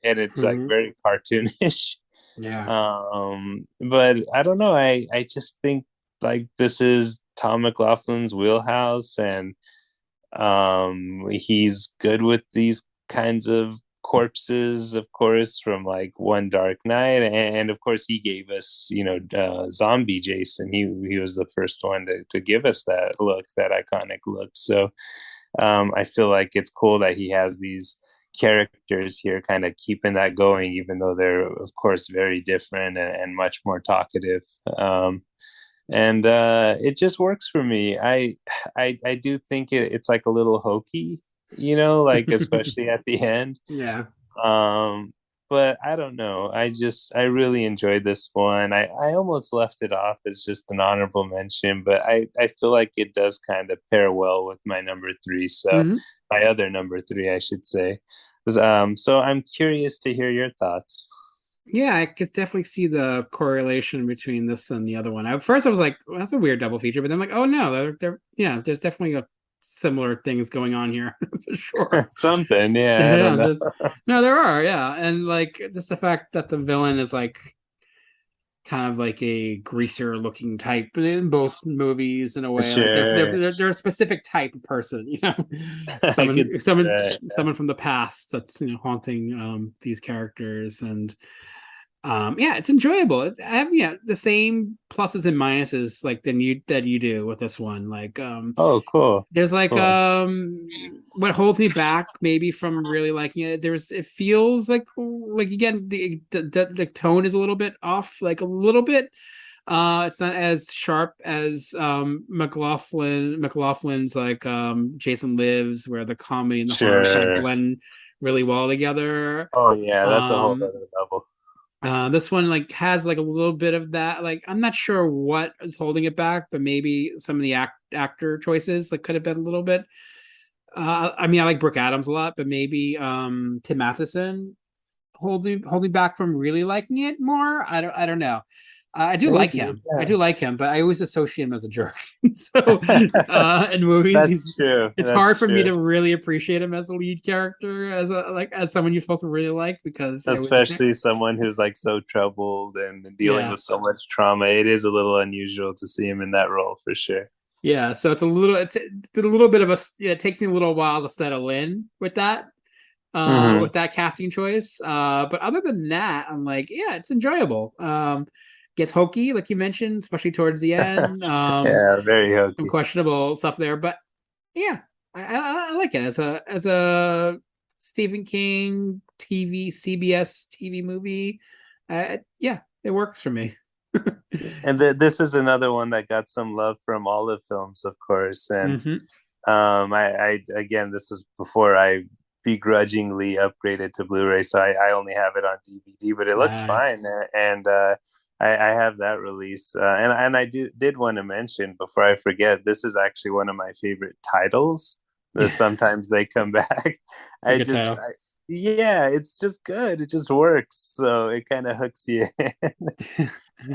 and it's like very cartoonish. But I don't know, I just think like this is Tom McLaughlin's wheelhouse, and he's good with these kinds of corpses, of course, from like One Dark Night, and of course he gave us zombie Jason. He was the first one to give us that look, that iconic look. So I feel like it's cool that he has these characters here, kind of keeping that going, even though they're of course very different and much more talkative. And it just works for me. I do think it's like a little hokey, like especially at the end. Yeah. Um, but I don't know. I really enjoyed this one. I almost left it off as just an honorable mention, but I feel like it does kind of pair well with my number three. So Mm-hmm. my other number three, I should say. So I'm curious to hear your thoughts. Yeah, I could definitely see the correlation between this and the other one. At first, I was like, well, "That's a weird double feature," but then I'm like, "Oh no, yeah, there's definitely similar things going on here for sure." Something, yeah. I Yeah, don't know. no, there are, yeah, and like just the fact that the villain is like kind of like a greaser looking type in both movies in a way. Like Sure. they're a specific type of person, I someone could see that. someone from the past that's haunting these characters. And yeah, it's enjoyable. I have the same pluses and minuses like that you do with this one. Like Oh, cool. there's like Cool. what holds me back maybe from really liking it. It feels like again the tone is a little bit off, like a little bit. It's not as sharp as McLaughlin's like Jason Lives, where the comedy and the horror kind of Sure. blend really well together. Oh yeah, that's a whole other level. This one like has like a little bit of that. Like I'm not sure what is holding it back, but maybe some of the actor choices like could have been a little bit. I mean, I like Brooke Adams a lot, but maybe Tim Matheson holding back from really liking it more. I don't know. I do like him. Yeah. I do like him, but I always associate him as a jerk. So in movies, That's true. It's That's hard for me true. to really appreciate him as a lead character, as someone you're supposed to really like, because Especially someone who's like so troubled and dealing Yeah. with so much trauma. It is a little unusual to see him in that role for sure. Yeah, so it's a little bit of it takes me a little while to settle in with that Mhm. with that casting choice. But other than that, I'm like, yeah, it's enjoyable. Gets hokey, like you mentioned, especially towards the end. Yeah, very Some hokey. questionable stuff there, but yeah, I like it as a Stephen King CBS TV movie. Yeah, it works for me. And this is another one that got some love from Olive Films, of course. And Mhm. I again, this was before I begrudgingly upgraded to Blu-ray, so I only have it on DVD, but it looks fine. And I have that release, and I did want to mention before I forget, this is actually one of my favorite titles. The Sometimes They Come Back. It's a good title. Yeah, it's just good. It just works, so it kind of hooks you in.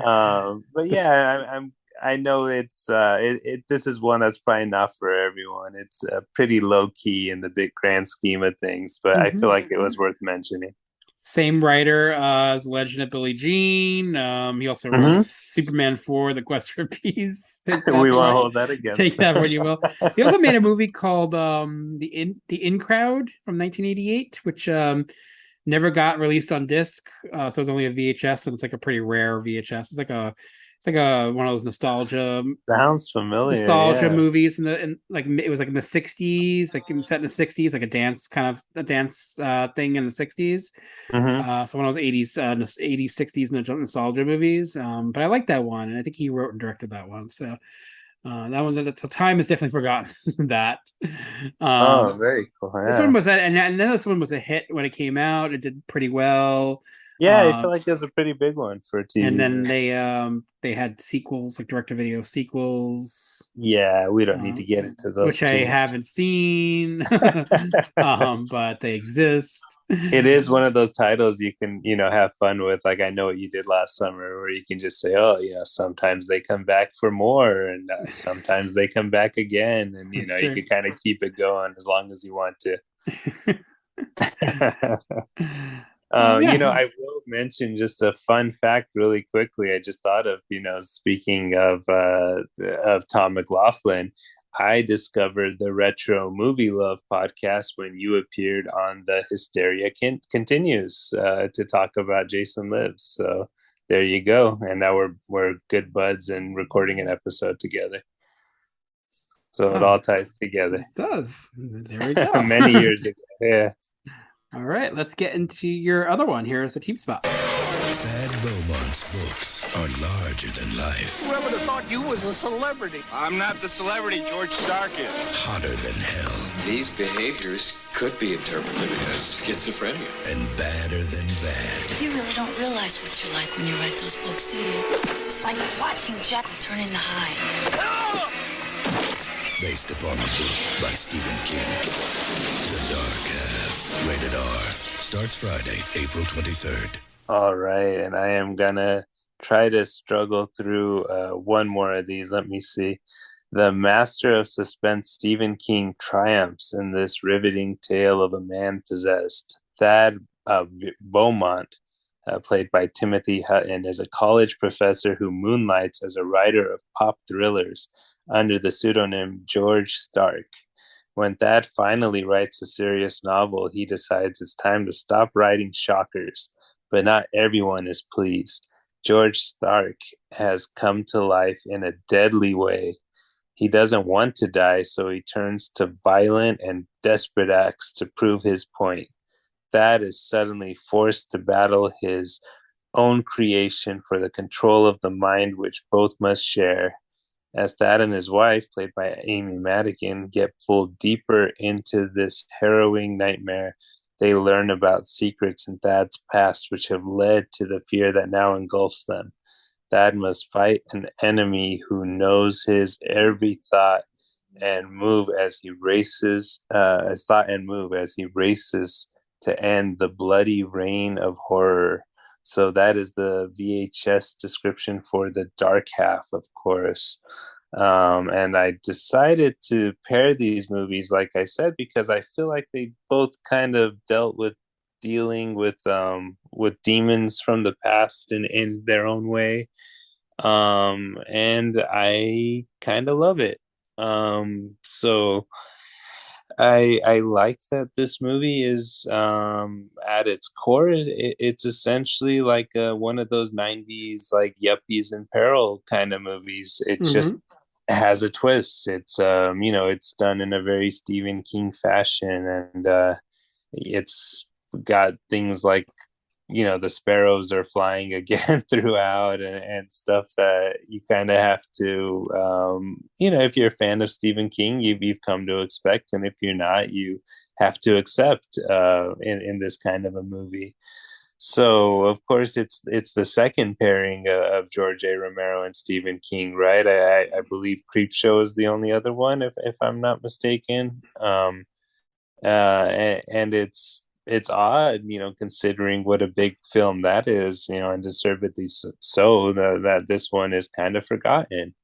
But yeah, I know this is one that's probably not for everyone. It's pretty low key in the big grand scheme of things, but I feel like it was worth mentioning. Same writer as Legend of Billie Jean. He also wrote Superman 4: The Quest for Peace. We won't hold that against Take that what you will. He also made a movie called the In Crowd from 1988, which never got released on disc. So it was only a VHS, and it's like a pretty rare VHS. It's like a one of those nostalgia familiar. movies and like it was like in the 60s, like set in the 60s, like a dance thing in the 60s. So one of those 80s 60s nostalgia movies. But I like that one, and I think he wrote and directed that one. So that one, so time is definitely forgotten that. Oh, very cool. Yeah. This one was and then this one was a hit when it came out. It did pretty well. Yeah, I feel like it was a pretty big one for TV. And then they had sequels, like direct-to-video sequels. Yeah, we don't need to get into those, which I haven't seen, but they exist. It is one of those titles you can, have fun with. Like I Know What You Did Last Summer, where you can just say, oh, sometimes they come back for more, and sometimes they come back again, and you can kind of keep it going as long as you want to. I will mention just a fun fact really quickly. I just thought of, speaking of Tom McLaughlin, I discovered the Retro Movie Love podcast when you appeared on the Hysteria Continues to talk about Jason Lives. So there you go. And now we're good buds and recording an episode together. So it all ties together. It does. There we go. Many years ago. Yeah. All right, let's get into your other one. Here's the team spot. Thad Beaumont's books are larger than life. Whoever would have thought you was a celebrity? I'm not the celebrity George Stark is. Hotter than hell. These behaviors could be interpreted as schizophrenia. And badder than bad. You really don't realize what you're like when you write those books, do you? It's like watching Jekyll turn into Hyde. Based upon the book by Stephen King. The Dark Half. Rated R. Starts Friday, April 23rd. All right, and I am gonna try to struggle through one more of these. Let me see. The master of suspense, Stephen King, triumphs in this riveting tale of a man possessed. Thad Beaumont, played by Timothy Hutton, is a college professor who moonlights as a writer of pop thrillers under the pseudonym George Stark. When Thad finally writes a serious novel, he decides it's time to stop writing shockers. But not everyone is pleased. George Stark has come to life in a deadly way. He doesn't want to die, so he turns to violent and desperate acts to prove his point. Thad is suddenly forced to battle his own creation for the control of the mind which both must share. As Thad and his wife, played by Amy Madigan, get pulled deeper into this harrowing nightmare, they learn about secrets in Thad's past which have led to the fear that now engulfs them. Thad must fight an enemy who knows his every thought and move as he races, to end the bloody reign of horror. So that is the VHS description for The Dark Half, of course. And I decided to pair these movies, like I said, because I feel like they both kind of dealt with dealing with demons from the past in their own way. And I kind of love it. So I like that this movie is at its core. It's essentially like one of those 90s like Yuppies in Peril kind of movies. It just has a twist. It's it's done in a very Stephen King fashion, and it's got things like the sparrows are flying again throughout, and stuff that you kind of have to if you're a fan of Stephen King, you've come to expect, and if you're not, you have to accept in this kind of a movie. So of course it's the second pairing of George A. Romero and Stephen King, right? I believe Creepshow is the only other one, if I'm not mistaken. And it's odd, considering what a big film that is, and deservedly so, that this one is kind of forgotten.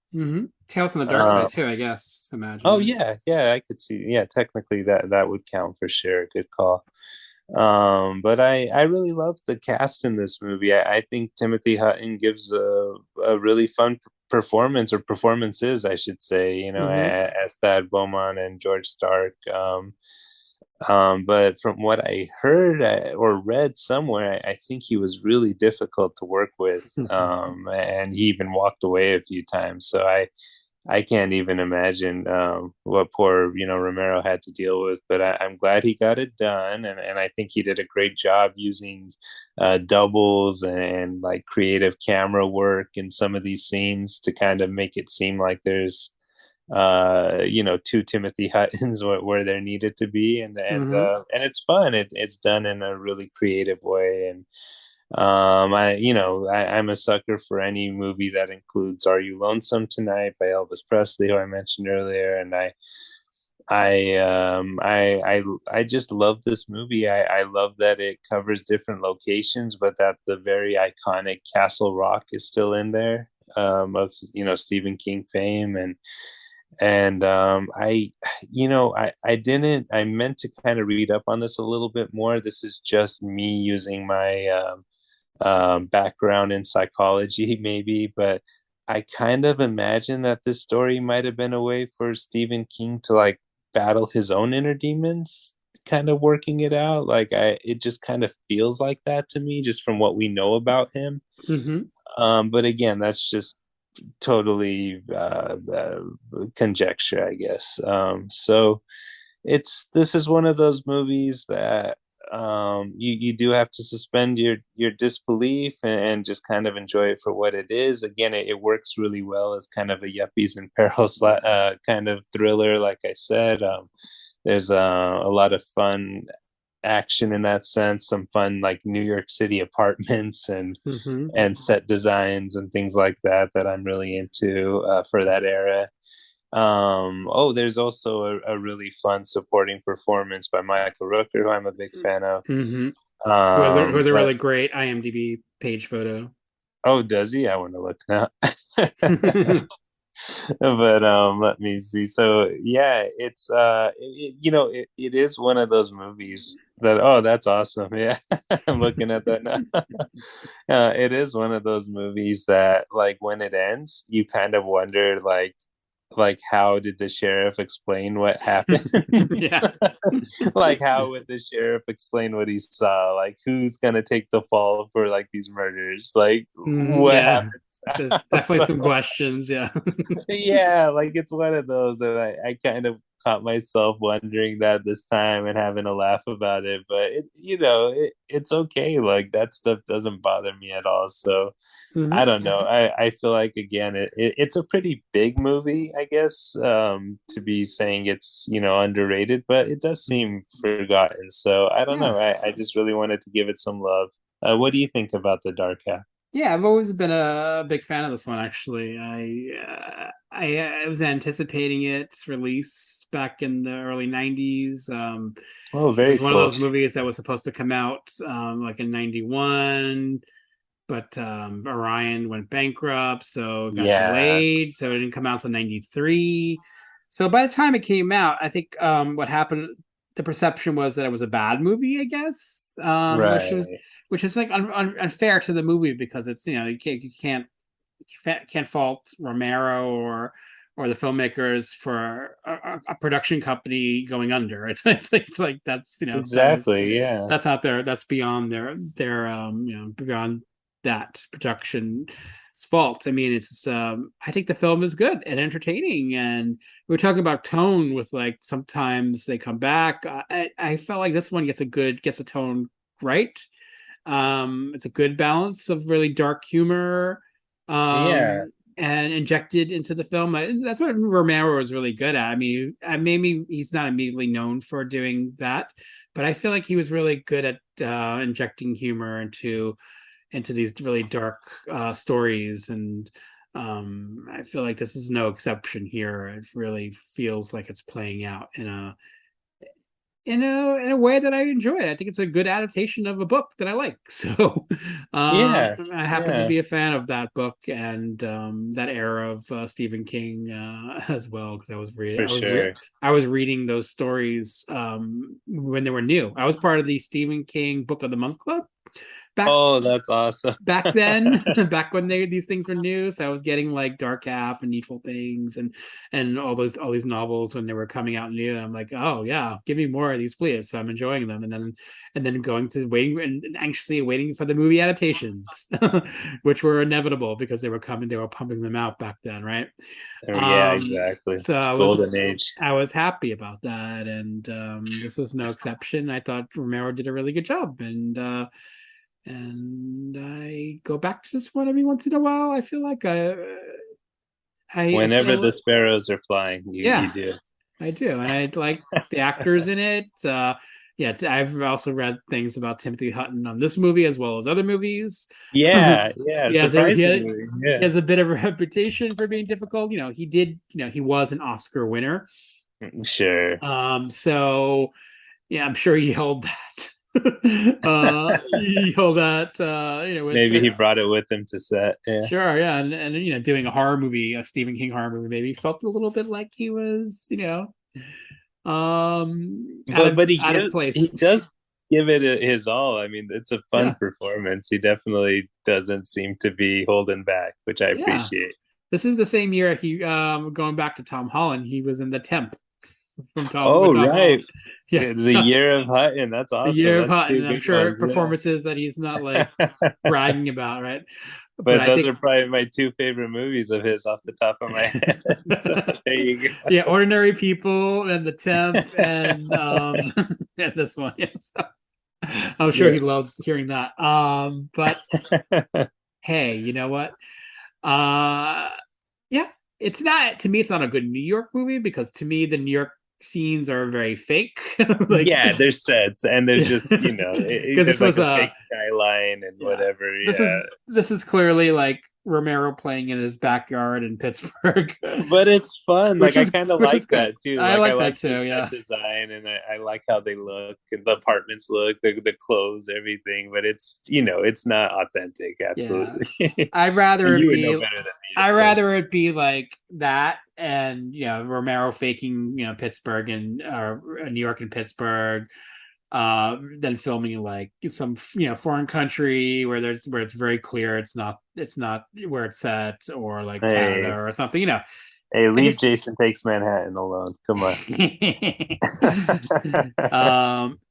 Tales from the Dark Side too, I guess. Imagine. Oh yeah, I could see. Yeah, technically that would count for sure. Good call. But I really love the cast in this movie. I think Timothy Hutton gives a really fun performance, or performances, I should say, as Thad Beaumont and George Stark. But from what I heard or read somewhere, I think he was really difficult to work with, and he even walked away a few times. So I can't even imagine what poor Romero had to deal with. But I'm glad he got it done, and I think he did a great job using doubles and like creative camera work in some of these scenes to kind of make it seem like there's two Timothy Huttons where there needed to be, and it's fun. It's done in a really creative way, and I'm a sucker for any movie that includes "Are You Lonesome Tonight" by Elvis Presley, who I mentioned earlier, and I just love this movie. I love that it covers different locations, but that the very iconic Castle Rock is still in there, of Stephen King fame. And I meant to kind of read up on this a little bit more. This is just me using my background in psychology, maybe, but I kind of imagine that this story might have been a way for Stephen King to like battle his own inner demons, kind of working it out. It just kind of feels like that to me, just from what we know about him. But again, that's just totally conjecture, I guess. So this is one of those movies that you do have to suspend your disbelief and just kind of enjoy it for what it is. Again, it works really well as kind of a yuppies in peril kind of thriller. Like I said, there's a lot of fun action in that sense, some fun like New York City apartments and set designs and things like that I'm really into for that era. There's also a really fun supporting performance by Michael Rooker, who I'm a big fan of. Who has a really great IMDb page photo. Oh, does he? I want to look now. But let me see. So yeah, it's it is one of those movies that, oh, that's awesome. Yeah. I'm looking at that now. It is one of those movies that, like, when it ends, you kind of wonder, like how did the sheriff explain what happened? Yeah. Like, how would the sheriff explain what he saw? Like, who's gonna take the fall for like these murders? Like, what happened? There's definitely some questions. Yeah. Yeah, like, it's one of those that I kind of caught myself wondering that this time and having a laugh about it. But it's okay. Like, that stuff doesn't bother me at all. So I don't know. I feel like, again, it's a pretty big movie, I guess, to be saying it's underrated, but it does seem forgotten. So I don't know. I just really wanted to give it some love. What do you think about The Dark Half? Yeah, I've always been a big fan of this one. Actually, I was anticipating its release back in the early '90s. Very it was one cool. of those movies that was supposed to come out like in '91, but Orion went bankrupt, so it got delayed. So it didn't come out until '93. So by the time it came out, I think what happened, the perception was that it was a bad movie, I guess, which is like unfair to the movie, because it's you can't fault Romero or the filmmakers for a production company going under. It's like that's exactly, yeah, that's not that's beyond their beyond that production's fault. I mean, it's I think the film is good and entertaining, and we're talking about tone with, like, sometimes they come back. I felt like this one gets a tone right. It's a good balance of really dark humor and injected into the film. That's what Romero was really good at. I mean, maybe he's not immediately known for doing that, but I feel like he was really good at injecting humor into these really dark stories, and I feel like this is no exception here. It really feels like it's playing out in a way that I enjoy it. I think it's a good adaptation of a book that I like. So I happen to be a fan of that book and that era of Stephen King as well, because I was reading those stories when they were new. I was part of the Stephen King Book of the Month Club. That's awesome. Back then, back when these things were new, so I was getting like Dark Half and Needful Things and all these novels when they were coming out new, and I'm like, oh yeah, give me more of these, please. So I'm enjoying them, and then going to waiting and anxiously waiting for the movie adaptations, which were inevitable because they were pumping them out back then, right? Yeah, exactly. So it's golden age. I was happy about that, and this was no exception. I thought Romero did a really good job, and I go back to this one every once in a while. I feel like whenever the sparrows are flying, you do. I do, and I like the actors in it. I've also read things about Timothy Hutton on this movie as well as other movies. He has a bit of a reputation for being difficult. He was an Oscar winner. Sure. So yeah, I'm sure he held that. Maybe he brought it with him to set. Sure, yeah, and doing a horror movie, a Stephen King horror movie, maybe felt a little bit like he was, but he does give it his all. I mean, it's a fun performance. He definitely doesn't seem to be holding back, which I appreciate. This is the same year he going back to Tom Holland. He was in The Temp. From Tom right. Holland. Yeah, the year of Hutton. That's awesome. The year of That's Hutton. I'm sure performances that he's not like bragging about, right? But those are probably my two favorite movies of his off the top of my head. So there you go. Yeah, Ordinary People and The Temp and and this one. Yeah, I'm sure he loves hearing that. But hey, you know what? Yeah, it's not, to me, it's not a good New York movie, because to me the New York scenes are very fake. Like, yeah, there's sets, and there's just, because there's like a fake skyline and whatever. This is clearly like Romero playing in his backyard in Pittsburgh. But it's fun. Like, I kind of like that too. I like that like too. The set design, and I like how they look, and the apartments look, the clothes, everything. But it's it's not authentic. Absolutely. Yeah. I'd rather it be. I'd rather it be like that, and Romero faking Pittsburgh and New York and Pittsburgh, than filming like some foreign country where it's very clear it's not where it's set, or like Canada or something. Hey, leave Jason Takes Manhattan alone. Come on.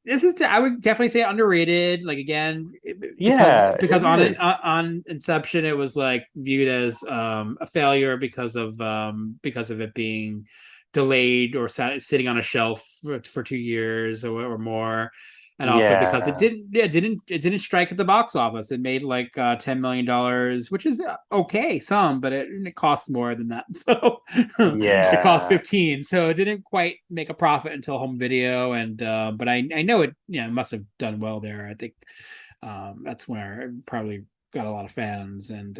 This is, I would definitely say, underrated. Like, again, because on Inception it was like viewed as a failure because of it being delayed or sitting on a shelf for 2 years or more. And also because it didn't strike at the box office. It made like $10 million, which is okay, but it costs more than that. So it cost 15. So it didn't quite make a profit until home video. And but I know it must have done well there. I think that's where it probably got a lot of fans. And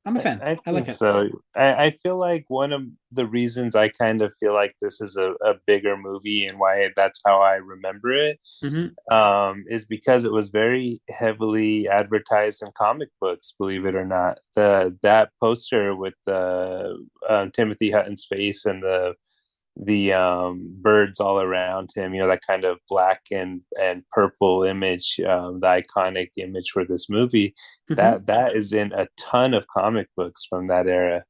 I'm a fan. I like it. So I feel like one of the reasons I kind of feel like this is a bigger movie, and why that's how I remember it, is because it was very heavily advertised in comic books, believe it or not. That poster with the Timothy Hutton's face and the birds all around him, that kind of black and purple image, the iconic image for this movie, that is in a ton of comic books from that era.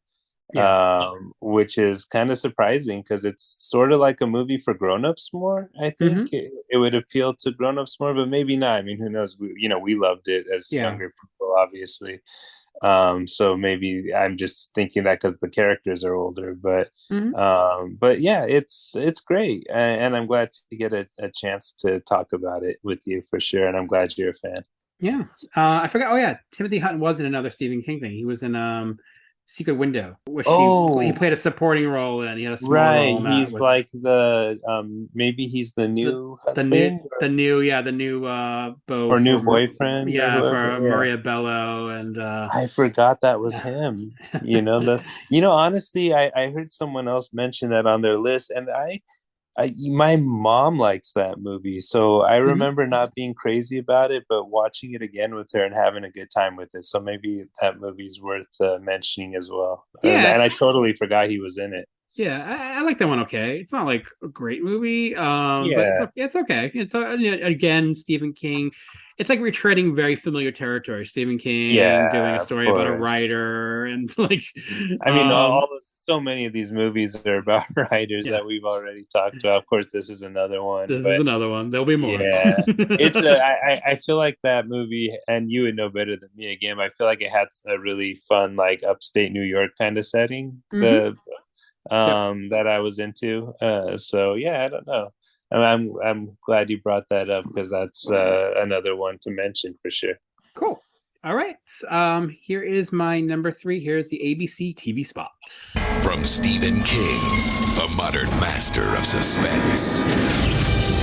Which is kind of surprising, because it's sort of like a movie for grown-ups more. I think it would appeal to grown-ups more, but maybe not. I mean, who knows? We loved it as younger people, obviously. So maybe I'm just thinking that because the characters are older, but yeah, it's great, and I'm glad to get a chance to talk about it with you for sure. And I'm glad you're a fan. Yeah, I forgot. Oh yeah, Timothy Hutton was in another Stephen King thing. He was in Secret Window, which he played a supporting role in. He had a small role in that. He's like maybe he's the new husband, the new beau or new boyfriend, for Maria Bello. And I forgot that was him. Honestly, I heard someone else mention that on their list, and my mom likes that movie, so I remember not being crazy about it, but watching it again with her and having a good time with it. So maybe that movie's worth mentioning as well. And I totally forgot he was in it. Yeah, I like that one. Okay, it's not like a great movie, but it's okay. It's again, Stephen King. It's like retreading very familiar territory. Stephen King doing a story about a writer, and like, I mean, so many of these movies are about writers that we've already talked about. Of course, this is another one. This is another one. There'll be more. Yeah, I feel like that movie, and you would know better than me. Again, I feel like it had a really fun, like upstate New York kind of setting. That I was into. So yeah, I don't know. I'm glad you brought that up, because that's another one to mention for sure. Cool. All right. Here is my number 3. Here's the ABC TV spot. From Stephen King, a modern master of suspense.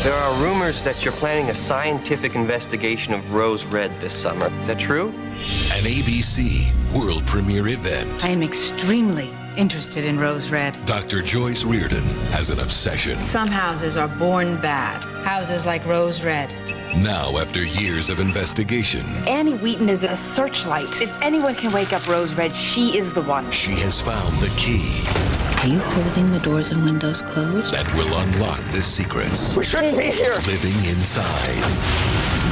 There are rumors that you're planning a scientific investigation of Rose Red this summer. Is that true? An ABC world premiere event. I am extremely interested in Rose Red. Dr. Joyce Reardon has an obsession. Some houses are born bad. Houses like Rose Red. Now, after years of investigation, Annie Wheaton is a searchlight. If anyone can wake up Rose Red, she is the one. she has found the key Are you holding the doors and windows closed? that will unlock the secrets We shouldn't be here. living inside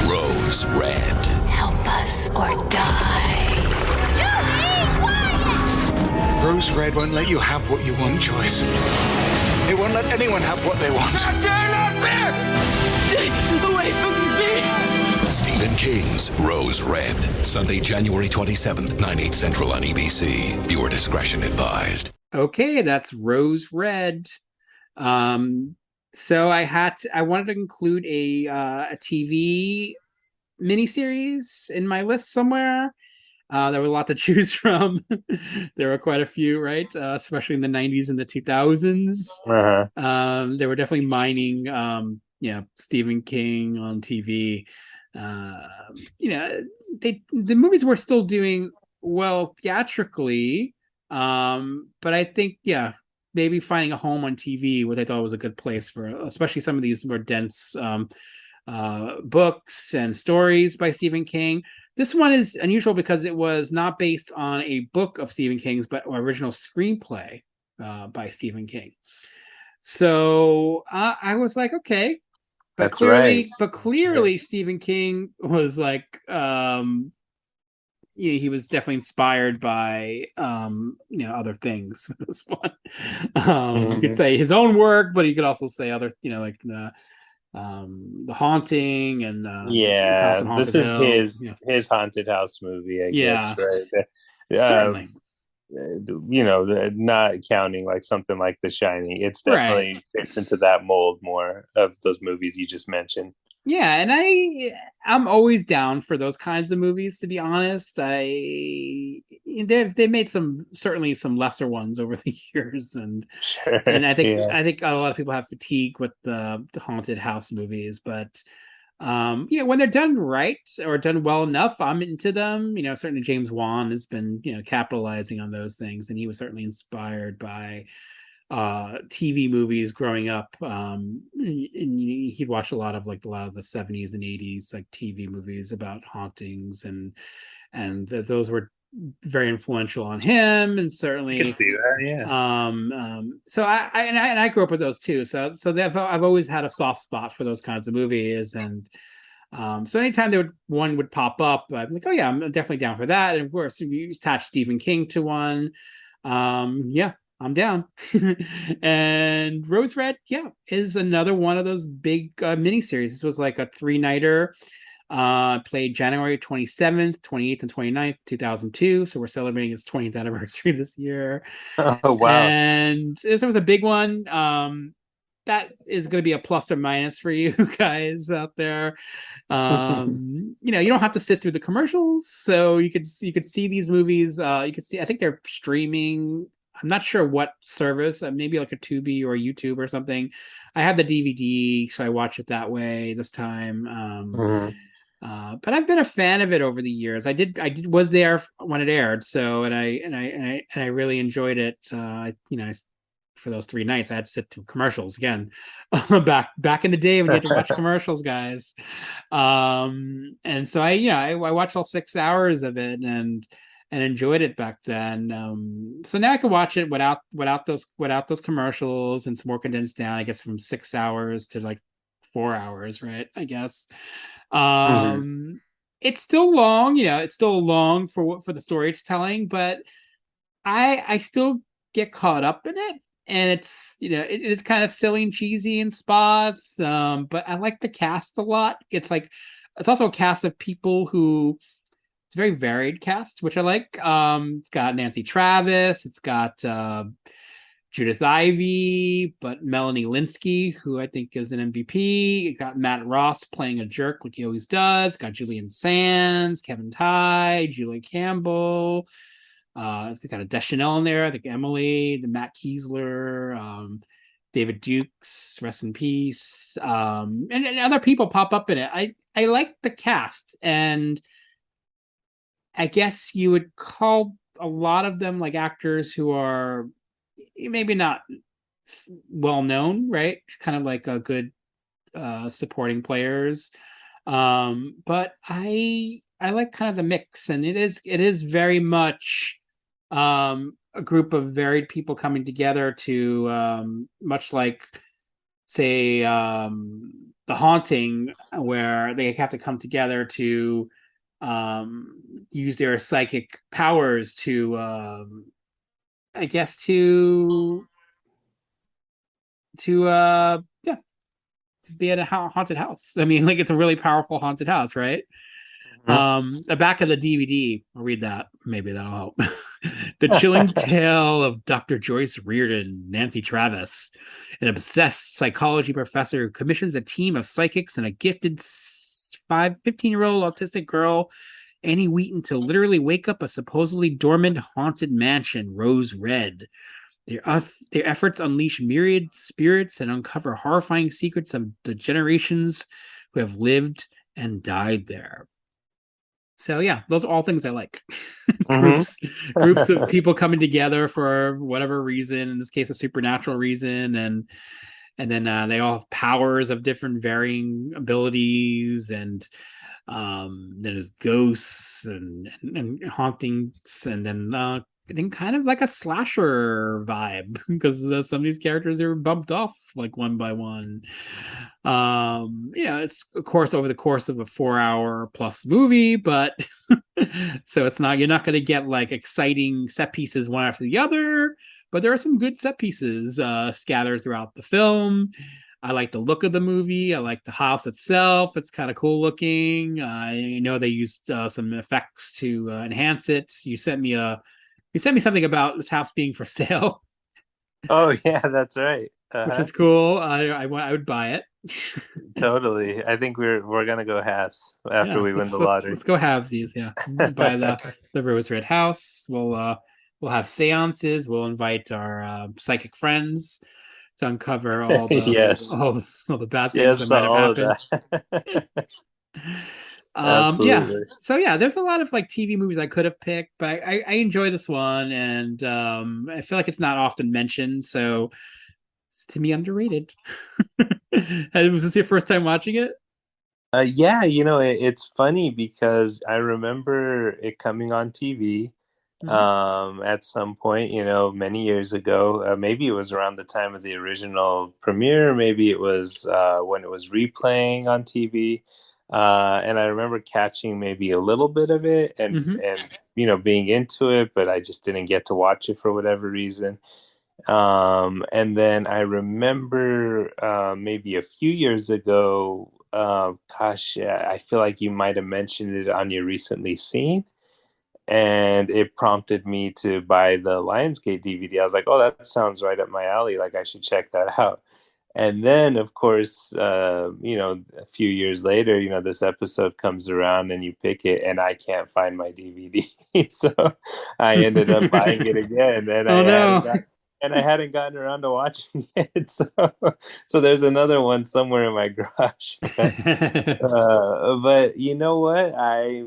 Rose Red. Help us or die. Rose Red won't let you have what you want, Joyce. It won't let anyone have what they want. Not there, not there! Stay away from me. Stephen King's Rose Red. Sunday, January 27th, 9/8 Central on ABC. Viewer discretion advised. Okay, that's Rose Red. So I wanted to include a TV miniseries in my list somewhere. There were a lot to choose from. There were quite a few, right? Especially in the 90s and the 2000s. They were definitely mining, Stephen King on TV. You know, the movies were still doing well theatrically, but I think, maybe finding a home on TV, what I thought was a good place for, especially some of these more dense books and stories by Stephen King. This one is unusual because it was not based on a book of Stephen King's, but original screenplay by Stephen King. So I was like, okay, but clearly Stephen King was like, he was definitely inspired by other things with this one. You could say his own work, but you could also say other, like the Haunting and House on Haunted this is Hill. his haunted house movie, I guess, right? Certainly. Not counting like something like The Shining, it's definitely fits into that mold more of those movies you just mentioned. Yeah, and I'm always down for those kinds of movies, to be honest. They made certainly some lesser ones over the years, and I think a lot of people have fatigue with the haunted house movies, but when they're done right or done well enough, I'm into them. Certainly James Wan has been capitalizing on those things, and he was certainly inspired by TV movies growing up. And he'd watch a lot of the 70s and 80s like TV movies about hauntings, and those were very influential on him, and certainly I can see that, yeah. So I grew up with those too. So I've always had a soft spot for those kinds of movies, and so anytime one would pop up, I'm like, oh yeah, I'm definitely down for that. And of course, if you attach Stephen King to one, I'm down. And Rose Red, is another one of those big miniseries. This was like a 3-nighter. Played January 27th, 28th, and 29th, 2002. So we're celebrating its 20th anniversary this year. Oh, wow. And this was a big one. That is going to be a plus or minus for you guys out there. You don't have to sit through the commercials, so you could see these movies. You could see, I think they're streaming. I'm not sure what service, maybe like a Tubi or YouTube or something. I have the DVD, so I watch it that way this time. But I've been a fan of it over the years. I was there when it aired, so and I really enjoyed it. For those 3 nights, I had to sit through commercials again. back in the day when you had to watch commercials, guys. And so I watched all 6 hours of it and enjoyed it back then. So now I can watch it without those commercials, and it's more condensed down, I guess, from 6 hours to like 4 hours, right? I guess. It's still long, it's still long for the story it's telling, but I still get caught up in it, and it's it's kind of silly and cheesy in spots, but I like the cast a lot. It's also a cast of people who, it's a very varied cast, which I like. It's got Nancy Travis, it's got Judith Ivey, but Melanie Linsky, who I think is an MVP. It got Matt Ross playing a jerk like he always does. Got Julian Sands, Kevin Tighe, Julie Campbell. It's got a Deschanel in there. I think Emily, the Matt Kiesler, David Dukes, rest in peace, and other people pop up in it. I like the cast, and I guess you would call a lot of them like actors who are maybe not well known, right? Kind of like a good supporting players. But I like kind of the mix, and it is very much a group of varied people coming together to much like, say, The Haunting, where they have to come together to use their psychic powers to I guess to be at a haunted house. I mean, like, it's a really powerful haunted house, right? The back of the DVD, I'll read that, maybe that'll help. The chilling tale of Dr. Joyce Reardon, Nancy Travis, an obsessed psychology professor who commissions a team of psychics and a gifted 15-year-old autistic girl, Annie Wheaton, to literally wake up a supposedly dormant, haunted mansion, Rose Red. Their efforts unleash myriad spirits and uncover horrifying secrets of the generations who have lived and died there. So yeah, those are all things I like. Groups of people coming together for whatever reason, in this case a supernatural reason, and then they all have powers of different varying abilities, and there's ghosts and hauntings, and then I think kind of like a slasher vibe, because some of these characters are bumped off like one by one. It's of course over the course of a 4-hour plus movie, but so you're not going to get like exciting set pieces one after the other, but there are some good set pieces scattered throughout the film. I like the look of the movie. I like the house itself. It's kind of cool looking. I know they used some effects to enhance it. You sent me something about this house being for sale. Oh yeah, that's right. Which is cool. I would buy it. Totally. I think we're gonna go halves after we win the lottery. Let's go halvesies. Yeah, buy the Rose Red house. We'll have seances. We'll invite our psychic friends to uncover all the yes. all the bad things that might have happened. Absolutely. So yeah, there's a lot of like TV movies I could have picked, but I enjoy this one, and I feel like it's not often mentioned, so it's to me underrated. Was this your first time watching it? Yeah, it's funny because I remember it coming on TV at some point, many years ago. Maybe it was around the time of the original premiere, maybe it was when it was replaying on TV. And I remember catching maybe a little bit of it and being into it, but I just didn't get to watch it for whatever reason. And then I remember maybe a few years ago, I feel like you might have mentioned it on your recently seen, and it prompted me to buy the Lionsgate DVD. I was like, oh, that sounds right up my alley. Like I should check that out. And then, of course, a few years later, this episode comes around and you pick it, and I can't find my DVD. So I ended up buying it again, and I hadn't gotten around to watching it. So there's another one somewhere in my garage. But you know what? I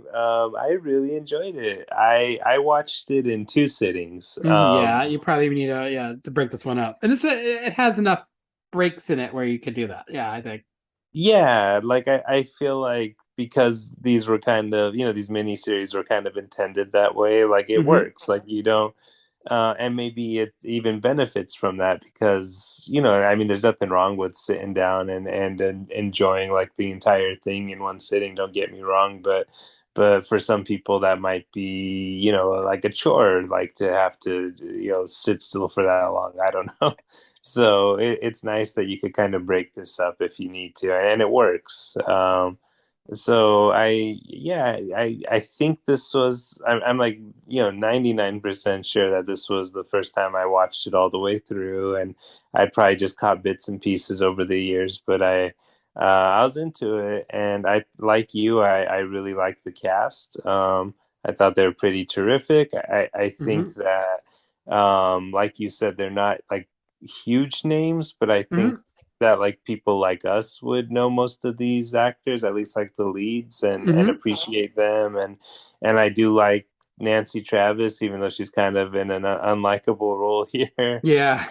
really enjoyed it. I watched it in 2 sittings. Yeah, you probably need to break this one up, and it has enough breaks in it where you could do that. Yeah, I think. Yeah, like I feel like because these were kind of, these miniseries were kind of intended that way, like it works. Like you don't and maybe it even benefits from that because, I mean, there's nothing wrong with sitting down and enjoying like the entire thing in one sitting. Don't get me wrong, but for some people that might be, like a chore, like to have to, sit still for that long. I don't know. So it's nice that you could kind of break this up if you need to, and it works. So I think this was, I'm like, 99% sure that this was the first time I watched it all the way through, and I'd probably just caught bits and pieces over the years, but I was into it, and like you, I really liked the cast. I thought they were pretty terrific. I think that, like you said, they're not like huge names, but I think that like people like us would know most of these actors, at least like the leads, and appreciate them. And I do like Nancy Travis, even though she's kind of in an unlikable role here. Yeah.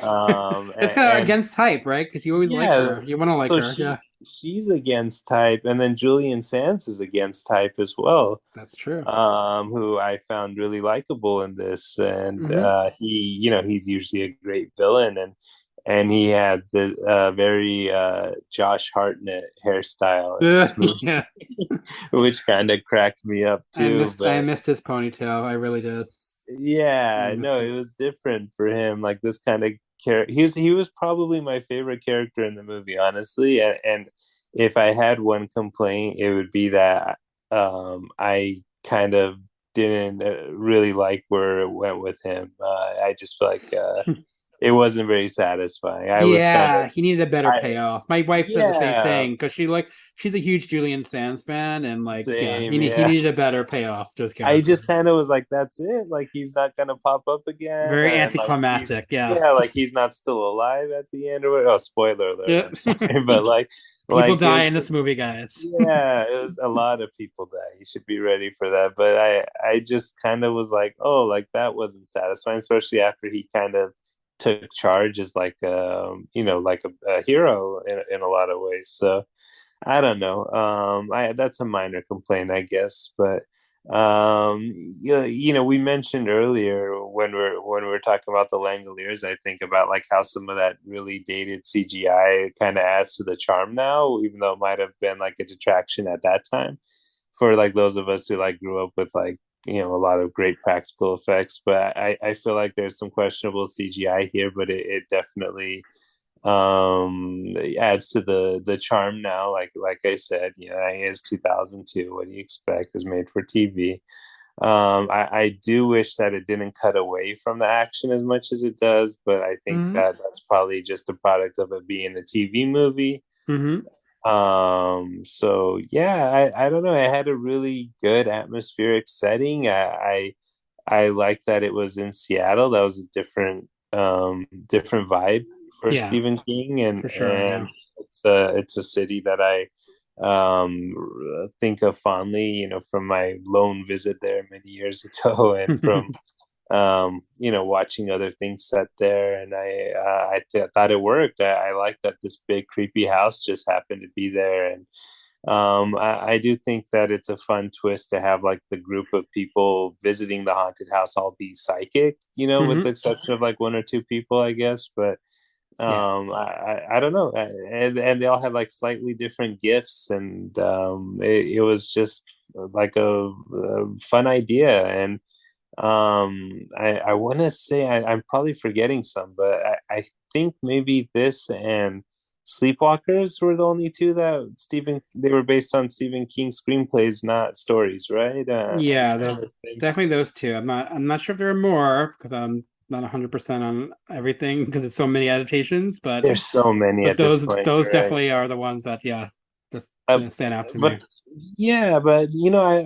It's kind of against type, right? Because you always like her. You want to like her. She's against type, and then Julian Sands is against type as well. That's true. Who I found really likable in this, and he's usually a great villain, and he had the very Josh Hartnett hairstyle in this movie, which kind of cracked me up too. I missed his ponytail. I really did. Yeah, no, it was different for him. Like this kind of character, he was probably my favorite character in the movie, honestly. And if I had one complaint, it would be that I kind of didn't really like where it went with him. I just feel like it wasn't very satisfying. I was kind Yeah, of, he needed a better I, payoff. My wife said the same yeah, thing because she's a huge Julian Sands fan, and like, yeah, same, he yeah. needed a better payoff to his I character. just kind of was like, that's it. Like he's not gonna pop up again, Very and like he's anticlimactic. Yeah. yeah, like he's not still alive at the end. Or oh, spoiler alert! Yep. I'm sorry, but People like die it's in this just movie, guys. yeah, it was a lot of people die. You should be ready for that. But I just kind of was like, oh, like that wasn't satisfying, especially after he kind of took charge as like like a hero in a lot of ways. So I don't know. I that's a minor complaint, I guess, but yeah, we mentioned earlier when we're talking about the Langoliers, I think about like how some of that really dated CGI kind of adds to the charm now, even though it might have been like a detraction at that time for like those of us who like grew up with like a lot of great practical effects. But I feel like there's some questionable CGI here, but it definitely adds to the charm now. Like I said, it is 2002. What do you expect? It was made for TV. I do wish that it didn't cut away from the action as much as it does, but I think Mhm. that that's probably just a product of it being a TV movie. Mhm. So yeah, I don't know. It had a really good atmospheric setting. I like that it was in Seattle. That was a different vibe for Yeah, Stephen King, and for sure. Yeah. it's a city that I think of fondly, from my lone visit there many years ago, and from watching other things set there, and thought it worked. I like that this big creepy house just happened to be there, and I do think that it's a fun twist to have like the group of people visiting the haunted house all be psychic, with the Mhm. exception of like one or two people, I guess. But Yeah. I don't know, and they all had like slightly different gifts, and it was just like a fun idea, and I want to say I'm probably forgetting some, but I think maybe this and Sleepwalkers were the only two that they were based on Stephen King screenplays, not stories, right? I'm Yeah, trying those to think. definitely those two. I'm not sure if there are more because I'm not 100% on everything because it's so many adaptations, but There's so many but at this those point, those right? definitely are the ones that, yeah, just Uh, stand out to me. but yeah, but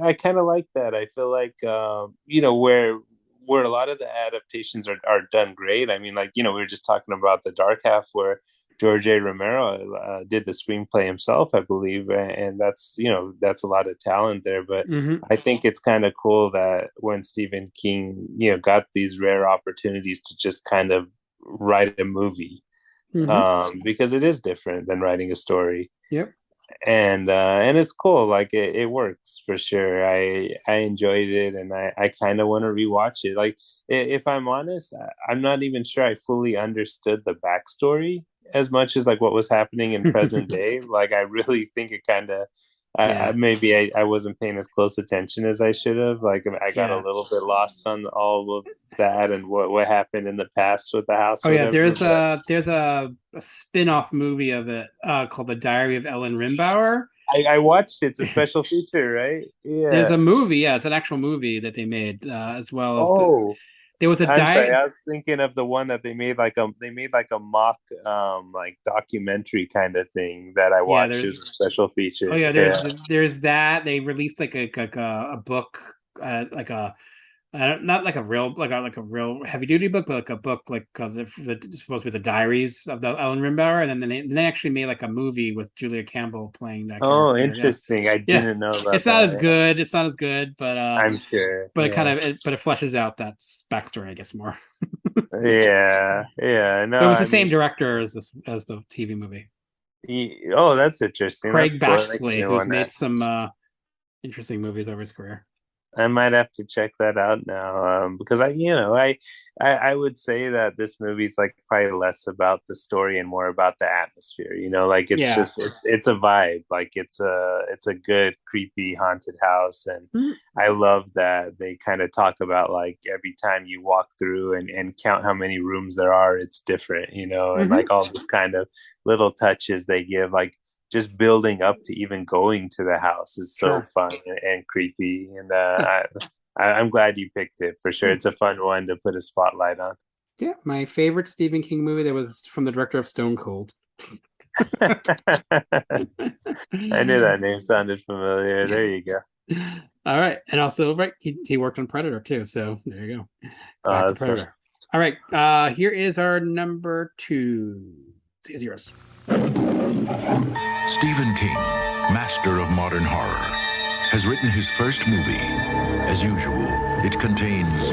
I kind of like that. I feel like where a lot of the adaptations are done great. I mean, like we were just talking about the Dark Half, where George A. Romero did the screenplay himself, I believe, and that's a lot of talent there. But Hmm. I think it's kind of cool that when Stephen King got these rare opportunities to just kind of write a movie, Hmm. because it is different than writing a story, Yep. and it's cool. Like it works for sure. I enjoyed it, and I kind of want to rewatch it. Like if I'm honest, I'm not even sure I fully understood the backstory as much as like what was happening in present day. Like I really think it kind of Yeah. maybe I wasn't paying as close attention as I should have. Like I got a Yeah. little bit lost on all of that and what happened in the past with the house Oh or yeah, whatever. But there's a spin-off movie of it called The Diary of Ellen Rimbauer. I watched it. It's a special feature, right? There's Yeah. a movie, yeah, it's an actual movie that they made, as well as Oh, there was a I'm sorry. di I was thinking of the one that they made like a mock like documentary kind of thing that I yeah, watched. It was a special oh feature. yeah, Yeah. there's that. They released like a book, like a not like a real like a real heavy duty book, but like a book like it's supposed to be the diaries of the Ellen Rimbauer, and then they actually made like a movie with Julia Campbell playing that Oh, character. Yeah, interesting. I yeah. didn't know about It's not as that. Yeah. good. It's not as good, I'm sure. but it kind Yeah. of but it fleshes out that backstory, I guess, more. Yeah. Yeah. But it No, was the I same mean, director as the TV movie, oh, that's interesting. That's Craig cool. That makes Baxley, me who's want made to. some interesting movies over his career. I might have to check that out now, because I would say that this movie's like probably less about the story and more about the atmosphere. Like it's Yeah. just it's a vibe. Like it's a good creepy haunted house, and Mm. I love that they kind of talk about like every time you walk through and count how many rooms there are, it's different, and Hmm. like all this kind of little touches they give, like just building up to even going to the house is so Sure. fun and creepy, and I'm glad you picked it for sure. It's a fun one to put a spotlight on. Yeah, my favorite Stephen King movie that was from the director of Stone Cold. I knew that name sounded familiar. There you go. All right. And also, right, he worked on Predator too. So there you go. Back to Awesome. Predator. All right. Here is our number 2. It's yours. Stephen King, master of modern horror, has written his first movie. As usual, it contains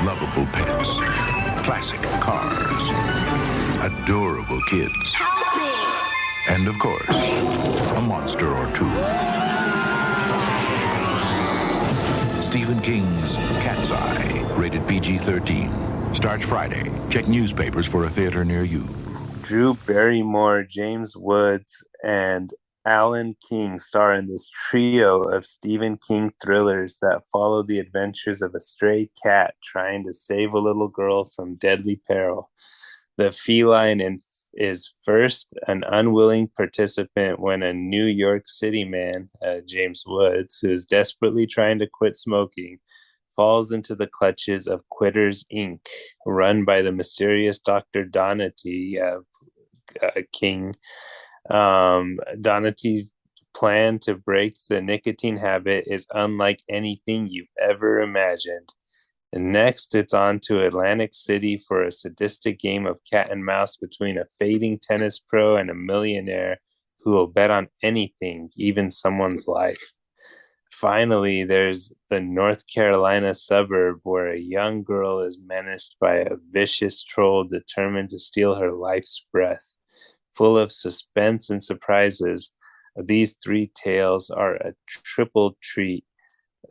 lovable pets, classic cars, adorable kids, and of course, a monster or two. Stephen King's Cat's Eye, rated PG-13. Starts Friday. Check newspapers for a theater near you. Drew Barrymore, James Woods, and Alan King star in this trio of Stephen King thrillers that follow the adventures of a stray cat trying to save a little girl from deadly peril. The feline is first an unwilling participant when a New York City man, James Woods, who is desperately trying to quit smoking, falls into the clutches of Quitters Inc., run by the mysterious Dr. Donati King. Donati's plan to break the nicotine habit is unlike anything you've ever imagined. And next, it's on to Atlantic City for a sadistic game of cat and mouse between a fading tennis pro and a millionaire who will bet on anything, even someone's life. Finally, there's the North Carolina suburb where a young girl is menaced by a vicious troll determined to steal her life's breath. Full of suspense and surprises, these 3 tales are a triple treat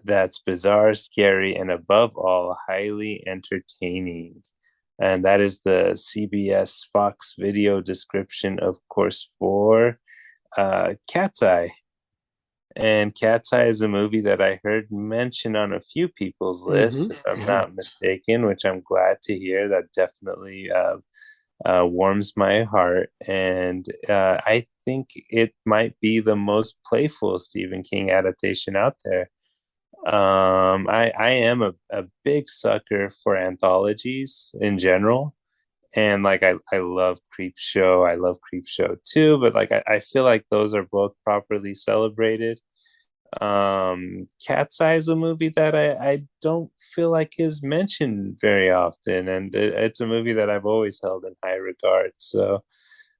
that's bizarre, scary, and above all, highly entertaining. And that is the CBS Fox video description, of course, for Cat's Eye. And Cat's Eye is a movie that I heard mentioned on a few people's lists, if I'm not mistaken, which I'm glad to hear. That definitely warms my heart. And I think it might be the most playful Stephen King adaptation out there. I am a big sucker for anthologies in general. And like I love Creepshow. I love Creepshow too, but like I feel like those are both properly celebrated. Cat's Eye is a movie that I don't feel like is mentioned very often, and it's a movie that I've always held in high regard. So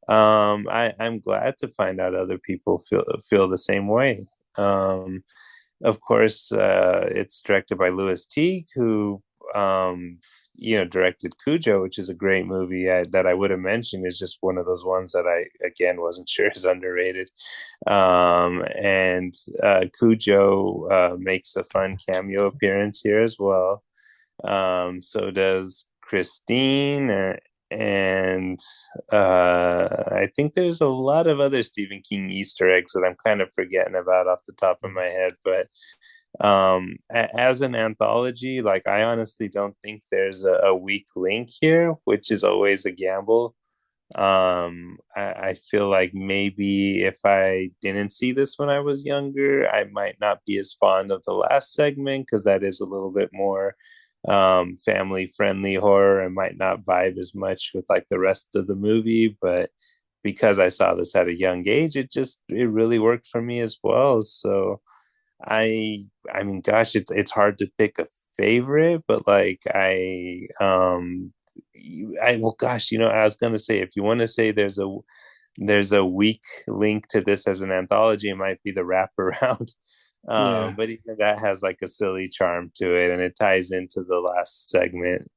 I'm glad to find out other people feel the same way. Of course, it's directed by Louis Teague, who directed Cujo, which is a great movie that I would have mentioned. Is just one of those ones that I, again, wasn't sure is underrated. And Cujo makes a fun cameo appearance here as well. So does Christine, and I think there's a lot of other Stephen King Easter eggs that I'm kind of forgetting about off the top of my head, but as an anthology, like I honestly don't think there's a weak link here, which is always a gamble. I feel like maybe if I didn't see this when I was younger, I might not be as fond of the last segment, because that is a little bit more family friendly horror and might not vibe as much with like the rest of the movie. But because I saw this at a young age, it really worked for me as well. So I mean, gosh, it's hard to pick a favorite, but like well, gosh, I was gonna say, if you want to say there's a weak link to this as an anthology, it might be the wraparound. But even that has like a silly charm to it, and it ties into the last segment.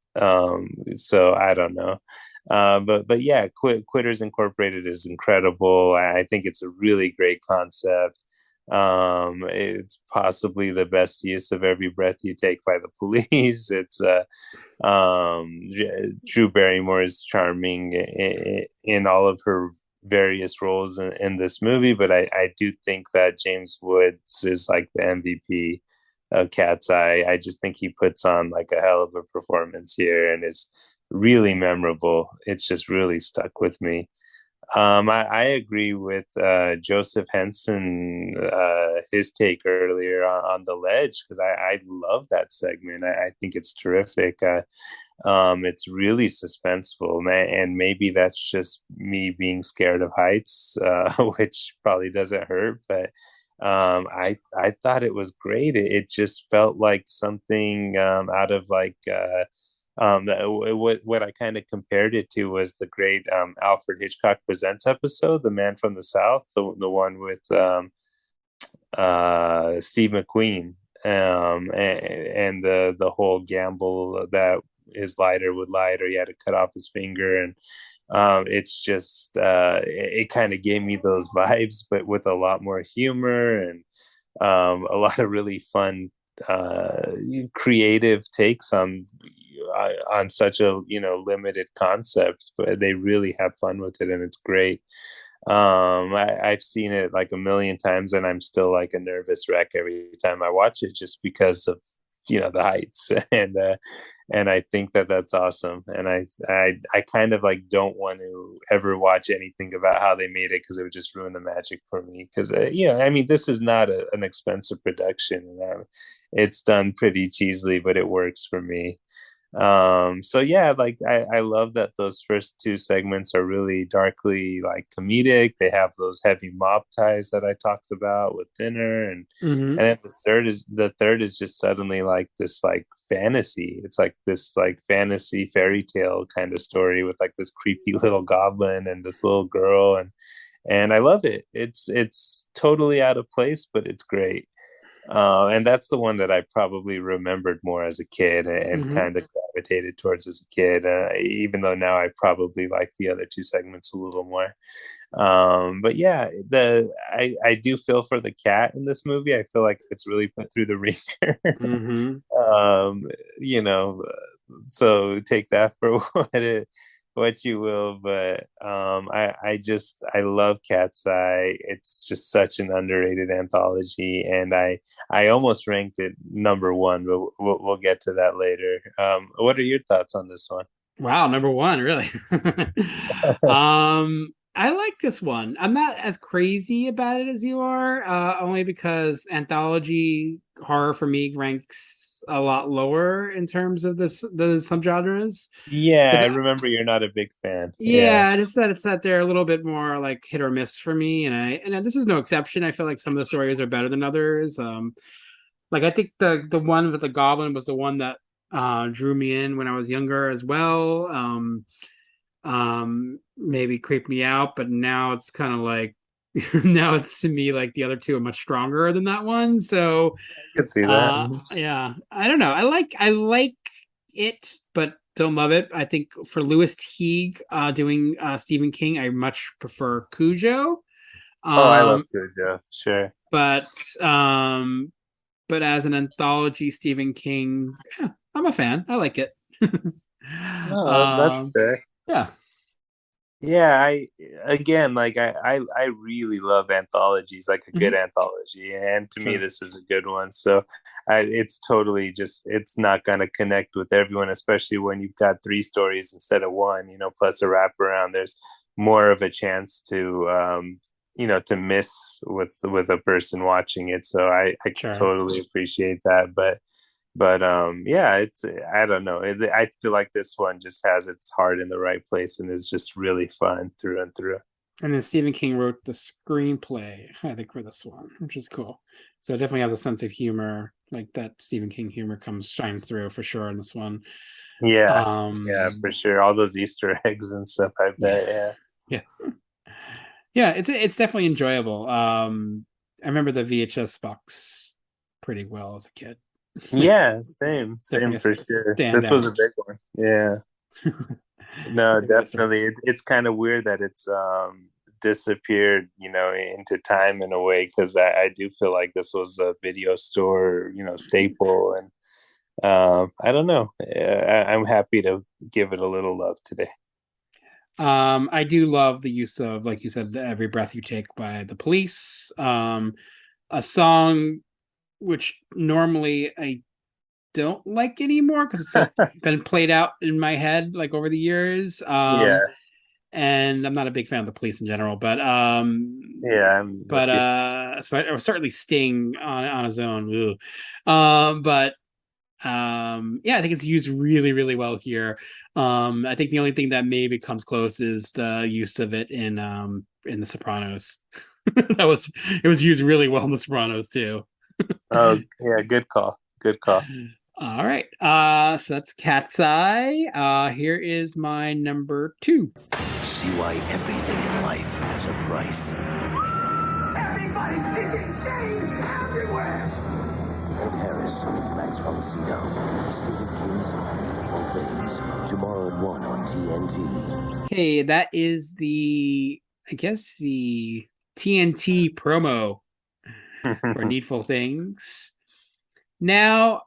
So I don't know. But yeah, Quitters Incorporated is incredible. I think it's a really great concept. It's possibly the best use of Every Breath You Take by the Police. It's Drew Barrymore is charming in all of her various roles in this movie, but I do think that James Woods is like the MVP of Cat's Eye. I just think he puts on like a hell of a performance here and is really memorable. It's just really stuck with me. I agree with Joseph Henson, his take earlier on The Ledge, because I love that segment. I think it's terrific. It's really suspenseful, and maybe that's just me being scared of heights, which probably doesn't hurt, but I thought it was great. It just felt like something out of like what I kind of compared it to was the great Alfred Hitchcock Presents episode, The Man from the South, the one with Steve McQueen, and the whole gamble that his lighter would light, or he had to cut off his finger, and it's just it kind of gave me those vibes, but with a lot more humor and a lot of really fun, creative takes on such a limited concept, but they really have fun with it, and it's great. I've seen it like a million times, and I'm still like a nervous wreck every time I watch it, just because of the heights, and I think that that's awesome. And I kind of like don't want to ever watch anything about how they made it, because it would just ruin the magic for me. Because I mean, this is not an expensive production. It's done pretty cheesily, but it works for me. So yeah, like I love that those first two segments are really darkly like comedic. They have those heavy mob ties that I talked about with Thinner, and Mm-hmm. then the third is just suddenly like this like fantasy. It's like this like fantasy fairy tale kind of story with like this creepy little goblin and this little girl, and I love it. It's totally out of place, but it's great. And that's the one that I probably remembered more as a kid, and Mm-hmm. kind of gravitated towards as a kid, even though now I probably like the other two segments a little more. But yeah, I do feel for the cat in this movie. I feel like it's really put through the ringer. Mm-hmm. um, you know, so take that for what you will. But I love Cat's Eye. It's just such an underrated anthology, and I almost ranked it number one, but we'll get to that later. What are your thoughts on this one? Wow, number one, really. I like this one. I'm not as crazy about it as you are, only because anthology horror for me ranks a lot lower in terms of the subgenres. Yeah, Because I remember you're not a big fan. Yeah. yeah, I just that it's that they're a little bit more like hit or miss for me, and this is no exception. I feel like some of the stories are better than others. Like I think the one with the goblin was the one that drew me in when I was younger as well. Maybe creeped me out, but now it's kind of like now it's to me like the other two are much stronger than that one. So I can see that. yeah, I don't know. I like it, but don't love it. I think for Louis Teague doing Stephen King, I much prefer Cujo. Oh, I love Um, Cujo. Sure. but um, but as an anthology Stephen King, yeah, I'm a fan. I like it. No, that's fair. Yeah. Yeah, I again, like I really love anthologies, like a good Mhm. anthology, and to me Sure. this is a good one. So it's totally just it's not gonna connect with everyone, especially when you've got three stories instead of one, plus a wraparound. There's more of a chance to to miss with a person watching it. So I Sure. totally appreciate that, but yeah, it's I don't know. I feel like this one just has its heart in the right place and is just really fun through and through. And then Stephen King wrote the screenplay, I think, for this one, which is cool. So it definitely has a sense of humor, like that Stephen King humor shines through for sure in this one. Yeah, yeah, Um, for sure. All those Easter eggs and stuff. I bet. Yeah. yeah, yeah, it's definitely enjoyable. I remember the VHS box pretty well as a kid. Yeah, It's same definitely for a sure. This was a standout. big one. Yeah. No, Very visceral. definitely. It's kind of weird that it's disappeared, into time in a way, because I do feel like this was a video store, staple, and I don't know. I'm happy to give it a little love today. I do love the use of, like you said, the Every Breath You Take by the Police. A song which normally I don't like anymore because it's like been played out in my head like over the years. Yeah. and I'm not a big fan of the police in general, but Yeah, certainly Sting on his own. Ugh. Yeah, I think it's used really, really well here. I think the only thing that maybe comes close is the use of it in The Sopranos. It was used really well in The Sopranos too. Oh yeah, good call. Good call. All right. So that's Cat's Eye. Here is my number 2. See why everything in life has a price. Everybody's thinking things everywhere. Ed Harris, Max von Sydow, Stephen King's Beautiful Things. Tomorrow at 1 on TNT. Okay, that is the TNT promo for Needful Things. Now,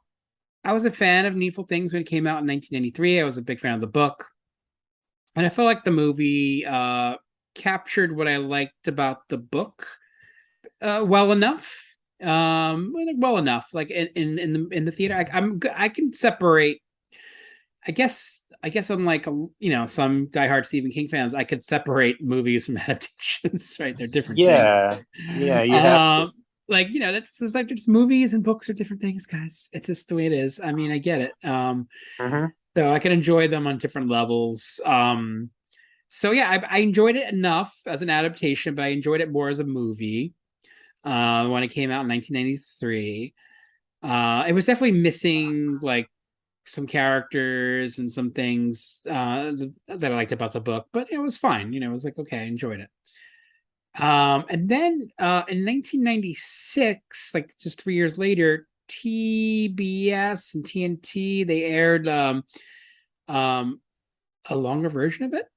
I was a fan of Needful Things when it came out in 1993. I was a big fan of the book. And I felt like the movie captured what I liked about the book well enough. Well enough. Like in the theater, I can separate. I guess unlike some diehard Stephen King fans, I could separate movies from adaptations. Right, they're different. Yeah, things. Yeah, you have to. Like that's just like just movies and books are different things, guys. It's just the way it is. I mean, I get it. So I can enjoy them on different levels. So yeah, I enjoyed it enough as an adaptation, but I enjoyed it more as a movie when it came out in 1993. It was definitely missing like some characters and some things that I liked about the book, but it was fine. It was like, okay, I enjoyed it. And then in 1996, like just 3 years later, TBS and TNT, they aired a longer version of it.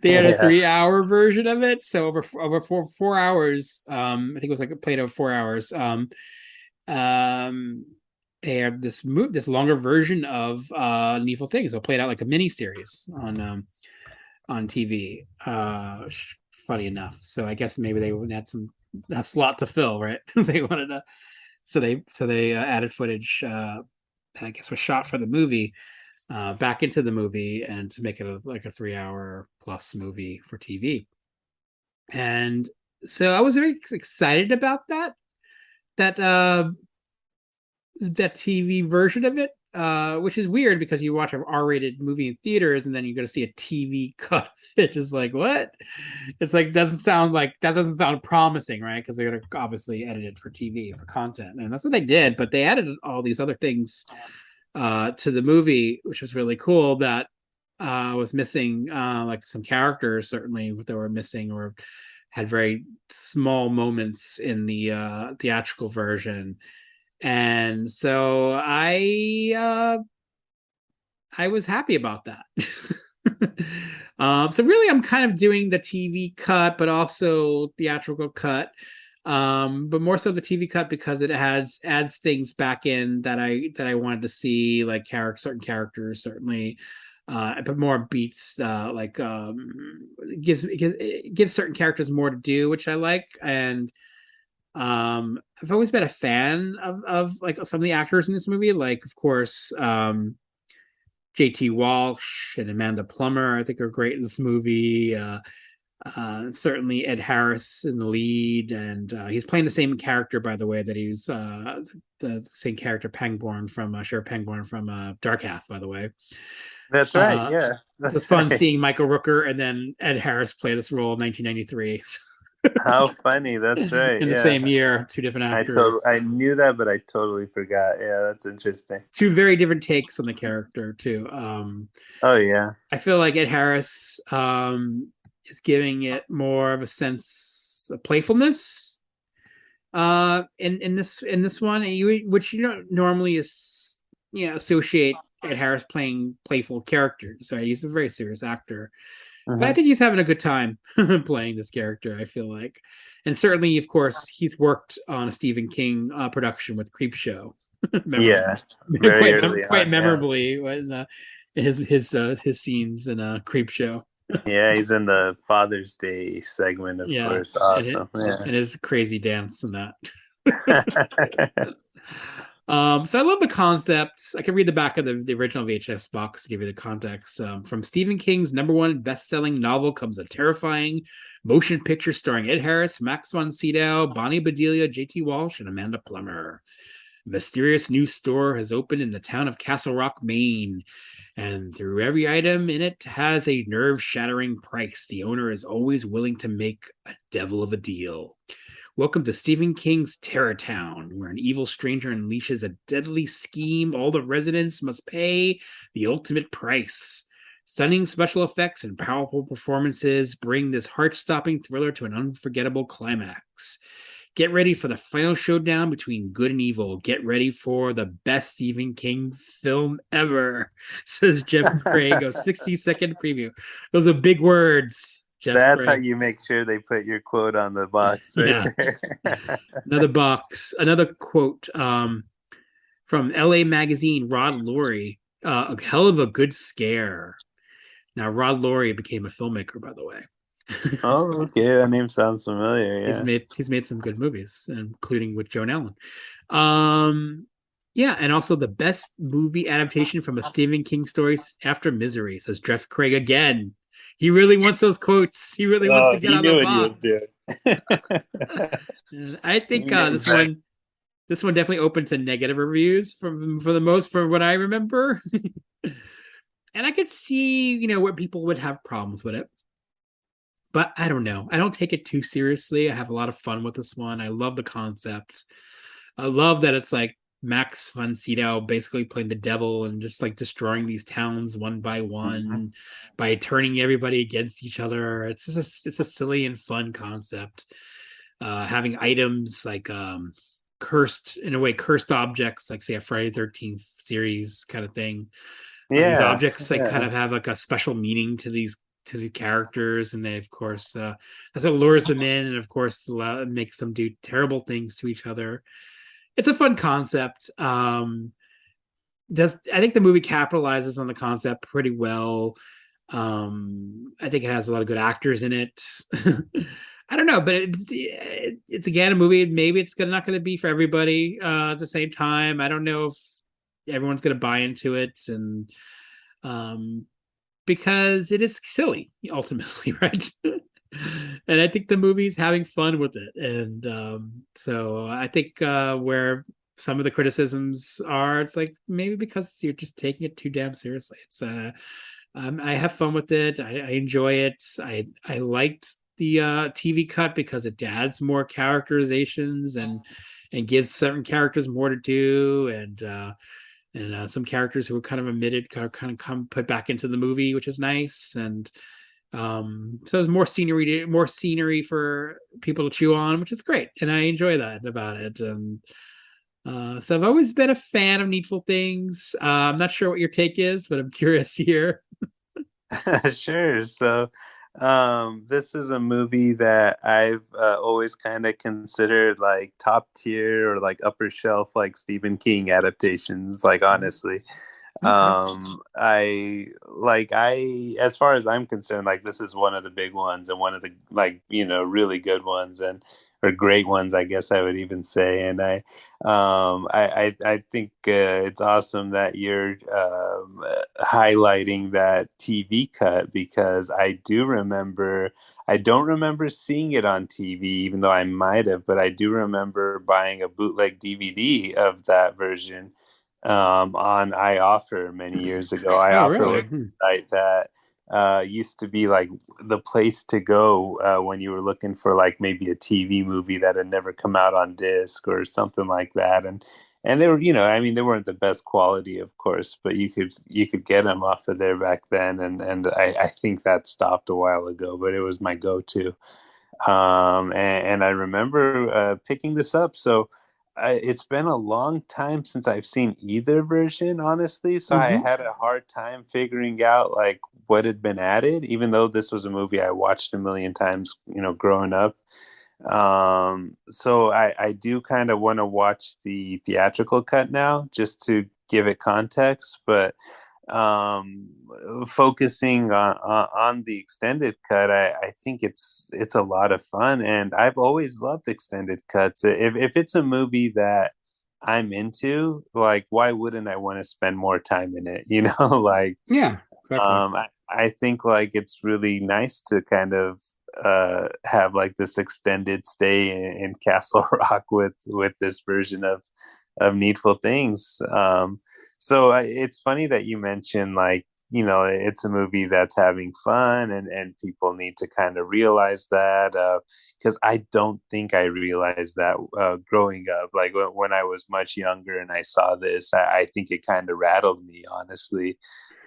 They had a 3-hour version of it. So over 4 hours, I think it was like played over 4 hours. They had this longer version of Needful Things. So it played out like a mini series on TV. Funny enough. So I guess maybe they had a slot to fill, right? They wanted to, so they added footage that I guess was shot for the movie back into the movie and to make it like a 3-hour plus movie for TV. And so I was very excited about that TV version of it, which is weird because you watch an R-rated movie in theaters and then you go to see a TV cut of it. Just like, what? It's like that doesn't sound promising, right? Because they're gonna obviously edit it for TV for content, and that's what they did. But they added all these other things to the movie, which was really cool. That was missing, like some characters certainly that were missing or had very small moments in the theatrical version. And so I was happy about that. So really I'm kind of doing the TV cut, but also theatrical cut. But more so the TV cut because it adds things back in that I wanted to see, like certain characters, certainly. But more beats, it gives certain characters more to do, which I like. And I've always been a fan of like some of the actors in this movie, like of course JT Walsh and Amanda Plummer I think are great in this movie. Certainly Ed Harris in the lead, and he's playing the same character, by the way, that he's the same character Pangborn from Sheriff Pangborn from Dark Half, by the way. That's right. Yeah, it's fun seeing Michael Rooker and then Ed Harris play this role in 1993. How funny! That's right. In the same year, two different actors. I knew that, but I totally forgot. Yeah, that's interesting. Two very different takes on the character too. Oh yeah, I feel like Ed Harris is giving it more of a sense of playfulness in this one, which you don't normally associate Ed Harris playing playful characters. So he's a very serious actor. But I think he's having a good time playing this character, I feel like. And certainly, of course, he's worked on a Stephen King production with Creepshow. Yeah, quite memorably in his scenes in Creepshow. Yeah, he's in the Father's Day segment, of course. Awesome. And his crazy dance in that. So I love the concept. I can read the back of the original VHS box to give you the context. From Stephen King's #1 best-selling novel comes a terrifying motion picture starring Ed Harris, Max von Sydow, Bonnie Bedelia, J.T. Walsh, and Amanda Plummer. A mysterious new store has opened in the town of Castle Rock, Maine, and through every item in it has a nerve-shattering price. The owner is always willing to make a devil of a deal. Welcome to Stephen King's Terror Town, where an evil stranger unleashes a deadly scheme. All the residents must pay the ultimate price. Stunning special effects and powerful performances bring this heart-stopping thriller to an unforgettable climax. Get ready for the final showdown between good and evil. Get ready for the best Stephen King film ever, says Jeff Craig of 60-second preview. Those are big words. Jeff That's how Craig. you make sure they put your quote on the box right there. Another quote from LA Magazine, Rod Laurie. A hell of a good scare. Now, Rod Laurie became a filmmaker, by the way. Oh, okay. That name sounds familiar. Yeah. He's made some good movies, including with Joan Allen. Yeah, and also the best movie adaptation from a Stephen King story after Misery, says Jeff Craig again. He really wants those quotes. He really wants to get on the box. I think this one definitely opened to negative reviews for what I remember. And I could see, what people would have problems with it. But I don't know. I don't take it too seriously. I have a lot of fun with this one. I love the concept. I love that it's like Max von Sydow basically playing the devil and just like destroying these towns one by one by turning everybody against each other. It's a silly and fun concept. Having items like cursed objects, like say a Friday the 13th series kind of thing. These objects kind of have like a special meaning to the characters, and they of course that's what lures them in, and of course makes them do terrible things to each other. It's a fun concept. I think the movie capitalizes on the concept pretty well. I think it has a lot of good actors in it. I don't know, but it's again a movie. Maybe it's not going to be for everybody at the same time. I don't know if everyone's going to buy into it, and because it is silly ultimately, right? And I think the movie's having fun with it, and so I think where some of the criticisms are, it's like maybe because you're just taking it too damn seriously. It's I have fun with it. I enjoy it. I liked the TV cut because it adds more characterizations and gives certain characters more to do, and some characters who were kind of omitted kind of come put back into the movie, which is nice. And so there's more scenery for people to chew on, which is great, and I enjoy that about it. And so I've always been a fan of Needful Things. I'm not sure what your take is, but I'm curious here. Sure. So this is a movie that I've always kind of considered like top tier or like upper shelf, like Stephen King adaptations, like honestly. I as far as I'm concerned, like this is one of the big ones and one of the really good ones or great ones, I guess I would even say. And I think it's awesome that you're highlighting that TV cut, because I don't remember seeing it on TV, even though I might have, but I do remember buying a bootleg DVD of that version on iOffer many years ago. iOffer was a site that used to be like the place to go when you were looking for like maybe a TV movie that had never come out on disc or something like that. And they were, they weren't the best quality, of course, but you could get them off of there back then. And I think that stopped a while ago, but it was my go-to. And I remember picking this up. So it's been a long time since I've seen either version, honestly. So I had a hard time figuring out like what had been added, even though this was a movie I watched a million times, growing up. So I do kind of want to watch the theatrical cut now just to give it context, but focusing on the extended cut, I think it's a lot of fun, and I've always loved extended cuts. If it's a movie that I'm into, like, why wouldn't I want to spend more time in it? Like, Yeah, exactly. I think like it's really nice to kind of have like this extended stay in Castle Rock with this version of Needful Things. So it's funny that you mentioned like, it's a movie that's having fun, and people need to kind of realize that, because I don't think I realized that growing up. Like when I was much younger and I saw this, I think it kind of rattled me, honestly.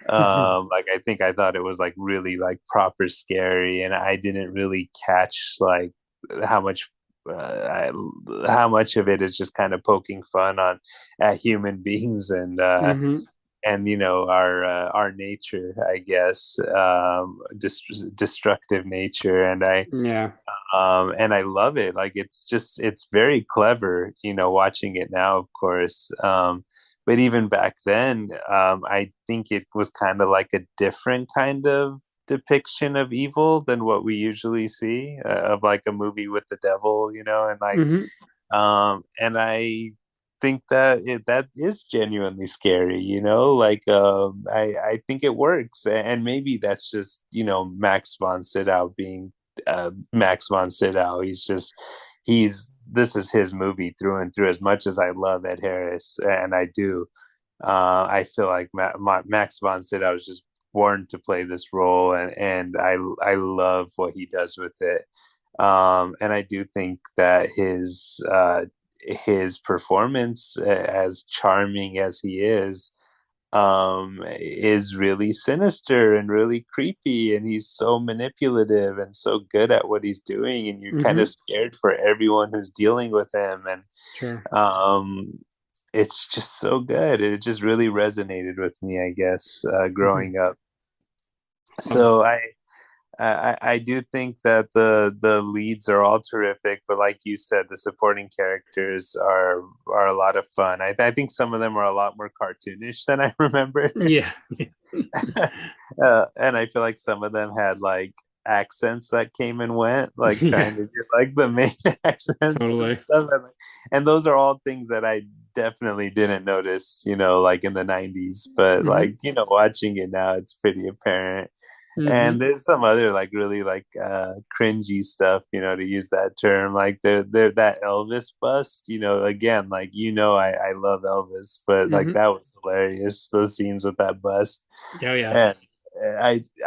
Like I think I thought it was like really like proper scary, and I didn't really catch like how much how much of it is just kind of poking fun on at human beings, and our nature, I guess, destructive nature. Yeah. And I love it. Like it's very clever, watching it now, of course. But even back then, I think it was kind of like a different kind of depiction of evil than what we usually see, of like a movie with the devil, and like, and I think that that is genuinely scary, like, I think it works. And maybe that's just, Max von Sydow being Max von Sydow. This is his movie through and through. As much as I love Ed Harris, and I do, I feel like Max von Sydow was just born to play this role, and I love what he does with it. And I do think that his performance, as charming as he is really sinister and really creepy, and he's so manipulative and so good at what he's doing, and you're kind of scared for everyone who's dealing with him. And Sure. It's just so good. It just really resonated with me, I guess, growing up. So I do think that the leads are all terrific, but like you said, the supporting characters are a lot of fun. I think some of them are a lot more cartoonish than I remember. Yeah. And I feel like some of them had like accents that came and went, like trying to do like the main accents Totally. and stuff. And those are all things that I definitely didn't notice, like in the 90s. But like, watching it now, it's pretty apparent. And there's some other like really like cringy stuff, to use that term. Like they're that Elvis bust, again, like, I love Elvis, but like that was hilarious, those scenes with that bust. Oh yeah. And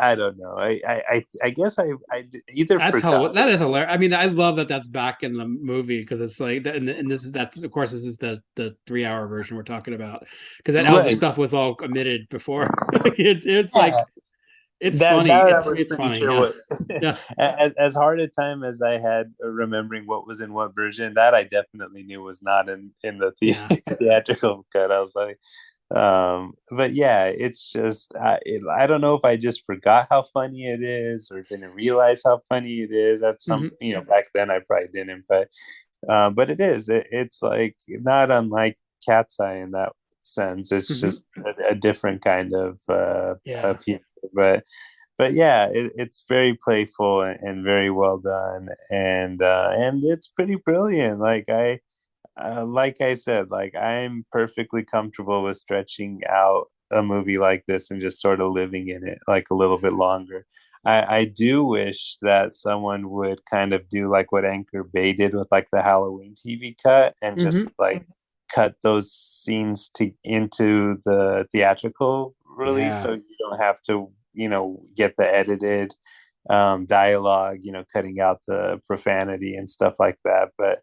I don't know. I guess I either That's forgot. that is hilarious. I mean, I love that that's back in the movie, because it's like, and this is that's of course this is the 3-hour version we're talking about, because that Elvis stuff was all omitted before. It's like. It's funny. It's funny. Sure yeah. As hard a time as I had remembering what was in what version, that I definitely knew was not in the theatrical cut. I was like, but yeah, it's just I don't know if I just forgot how funny it is, or didn't realize how funny it is. That's some back then I probably didn't, but it is. It's like not unlike Cat's Eye in that sense. It's just a different kind of humor. But yeah, it's very playful and very well done, and it's pretty brilliant. Like I said, like I'm perfectly comfortable with stretching out a movie like this and just sort of living in it like a little bit longer. I do wish that someone would kind of do like what Anchor Bay did with like the Halloween TV cut, and just like cut those scenes into the theatrical release, so you don't have to get the edited dialogue, cutting out the profanity and stuff like that. But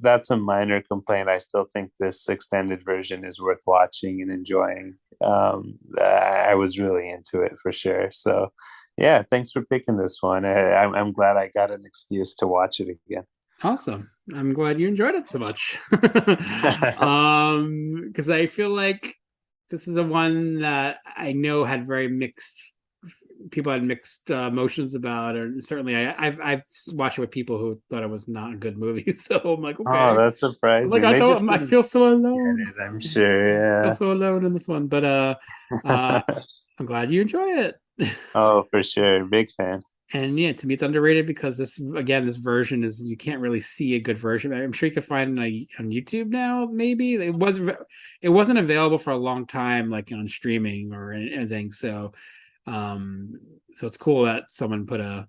that's a minor complaint. I still think this extended version is worth watching and enjoying. I was really into it for sure. So yeah, thanks for picking this one. I'm glad I got an excuse to watch it again. Awesome. I'm glad you enjoyed it so much. Because I feel like this is a one that I know had very mixed people had mixed emotions about, and certainly I've watched it with people who thought it was not a good movie. So I'm like, okay, oh, that's surprising. Like I feel so alone. I'm sure, yeah, I feel so alone in this one, but I'm glad you enjoy it. Oh, for sure, big fan. And yeah, to me, it's underrated because this version is, you can't really see a good version. I'm sure you can find it on YouTube now. Maybe it wasn't available for a long time, like on streaming or anything. So it's cool that someone put a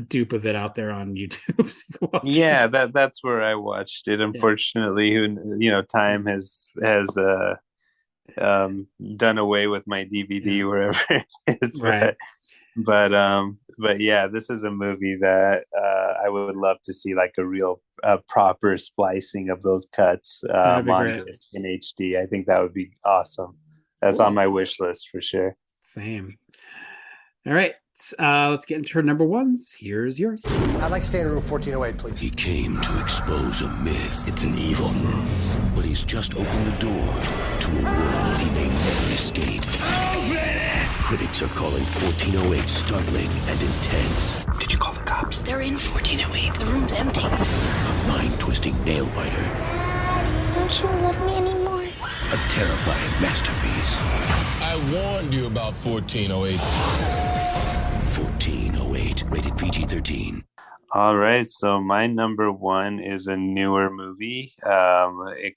dupe of it out there on YouTube. So you can watch Yeah, it. that's where I watched it. Unfortunately, time has done away with my DVD wherever it is. Right. But yeah, this is a movie that I would love to see, like a real proper splicing of those cuts That'd be on great. disc in HD. I think that would be awesome. That's on my wish list for sure. Same. All right. Let's get into our number ones. Here's yours. I'd like to stay in room 1408, please. He came to expose a myth. It's an evil room. But he's just opened the door to a world he may never escape. Open it! Critics are calling 1408 startling and intense. Did you call the cops? They're in 1408. The room's empty. A mind-twisting nail-biter. Don't you love me anymore? A terrifying masterpiece. I warned you about 1408. 1408, rated PG-13. All right, so my number one is a newer movie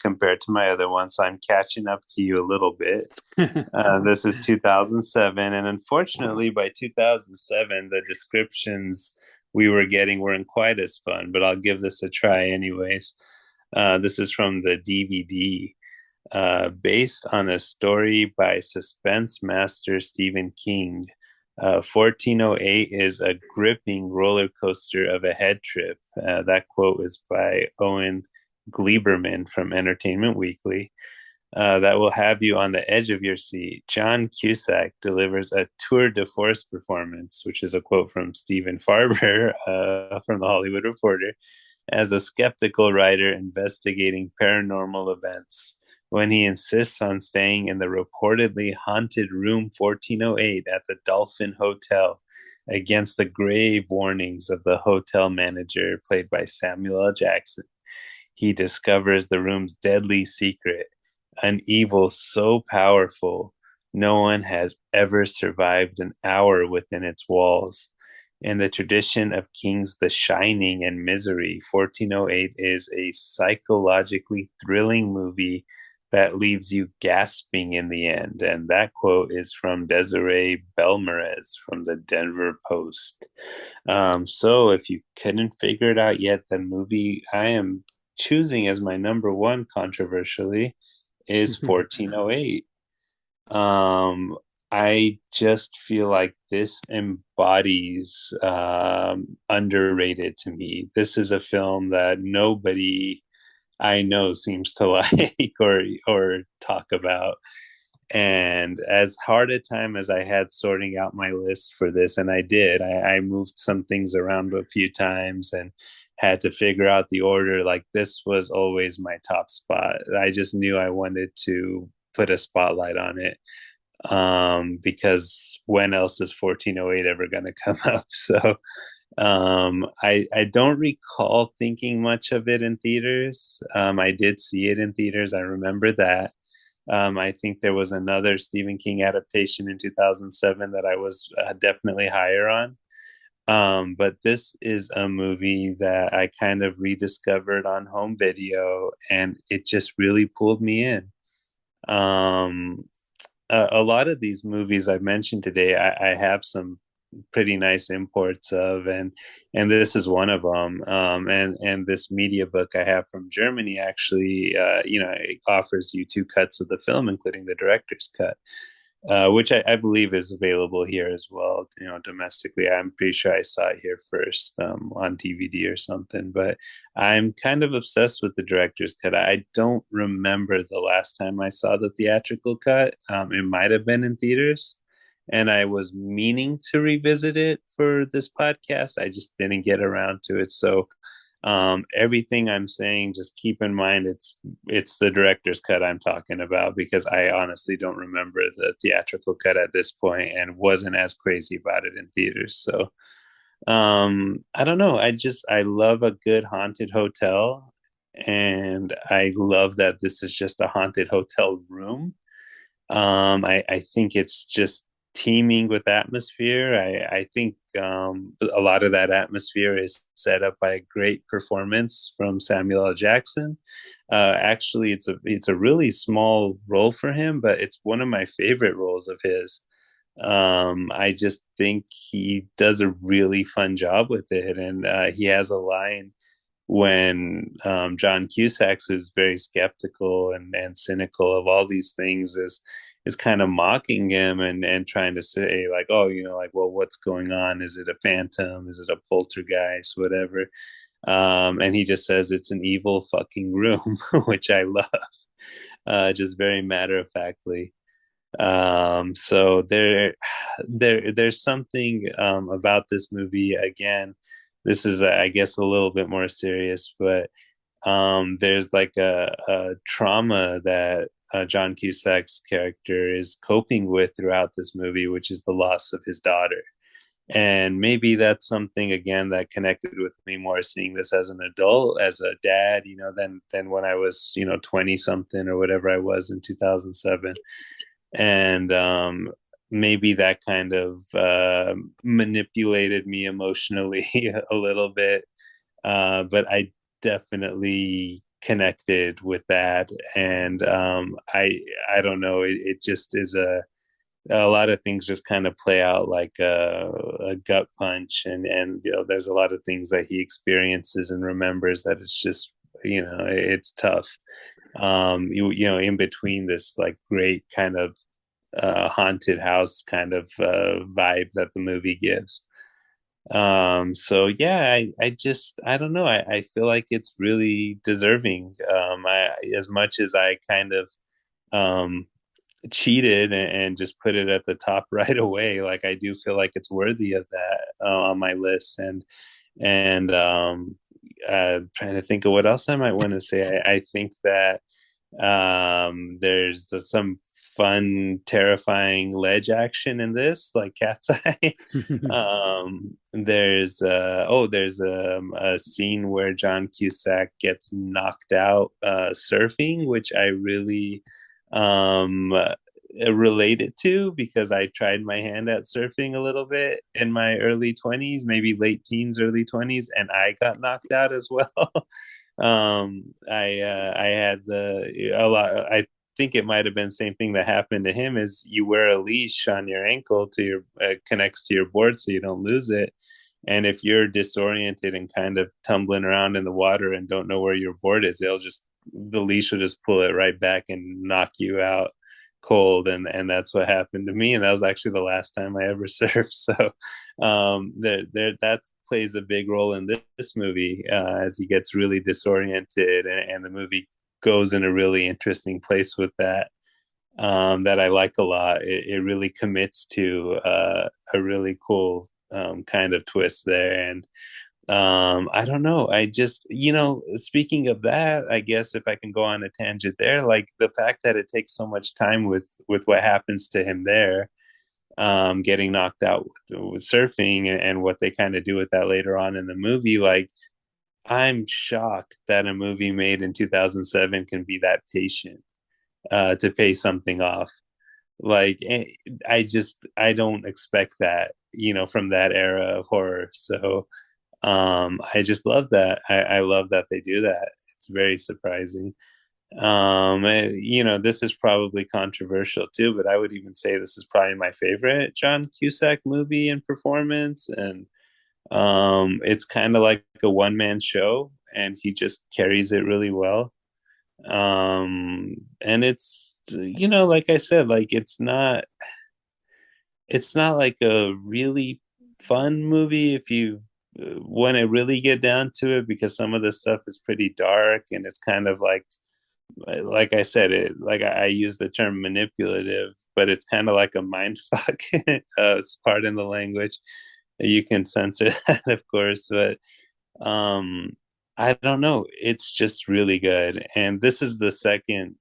compared to my other one, so I'm catching up to you a little bit. This is 2007, and unfortunately, by 2007, the descriptions we were getting weren't quite as fun, but I'll give this a try anyways. This is from the DVD. Based on a story by suspense master Stephen King. 1408 is a gripping roller coaster of a head trip. That quote is by Owen Gleiberman from Entertainment Weekly. That will have you on the edge of your seat. John Cusack delivers a tour de force performance, which is a quote from Stephen Farber from The Hollywood Reporter, as a skeptical writer investigating paranormal events, when he insists on staying in the reportedly haunted room 1408 at the Dolphin Hotel against the grave warnings of the hotel manager, played by Samuel L. Jackson. He discovers the room's deadly secret, an evil so powerful no one has ever survived an hour within its walls. In the tradition of King's The Shining and Misery, 1408 is a psychologically thrilling movie that leaves you gasping in the end. And that quote is from Desiree Belmerez from the Denver Post. So if you couldn't figure it out yet, the movie I am choosing as my number one, controversially, is 1408. I just feel like this embodies underrated to me. This is a film that nobody I know seems to like or talk about. And as hard a time as I had sorting out my list for this, and I did, I moved some things around a few times and had to figure out the order. Like, this was always my top spot. I just knew I wanted to put a spotlight on it, because when else is 1408 ever going to come up? So I don't recall thinking much of it in theaters. I did see it in theaters. I remember that. I think there was another Stephen King adaptation in 2007 that I was definitely higher on. But this is a movie that I kind of rediscovered on home video, and it just really pulled me in. A lot of these movies I've mentioned today, I have some pretty nice imports of, and this is one of them. And this media book I have from Germany actually, it offers you two cuts of the film, including the director's cut, which I believe is available here as well. Domestically, I'm pretty sure I saw it here first on DVD or something. But I'm kind of obsessed with the director's cut. I don't remember the last time I saw the theatrical cut. It might have been in theaters, and I was meaning to revisit it for this podcast. I just didn't get around to it. So everything I'm saying, just keep in mind it's the director's cut I'm talking about, because I honestly don't remember the theatrical cut at this point and wasn't as crazy about it in theaters. So I don't know. I love a good haunted hotel, and I love that this is just a haunted hotel room. I think it's just teeming with atmosphere. I think a lot of that atmosphere is set up by a great performance from Samuel L. Jackson. Actually, it's a really small role for him, but it's one of my favorite roles of his. I just think he does a really fun job with it, and he has a line when John Cusack, who's very skeptical and cynical of all these things, is kind of mocking him and trying to say like, oh, like, well, what's going on? Is it a phantom? Is it a poltergeist? Whatever. And he just says it's an evil fucking room, which I love. Just very matter of factly. So there's something about this movie. Again, this is, I guess, a little bit more serious, but there's like a trauma that John Cusack's character is coping with throughout this movie, which is the loss of his daughter. And maybe that's something, again, that connected with me more seeing this as an adult, as a dad, than when I was, 20 something or whatever I was in 2007. And maybe that kind of manipulated me emotionally a little bit. But I definitely connected with that. And I don't know, it just is a lot of things just kind of play out like a gut punch, and there's a lot of things that he experiences and remembers that it's just it's tough. In between this like great kind of haunted house kind of vibe that the movie gives. So yeah, I don't know, I feel like it's really deserving. As much as I kind of cheated and just put it at the top right away, like I do feel like it's worthy of that on my list. And trying to think of what else I might want to say. I think that there's some fun, terrifying ledge action in this, like Cat's Eye. There's a scene where John Cusack gets knocked out surfing, which I really related to, because I tried my hand at surfing a little bit in my early 20s, maybe late teens, early 20s, and I got knocked out as well. I had a lot. I think it might have been the same thing that happened to him. Is you wear a leash on your ankle to your connects to your board so you don't lose it. And if you're disoriented and kind of tumbling around in the water and don't know where your board is, the leash will just pull it right back and knock you out cold. And that's what happened to me. And that was actually the last time I ever surfed. So that plays a big role in this movie as he gets really disoriented, and the movie goes in a really interesting place with that. That I like a lot. It really commits to a really cool kind of twist there. And I don't know, I just, speaking of that, I guess if I can go on a tangent there, like the fact that it takes so much time with what happens to him there, getting knocked out with surfing, and what they kind of do with that later on in the movie. Like, I'm shocked that a movie made in 2007 can be that patient to pay something off. Like, I don't expect that, from that era of horror. So I just love that. I love that they do that. It's very surprising. This is probably controversial too, but I would even say this is probably my favorite John Cusack movie and performance. And it's kind of like a one-man show, and he just carries it really well. And it's, like I said, like it's not like a really fun movie if you want to really get down to it, because some of the stuff is pretty dark, and it's kind of like I said, I use the term manipulative, but it's kind of like a mind fuck. Pardon the language. You can censor that, of course, but I don't know. It's just really good. And this is the second,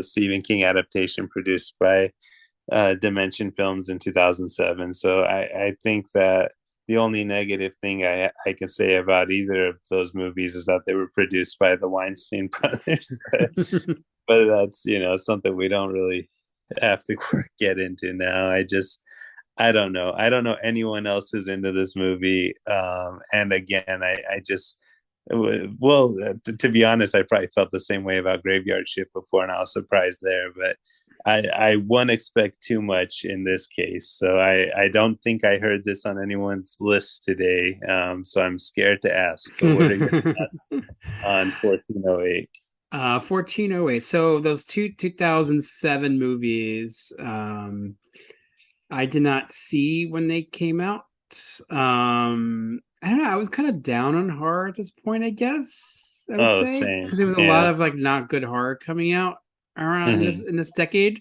Stephen King adaptation produced by Dimension Films in 2007. So I think that the only negative thing I can say about either of those movies is that they were produced by the Weinstein brothers. But that's, something we don't really have to get into now. I don't know. I don't know anyone else who's into this movie. And again, I just, well, to be honest, I probably felt the same way about Graveyard Shift before, and I was surprised there. But I won't expect too much in this case. So I don't think I heard this on anyone's list today. So I'm scared to ask. But what are your thoughts on 1408? 1408. So those 2007 movies, I did not see when they came out. I don't know. I was kind of down on horror at this point, I guess I would Oh, say, same. because there was a lot of like not good horror coming out around in this decade.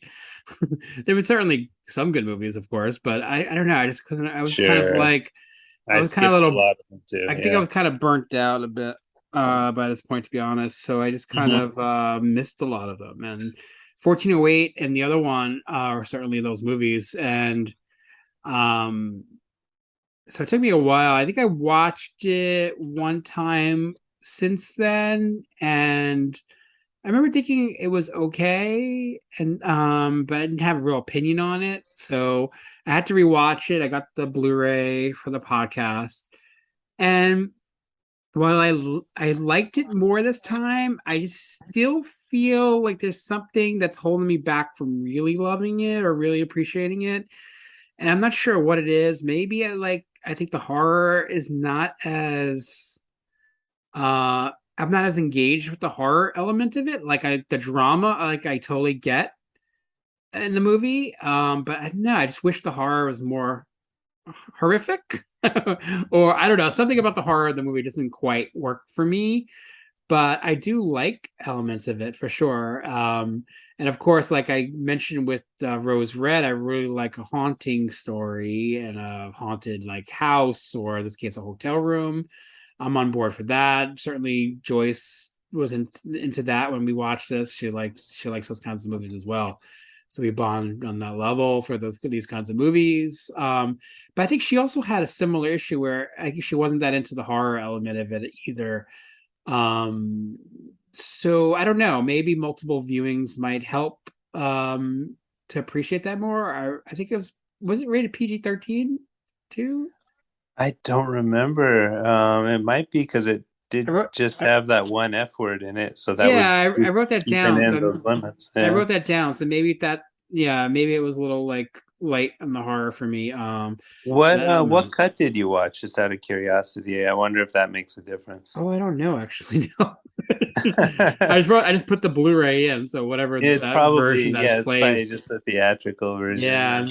There was certainly some good movies, of course, but I don't know. I just because I was kind of like I was kind of a skipped little. lot of them too. I think I was kind of burnt out a bit by this point, to be honest. So I just kind of missed a lot of them. And 1408 and the other one are certainly those movies. And um, so it took me a while. I think I watched it one time since then, and I remember thinking it was okay, and but I didn't have a real opinion on it. So I had to rewatch it. I got the Blu-ray for the podcast, and while I liked it more this time, I still feel like there's something that's holding me back from really loving it or really appreciating it. And I'm not sure what it is. Maybe I think the horror is not as I'm not as engaged with the horror element of it. Like the drama, like I totally get in the movie. But no, I just wish the horror was more horrific. Or I don't know, something about the horror of the movie doesn't quite work for me, but I do like elements of it for sure. And of course, like I mentioned with Rose Red, I really like a haunting story and a haunted like house, or in this case, a hotel room. I'm on board for that. Certainly, Joyce was into that when we watched this. She likes those kinds of movies as well. So we bond on that level for these kinds of movies. But I think she also had a similar issue where I think she wasn't that into the horror element of it either. So I don't know. Maybe multiple viewings might help to appreciate that more. I think was it rated PG-13 too? I don't remember. It might be because it did just have that one F word in it, so that I wrote that down. in So those limits. Yeah. I wrote that down. So maybe maybe it was a little like light on the horror for me. What cut did you watch? Just out of curiosity, I wonder if that makes a difference. Oh, I don't know actually. No. I just put the Blu-ray in, so whatever it's that probably version that it's plays. probably just the theatrical version. Yeah,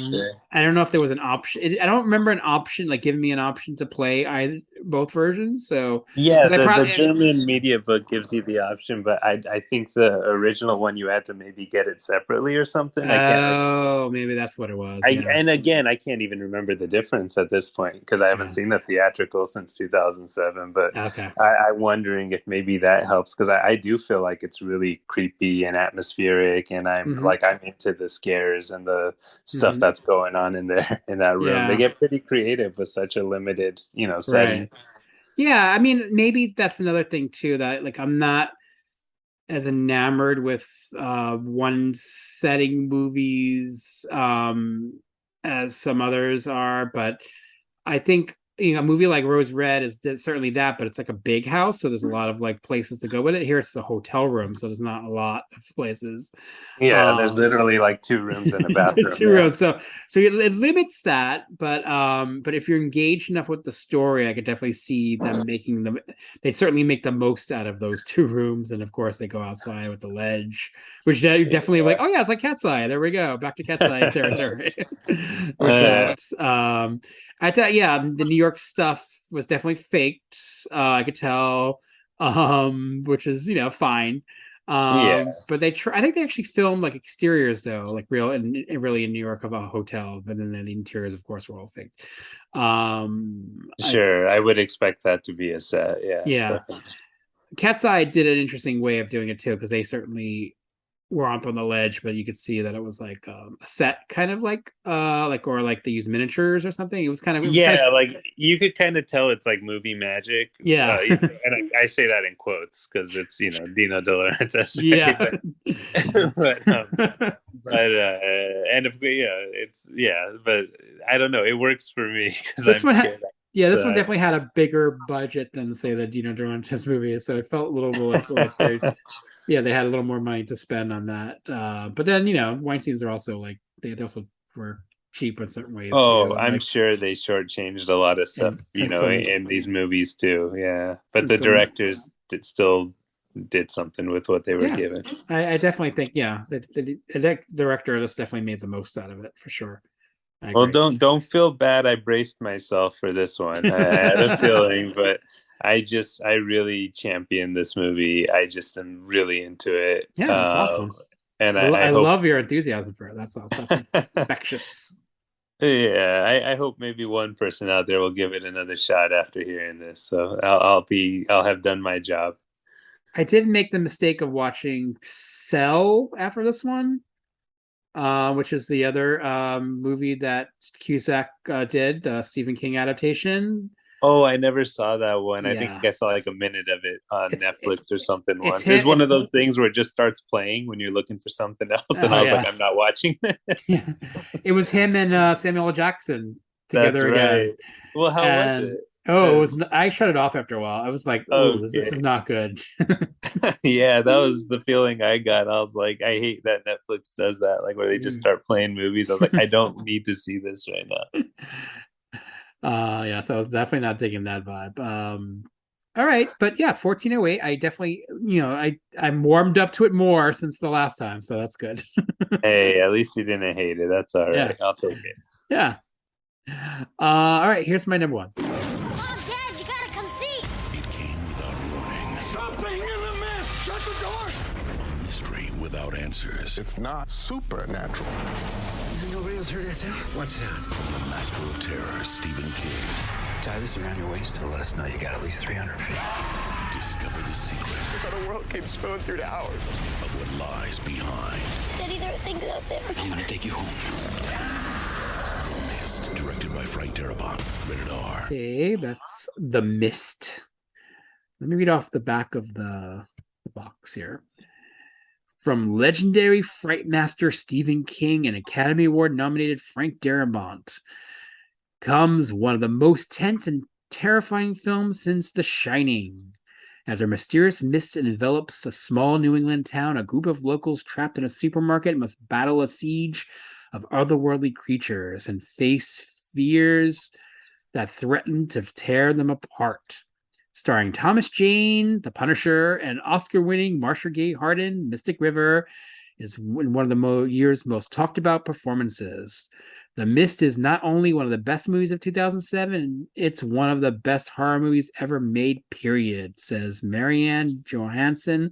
I don't know if there was an option. I don't remember an option like giving me an option to play both versions. So yeah, the German media book gives you the option, but I think the original one you had to maybe get it separately or something. I can't. Maybe that's what it was. And again, I can't even remember the difference at this point because I haven't seen the theatrical since 2007. But I'm wondering if maybe that helps because I do feel like it's really creepy and atmospheric, and I'm into the scares and the stuff that's going on in there in that room. Yeah. They get pretty creative with such a limited, setting. Right. Yeah, I mean, maybe that's another thing too, that like I'm not as enamored with one setting movies as some others are, but I think a movie like Rose Red is certainly that, but it's like a big house, so there's a lot of like places to go with it. Here it's a hotel room, so there's not a lot of places. Yeah, there's literally like 2 rooms in a bathroom. 2 rooms, so it limits that. But if you're engaged enough with the story, I could definitely see them making them. They'd certainly make the most out of those 2 rooms, and of course they go outside with the ledge, which definitely like, oh yeah, it's like Cat's Eye. There we go, back to Cat's Eye territory. With that. I thought, the New York stuff was definitely faked. I could tell, which is fine. But I think they actually filmed like exteriors though, like really in New York of a hotel, but then the interiors, of course, were all faked. Sure, I would expect that to be a set. Yeah. Cat's Eye did an interesting way of doing it too, because they certainly were up on the ledge, but you could see that it was like a set, kind of like they use miniatures or something. It was kind of like you could kind of tell it's like movie magic. Yeah, and I say that in quotes because it's Dino De Laurentiis, right? Yeah. And if but I don't know. It works for me because This I'm one scared. this one definitely had a bigger budget than say the Dino De Laurentiis movie, so it felt a little more like they had a little more money to spend on that. But then Weinstein's are also like they also were cheap in certain ways too. I'm sure they shortchanged a lot of stuff, in these movies too. Yeah, but the directors still did something with what they were given. I definitely think the director of this definitely made the most out of it for sure. Well, don't feel bad. I braced myself for this one. I had a feeling, but I really champion this movie. I just am really into it. Yeah, that's awesome. And I hope... love your enthusiasm for it. That's infectious. Yeah, I hope maybe one person out there will give it another shot after hearing this. So I'll have done my job. I did make the mistake of watching Cell after this one, which is the other movie that Cusack did, Stephen King adaptation. Oh, I never saw that one. I think I saw like a minute of it on Netflix or something once. It's one of those things where it just starts playing when you're looking for something else, and I was like, I'm not watching that. It was him and Samuel L. Jackson together again. Well, how was it? Oh, it was. I shut it off after a while. I was like, "Oh, this is not good." Yeah, that was the feeling I got. I was like, I hate that Netflix does that, like where they just start playing movies. I was like, I don't need to see this right now. So I was definitely not taking that vibe. All right, but yeah, 1408. I definitely, I'm warmed up to it more since the last time, so that's good. Hey, at least you didn't hate it. That's all right. I'll take it. Yeah. All right, here's my number one. Mom, Dad, you gotta come see. It came without warning. Something in the mist. Shut the doors. A mystery without answers. It's not supernatural. Nobody else heard that sound? What sound? From the master of terror, Stephen King. Tie this around your waist to let us know you got at least 300 feet. Discover the secret. This other world came spilling through to ours. Of what lies behind. Daddy, there are things out there. I'm gonna take you home. The Mist, directed by Frank Darabont. Rated R. Okay, that's The Mist. Let me read off the back of the box here. From legendary fright master Stephen King and Academy Award nominated Frank Darabont comes one of the most tense and terrifying films since The Shining. After mysterious mist envelops a small New England town, a group of locals trapped in a supermarket must battle a siege of otherworldly creatures and face fears that threaten to tear them apart. Starring Thomas Jane, The Punisher, and Oscar-winning Marsha Gay Harden, Mystic River is one of the year's most talked about performances. The Mist is not only one of the best movies of 2007, it's one of the best horror movies ever made, period, says Marianne Johansson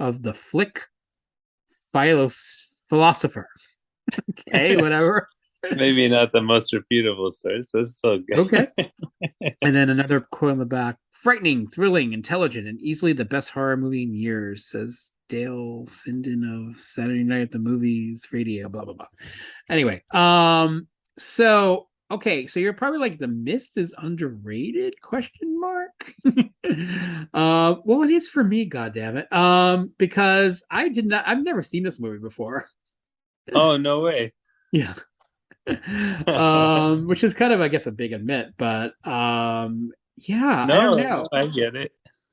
of the Flick Philosopher. Okay, whatever. Maybe not the most reputable source, but it's still good. Okay. And then another quote on the back. Frightening, thrilling, intelligent, and easily the best horror movie in years, says Dale Sinden of Saturday Night at the Movies Radio, blah, blah, blah. Anyway, so you're probably like, The Mist is underrated, ? Well, it is for me, goddammit. Because I've never seen this movie before. Oh, no way. Yeah. Which is kind of, I guess, a big admit, but yeah, I don't know. I get it.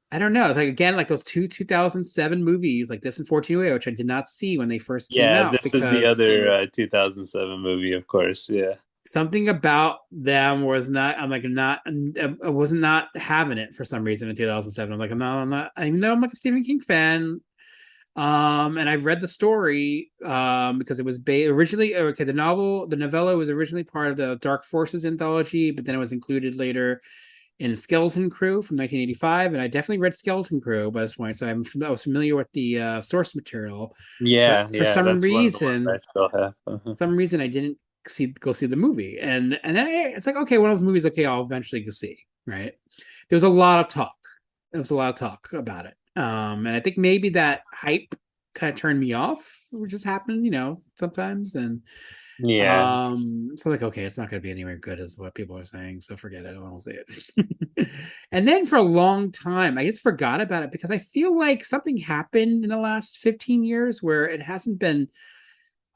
I don't know. It's like, again, like those 2007 movies, like this and 1408, which I did not see when they first came out. Yeah, this was the other 2007 movie, of course. Yeah. Something about them was not. I was not having it for some reason in 2007. I'm like, I'm not. I know I'm like a Stephen King fan. And I've read the story because it was originally the novella was originally part of the Dark Forces anthology, but then it was included later in Skeleton Crew from 1985, and I definitely read Skeleton Crew by this point, so I was familiar with the source material. Yeah, but for some reason, I still have. Some reason I didn't go see the movie, and it's like, okay, one of those movies, okay, I'll eventually go see. Right? There was a lot of talk. About it. And I think maybe that hype kind of turned me off, which just happened, sometimes. And so like, okay, it's not going to be anywhere good as what people are saying, so forget it. I won't say it. And then for a long time, I just forgot about it because I feel like something happened in the last 15 years where it hasn't been,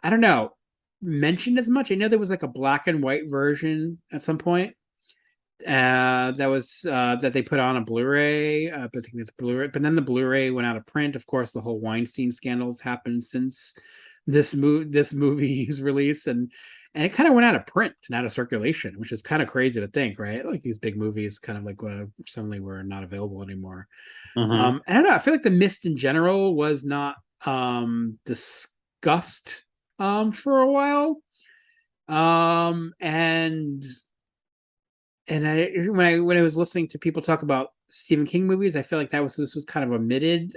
I don't know, mentioned as much. I know there was like a black and white version at some point that was that they put on a Blu-ray, but I think it's Blu-ray. But then the Blu-ray went out of print. Of course, the whole Weinstein scandals happened since this movie's release, and it kind of went out of print and out of circulation, which is kind of crazy to think, right? Like these big movies kind of like suddenly were not available anymore. Mm-hmm. I don't know. I feel like The Mist in general was not discussed for a while. And when I was listening to people talk about Stephen King movies, I feel like this was kind of omitted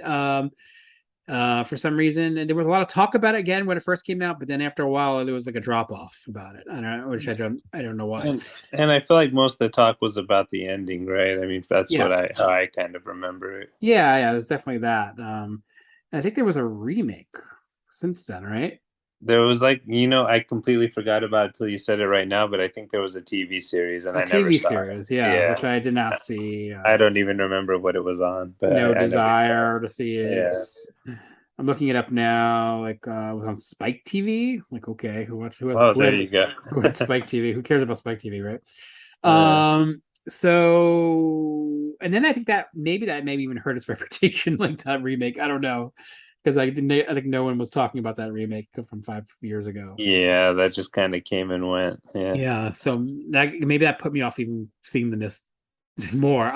for some reason. And there was a lot of talk about it again when it first came out, but then after a while there was like a drop off about it. I don't know why. And I feel like most of the talk was about the ending, right? I mean, that's how I kind of remember it. Yeah, it was definitely that. I think there was a remake since then, right? There was like, I completely forgot about it till you said it right now, but I think there was a TV series and I never saw series, it. Yeah, which I did not see. I don't even remember what it was on, but no I desire to see it. Yeah. I'm looking it up now. Like, it was on Spike TV. Like, okay, who there you go. Who had Spike TV? Who cares about Spike TV, right? So, and then I think that maybe even hurt its reputation, like that remake. I don't know, because I think no one was talking about that remake from 5 years ago. Yeah, that just kind of came and went. Yeah. So maybe that put me off even seeing The Mist more.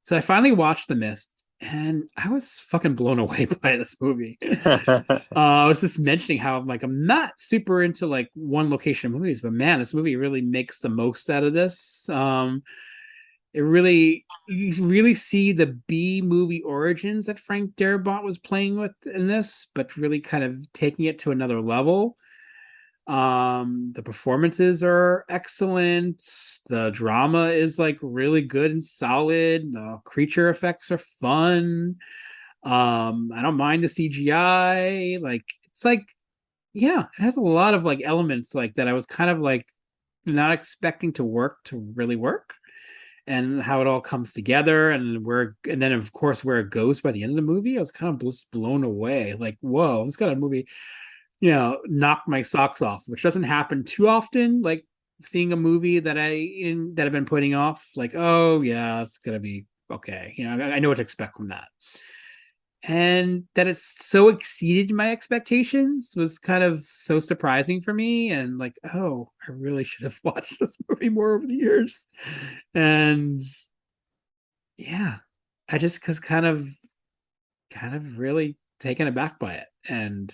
So I finally watched The Mist, and I was fucking blown away by this movie. I was just mentioning how I'm not super into like one location movies, but man, this movie really makes the most out of this. You really see the B movie origins that Frank Darabont was playing with in this, but really kind of taking it to another level. The performances are excellent. The drama is like really good and solid. The creature effects are fun. I don't mind the CGI. Like it's like, yeah, it has a lot of like elements like that I was kind of like not expecting to really work, and how it all comes together, and then of course where it goes by the end of the movie. I was kind of just blown away. Like, whoa, this kind of movie knocked my socks off, which doesn't happen too often. Like seeing a movie that I've been putting off, like, oh yeah, it's gonna be okay. I know what to expect from that. And that it's so exceeded my expectations was kind of so surprising for me. And like, oh, I really should have watched this movie more over the years. And yeah, I just kind of really taken aback by it and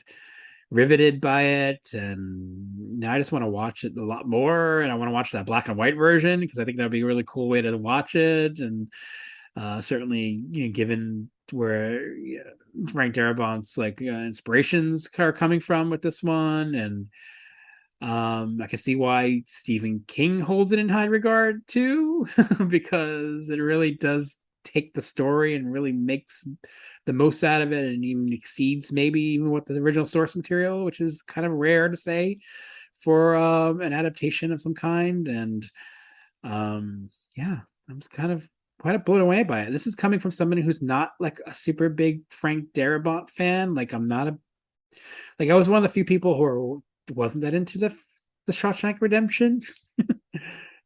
riveted by it, and now I just want to watch it a lot more, and I want to watch that black and white version because I think that'd be a really cool way to watch it. And certainly, given where Frank Darabont's like inspirations are coming from with this one, and I can see why Stephen King holds it in high regard too, because it really does take the story and really makes the most out of it, and even exceeds maybe even what the original source material, which is kind of rare to say for an adaptation of some kind. And yeah, I'm just kind of quite blown away by it. This is coming from somebody who's not like a super big Frank Darabont fan. Like I'm not I was one of the few people who wasn't that into the Shawshank Redemption.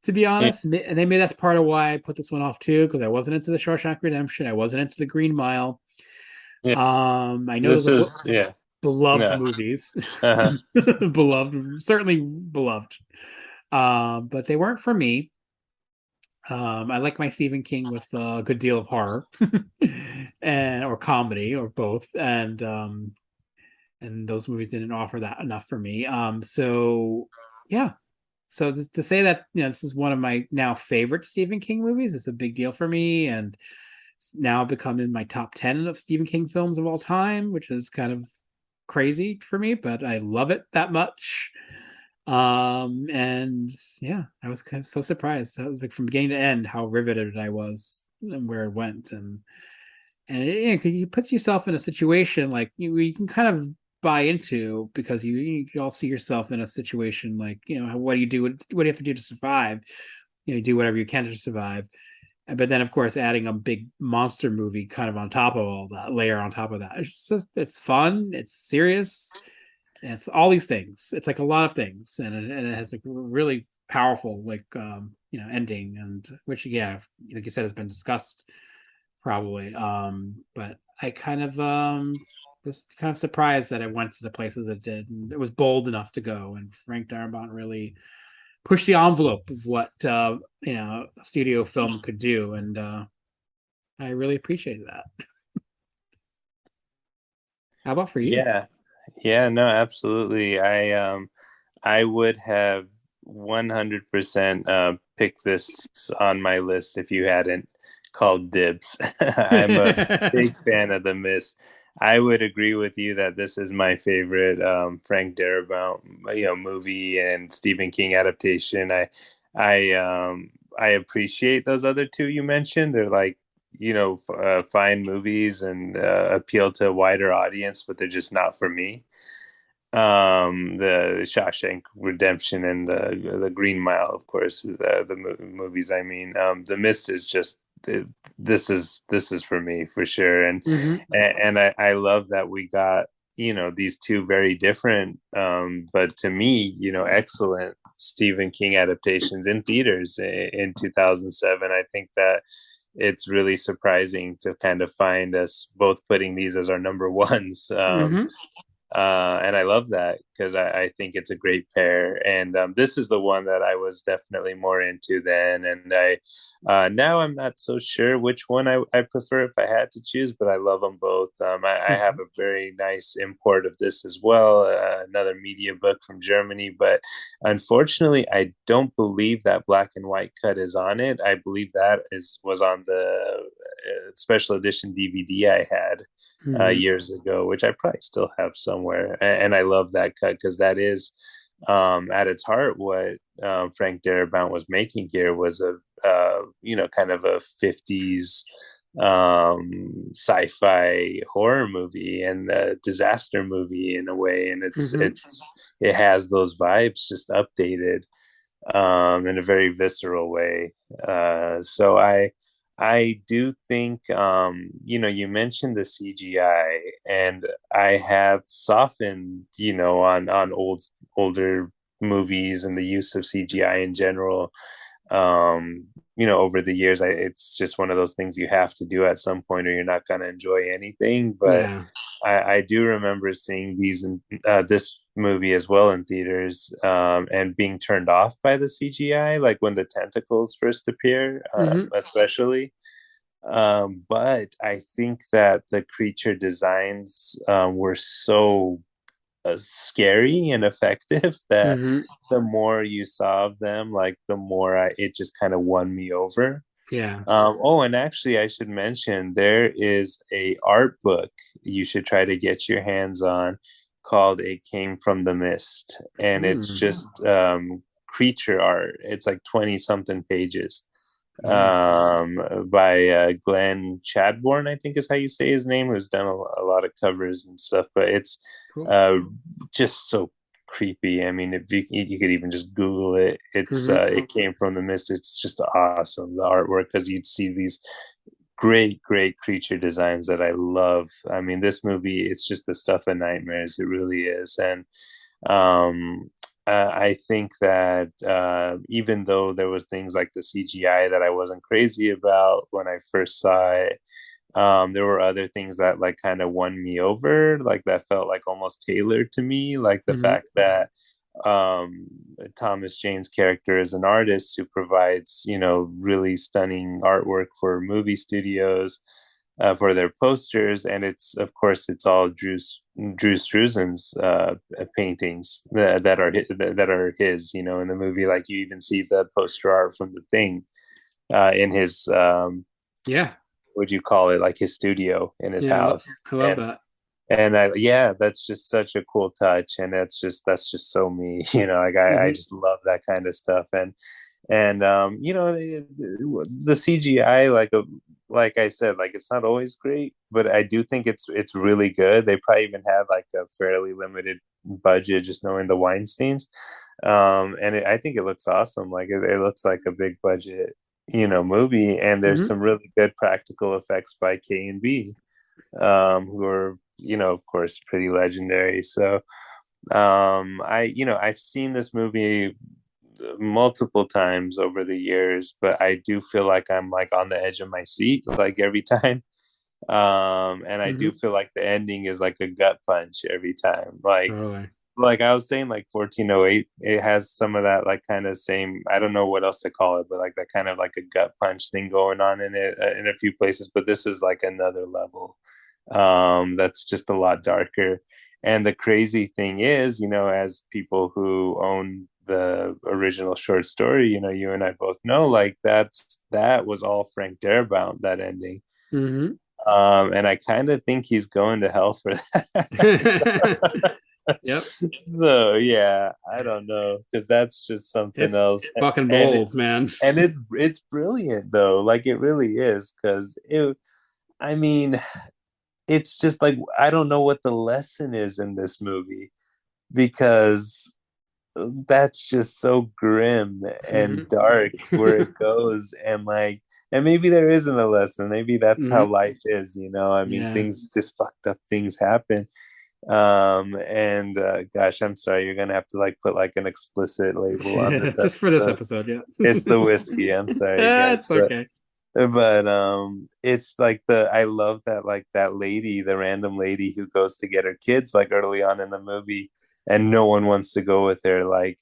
To be honest, and maybe that's part of why I put this one off too, because I wasn't into the Shawshank Redemption. I wasn't into the Green Mile. Yeah. I know those are beloved movies, beloved, certainly beloved, but they weren't for me. I like my Stephen King with a good deal of horror or comedy or both, and those movies didn't offer that enough for me. So yeah. So to say that this is one of my now favorite Stephen King movies is a big deal for me, and it's now become in my top 10 of Stephen King films of all time, which is kind of crazy for me, but I love it that much. And yeah, I was kind of so surprised. I was like from beginning to end how riveted I was and where it went, and it puts yourself in a situation like you can kind of buy into, because you all see yourself in a situation like what do you do, what do you have to do to survive, you do whatever you can to survive. but then of course adding a big monster movie kind of on top of all that, layer on top of that, it's fun, it's serious, it's all these things, it's like a lot of things, and it has a really powerful like ending, and which yeah, like you said, has been discussed probably, but I kind of was kind of surprised that it went to the places it did, and it was bold enough to go, and Frank Darabont really push the envelope of what a studio film could do, and I really appreciate that. How about for you? Yeah, no, absolutely. I would have 100% picked this on my list if you hadn't called dibs. I'm a big fan of The Mist. I would agree with you that this is my favorite Frank Darabont, movie and Stephen King adaptation. I appreciate those other two you mentioned. They're like, fine movies and appeal to a wider audience, but they're just not for me. The Shawshank Redemption and the Green Mile, of course, the movies. I mean, The Mist is just this is for me for sure, and I love that we got these two very different, but to me excellent Stephen King adaptations in theaters in 2007. I think that it's really surprising to kind of find us both putting these as our number ones. And I love that because I think it's a great pair. And this is the one that I was definitely more into then. And now I'm not so sure which one I prefer if I had to choose, but I love them both. I have a very nice import of this as well, another media book from Germany. But unfortunately, I don't believe that black and white cut is on it. I believe that was on the special edition DVD I had years ago, which I probably still have somewhere. And I love that cut because that is, at its heart, what Frank Darabont was making here was a, kind of a 50s sci-fi horror movie and a disaster movie in a way. And it has those vibes just updated in a very visceral way. So I do think, you mentioned the CGI, and I have softened, on older movies and the use of CGI in general. Over the years, it's just one of those things you have to do at some point, or you're not going to enjoy anything. But Yeah. I do remember seeing these in this movie as well in theaters, and being turned off by the CGI, like when the tentacles first appear, especially. But I think that the creature designs were so scary and effective that the more you saw of them, like the more it just kind of won me over. Yeah. Oh, and actually, I should mention there is a art book you should try to get your hands on called "It Came from the Mist," and it's just creature art. It's like 20 something pages, by Glenn Chadbourne, I think is how you say his name, who's done a lot of covers and stuff. But it's just so creepy. I mean, if you could even just Google it, it's It Came from the Mist. It's just awesome, the artwork, because you'd see these great creature designs that I love. I mean, this movie, it's just the stuff of nightmares. It really is. And I think that even though there was things like the CGI that I wasn't crazy about when I first saw it, there were other things that like kind of won me over, like that felt like almost tailored to me, like the fact that Thomas Jane's character is an artist who provides, really stunning artwork for movie studios, for their posters, and of course it's all Drew Struzan's paintings that are his. In the movie, like you even see the poster art from The Thing in his would you call it, like his studio in his house. I love that. And that's just such a cool touch, and that's just so me. I just love that kind of stuff. And the CGI, like I said, like it's not always great, but I do think it's really good. They probably even had like a fairly limited budget, just knowing the Weinsteins. And I think it looks awesome. Like it looks like a big budget movie, and there's Mhm. some really good practical effects by K and B, who are, of course, pretty legendary. So I've seen this movie multiple times over the years, but I do feel like I'm like on the edge of my seat like every time. And I do Mhm. feel like the ending is like a gut punch every time. Totally. Like I was saying, like 1408, it has some of that like kind of same, I don't know what else to call it, but like that kind of like a gut punch thing going on in it in a few places. But this is like another level. That's just a lot darker. And the crazy thing is, as people who own the original short story, you and I both know, like that was all Frank Darabont, that ending. Mhm. And I kind of think he's going to hell for that. Yep. So yeah, I don't know, because that's just something It's else, fucking and bold, man. and it's brilliant though, like it really is, because I mean, it's just like I don't know what the lesson is in this movie, because that's just so grim and Mhm. dark where it goes, and maybe there isn't a lesson, maybe that's how Mhm. life is, I mean, Yeah. things just fucked up things happen. And gosh, I'm sorry, you're gonna have to like put like an explicit label on this Just for this episode. episode, yeah. It's the whiskey, I'm sorry guys, It's okay. but it's like I love that, like that lady, the random lady who goes to get her kids like early on in the movie, and no one wants to go with her, like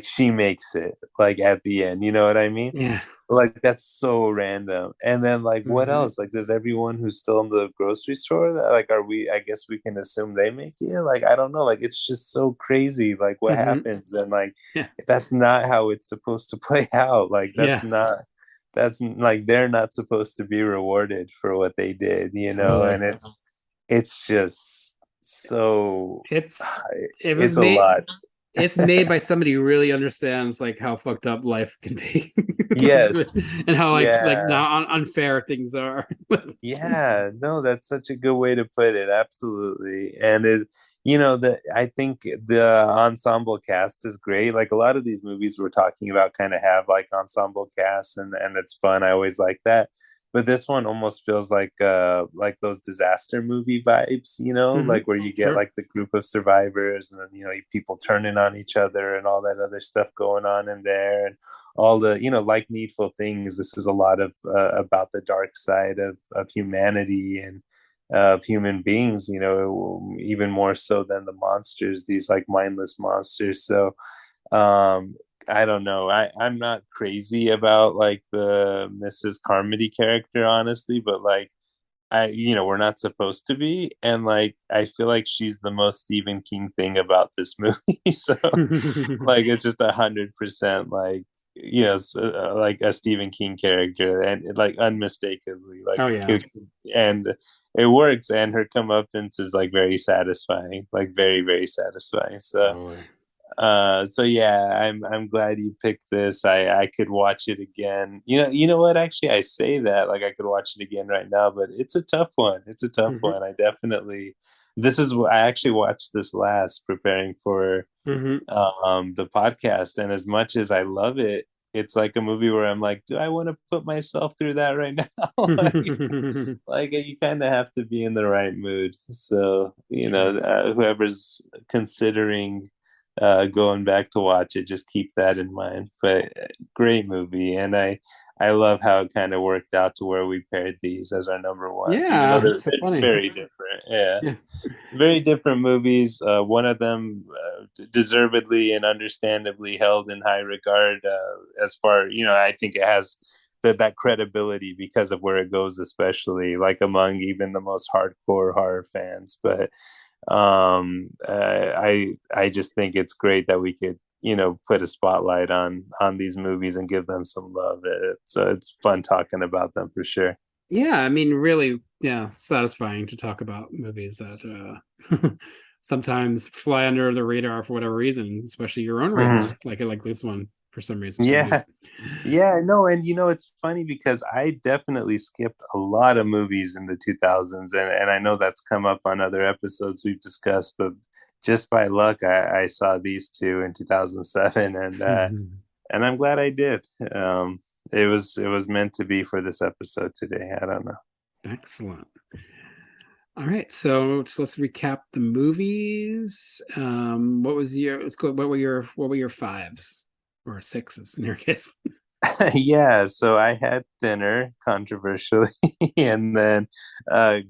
she makes it like at the end, you know what I mean? Yeah. Like that's so random. And then like what Mhm. else? Like does everyone who's still in the grocery store, like are we, I guess we can assume they make it? Like I don't know. Like it's just so crazy like what Mhm. happens, and like Yeah. that's not how it's supposed to play out. Like Yeah. that's like they're not supposed to be rewarded for what they did, Totally. and it's just so It's it was it's a made lot. it's made by somebody who really understands like how fucked up life can be. Yes. And how like Yeah. now unfair things are. Yeah, no, that's such a good way to put it. Absolutely. And I think the ensemble cast is great. Like a lot of these movies we're talking about kind of have like ensemble casts, and it's fun. I always like that. But this one almost feels like those disaster movie vibes, Mhm. like where you get Sure. like the group of survivors, and then people turning on each other and all that other stuff going on in there, and all the like Needful Things. This is a lot of about the dark side of humanity and of human beings, even more so than the monsters, these like mindless monsters. So um I don't know, I'm not crazy about like the Mrs. Carmody character, honestly, but like we're not supposed to be, and like I feel like she's the most Stephen King thing about this movie. So like it's just 100% like like a Stephen King character, and like unmistakably like Oh yeah. and it works, and her comeuppance is like very satisfying, like very very satisfying. So Totally. so yeah, I'm glad you picked this. I could watch it again. You know what, actually I say that like I could watch it again right now, but it's a tough one. It's a tough Mhm. one. I definitely, this is I actually watched this last preparing for Mhm. the podcast, and as much as I love it, it's like a movie where I'm like, do I want to put myself through that right now? Like you kind of have to be in the right mood. So whoever's considering going back to watch it, just keep that in mind. But great movie, and I love how it kind of worked out to where we paired these as our number ones, even though Yeah, they're it's so funny. very different. Yeah, Yeah. very different movies. One of them deservedly and understandably held in high regard, as far, I think it has that credibility because of where it goes, especially like among even the most hardcore horror fans. But I just think it's great that we could put a spotlight on these movies and give them some love. It's fun talking about them for sure. Yeah, I mean, really, yeah, satisfying to talk about movies that sometimes fly under the radar for whatever reason, especially your own radar, Mhm. like this one for some reason, for some Yeah. reason. Yeah, no, and it's funny because I definitely skipped a lot of movies in the 2000s, and I know that's come up on other episodes we've discussed, but just by luck, I saw these two in 2007, and I'm glad I did. It was meant to be for this episode today. I don't know. Excellent. All right, so let's recap the movies. What was your let's go what were your fives or sixes in your case? Yeah, so I had Thinner, controversially, and then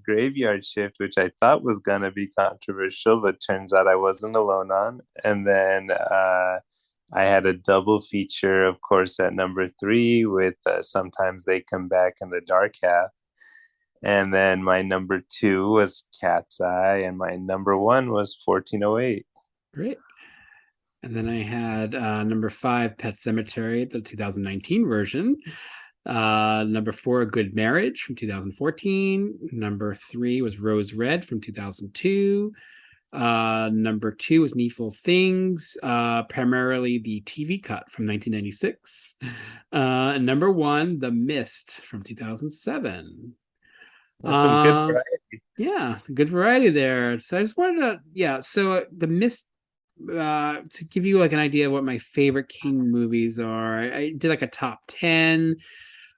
Graveyard Shift, which I thought was gonna be controversial, but turns out I wasn't alone on. And then I had a double feature, of course, at number three with Sometimes They Come Back in the Dark Half. And then my number two was Cat's Eye, and my number one was 1408. Great. And then I had number 5, Pet Sematary, the 2019 version. Number 4, Good Marriage from 2014. Number 3 was Rose Red from 2002. Number 2 was Needful Things, primarily the TV cut from 1996. And number 1, The Mist from 2007. That's some good variety. Yeah, some good variety there. So I just wanted to, so The Mist, to give you like an idea of what my favorite King movies are, I did like a top 10.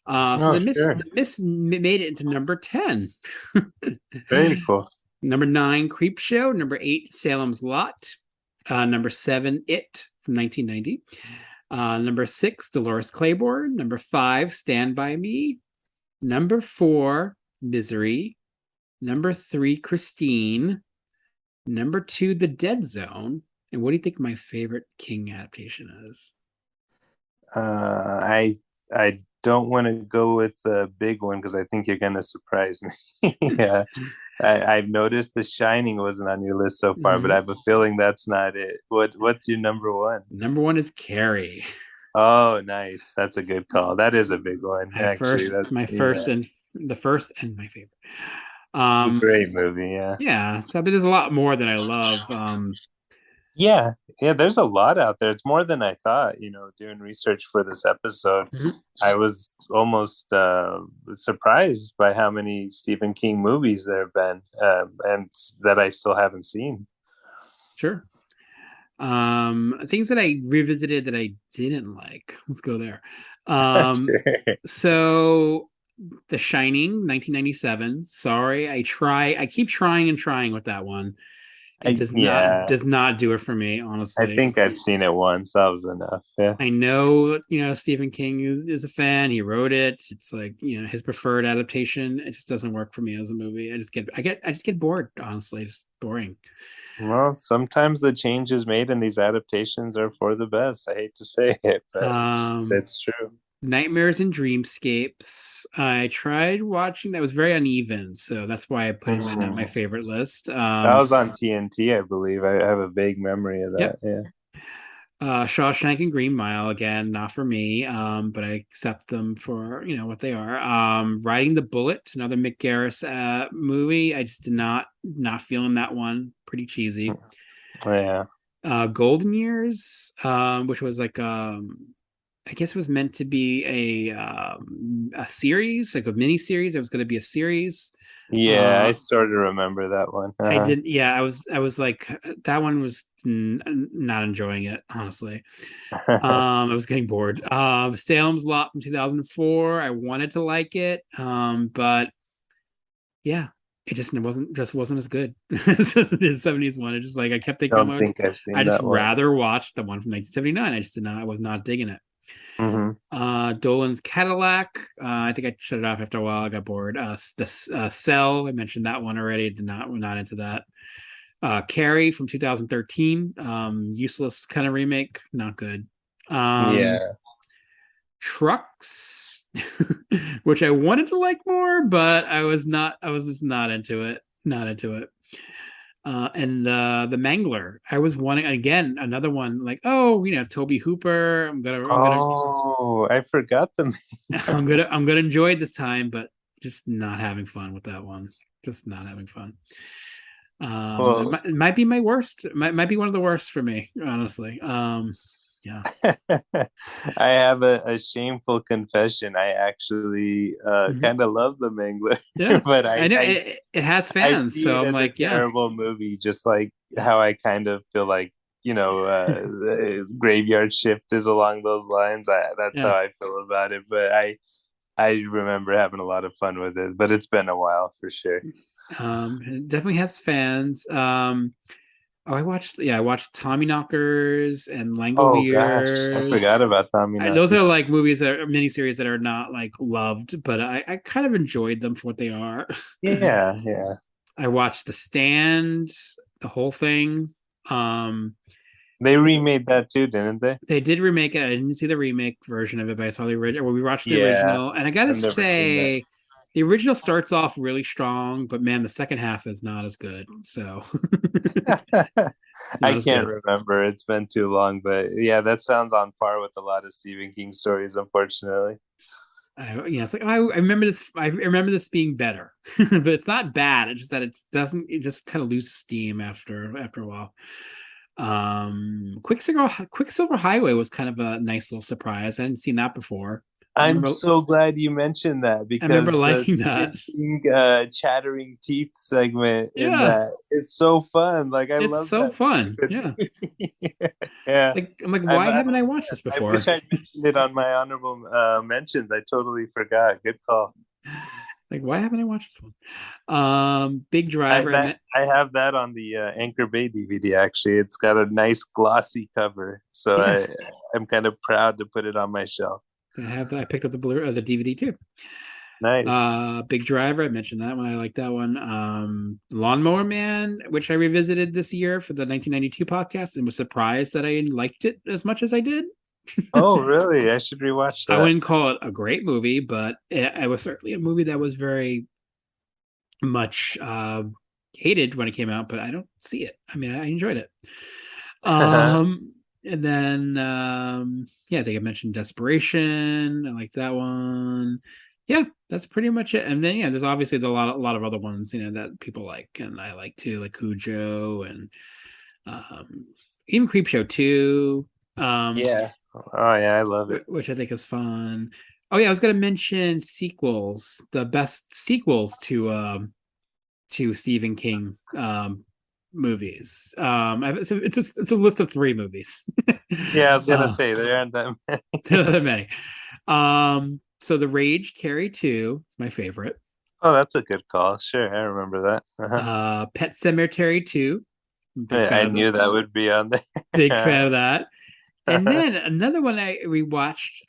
The Mist made it into number 10. Very cool. Number 9, Creep Show. Number 8, Salem's Lot. Number 7, It from 1990. Number 6, Dolores Claiborne. Number 5, Stand By Me. Number 4, Misery. Number 3, Christine. Number 2, The Dead Zone. And what do you think my favorite King adaptation is? I don't want to go with the big one because I think you're going to surprise me. Yeah, I've noticed The Shining wasn't on your list so far, but I have a feeling that's not it. What's your number one? Number 1 is Carrie. Oh, nice. That's a good call. That is a big one. My first and my favorite. Great movie. Yeah. So but there's a lot more that I love. Yeah, there's a lot out there. It's more than I thought, doing research for this episode. I was almost surprised by how many Stephen King movies there have been, and that I still haven't seen. Sure. Things that I revisited that I didn't like. Let's go there. Sure. So The Shining, 1997. Sorry, I keep trying with that one. It does not do it for me, honestly. I think I've seen it once. That was enough. Yeah. I know, Stephen King is a fan. He wrote it. It's like, his preferred adaptation. It just doesn't work for me as a movie. I just get bored, honestly. Just boring. Well, sometimes the changes made in these adaptations are for the best. I hate to say it, but it's true. Nightmares and Dreamscapes. I tried watching. That was very uneven, so that's why I put it in my favorite list. That was on TNT, I believe. I have a vague memory of that. Yep. Yeah. Shawshank and Green Mile, again, not for me, but I accept them for what they are. Riding the Bullet, another Mick Garris movie. I just did not feeling that one. Pretty cheesy. Yeah. Golden Years, which was like I guess it was meant to be a series, like a mini series. It was going to be a series. Yeah, I sort of remember that one. I did. Yeah, I was like, that one was not enjoying it, honestly. I was getting bored. Salem's Lot from 2004. I wanted to like it, but yeah, it wasn't as good as the 70s one. It's just like I kept thinking, I just rather watch the one from 1979. I was not digging it. Dolan's Cadillac. I think I shut it off after a while. I got bored. Cell. I mentioned that one already. We're not into that. Carrie from 2013. Useless kind of remake. Not good. Trucks, which I wanted to like more, but I was just not into it. And the Mangler. I was wanting, again, another one like, Toby Hooper. I forgot them. I'm gonna enjoy it this time, but just not having fun with that one. Just not having fun. It might be my worst. Might be one of the worst for me, honestly. Yeah. I have a shameful confession. I actually kind of love The Mangler. Yeah, but I know it has fans, so I'm like, terrible movie. Just like how I kind of feel like graveyard shifters along those lines. That's Yeah. how I feel about it. But I remember having a lot of fun with it. But it's been a while for sure. It definitely has fans. I watched Tommy Knockers and Oh gosh, I Langoliers. forgot about Tommy Those are Knockers. like movies that are miniseries that are not like loved, but I kind of enjoyed them for what they are. Yeah, yeah. I watched The Stand, the whole thing. Um, They remade that too, didn't they? they did remake it. I didn't see the remake version of it, but I saw the original. Well, we watched the Yeah, original, and I gotta I've never seen that. say, the original starts off really strong, but man, the second half is not as good. So I not as can't good. remember. It's been too long, but yeah, that sounds on par with a lot of Stephen King stories, unfortunately. It's like I remember this. I remember this being better, but it's not bad. It's just that it doesn't. It just kind of loses steam after a while. Quicksilver Highway was kind of a nice little surprise. I hadn't seen that before. I'm so glad you mentioned that I remember because the liking Stephen that. King chattering teeth segment in Yeah, that is so fun. Like I it's love so that. fun. Yeah, Yeah. like I'm like, why haven't I watched this I before? wish I mentioned it on my honorable mentions. I totally forgot. Good call. Like, why haven't I watched this one? Big I Driver. that I have that on the Anchor Bay DVD. Actually, it's got a nice glossy cover, so Yeah, I'm kind of proud to put it on my shelf. I have that. I picked up the DVD too. Nice. Big Driver, I mentioned that one. I like that one. Lawnmower Man, which I revisited this year for the 1992 podcast and was surprised that I liked it as much as I did. Oh, really? I should rewatch I that. wouldn't call it a great movie, but it was certainly a movie that was very much hated when it came out, but I don't see it. I mean, I enjoyed it. And then I think I mentioned Desperation. I like that one. Yeah, that's pretty much it. And then there's obviously a lot of other ones, that people like and I like too, like Cujo and even Creepshow 2. Yeah. Oh yeah, I love it. Which I think is fun. Oh yeah, I was gonna mention sequels, the best sequels to Stephen King movies. It's a list of 3 movies. Yeah, I was gonna say there aren't that many. So The Rage Carrie 2 is my favorite. Oh, that's a good call. Sure, I remember that. Pet Cemetery 2. I knew that would be on there. Big fan of that. And then another one I rewatched,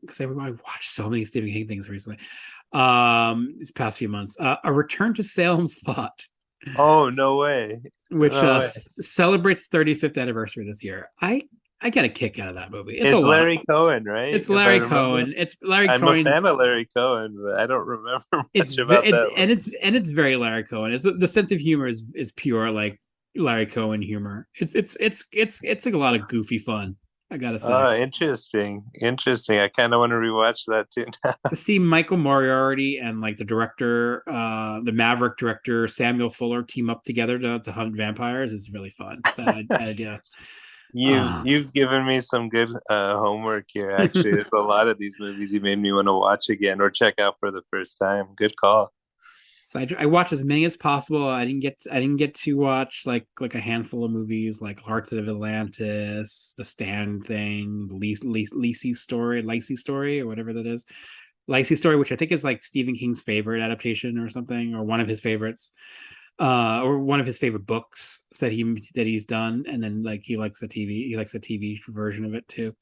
because I watched so many Stephen King things recently. These past few months. A Return to Salem's Lot. Oh, no way. Which No way. celebrates 35th anniversary this year. I get a kick out of that movie. It's Larry Cohen, right? It's Larry Cohen. It's Larry I'm Cohen. a fan of Larry Cohen, but I don't remember much about that. It's very Larry Cohen. The sense of humor is pure like Larry Cohen humor. It's like a lot of goofy fun. I gotta say. Oh, interesting. I kind of want to rewatch that too now. To see Michael Moriarty and like the director, the Maverick director Samuel Fuller team up together to hunt vampires is really fun. That idea. You've given me some good homework here. Actually, there's a lot of these movies you made me want to watch again or check out for the first time. Good call. So I watched as many as possible. I didn't get to watch like a handful of movies like Hearts of Atlantis, The Stand thing, the Lacey story, or whatever that is. Lacey story, which I think is like Stephen King's favorite adaptation or something, or one of his favorites, or one of his favorite books that he's done. And then like he likes the TV version of it too.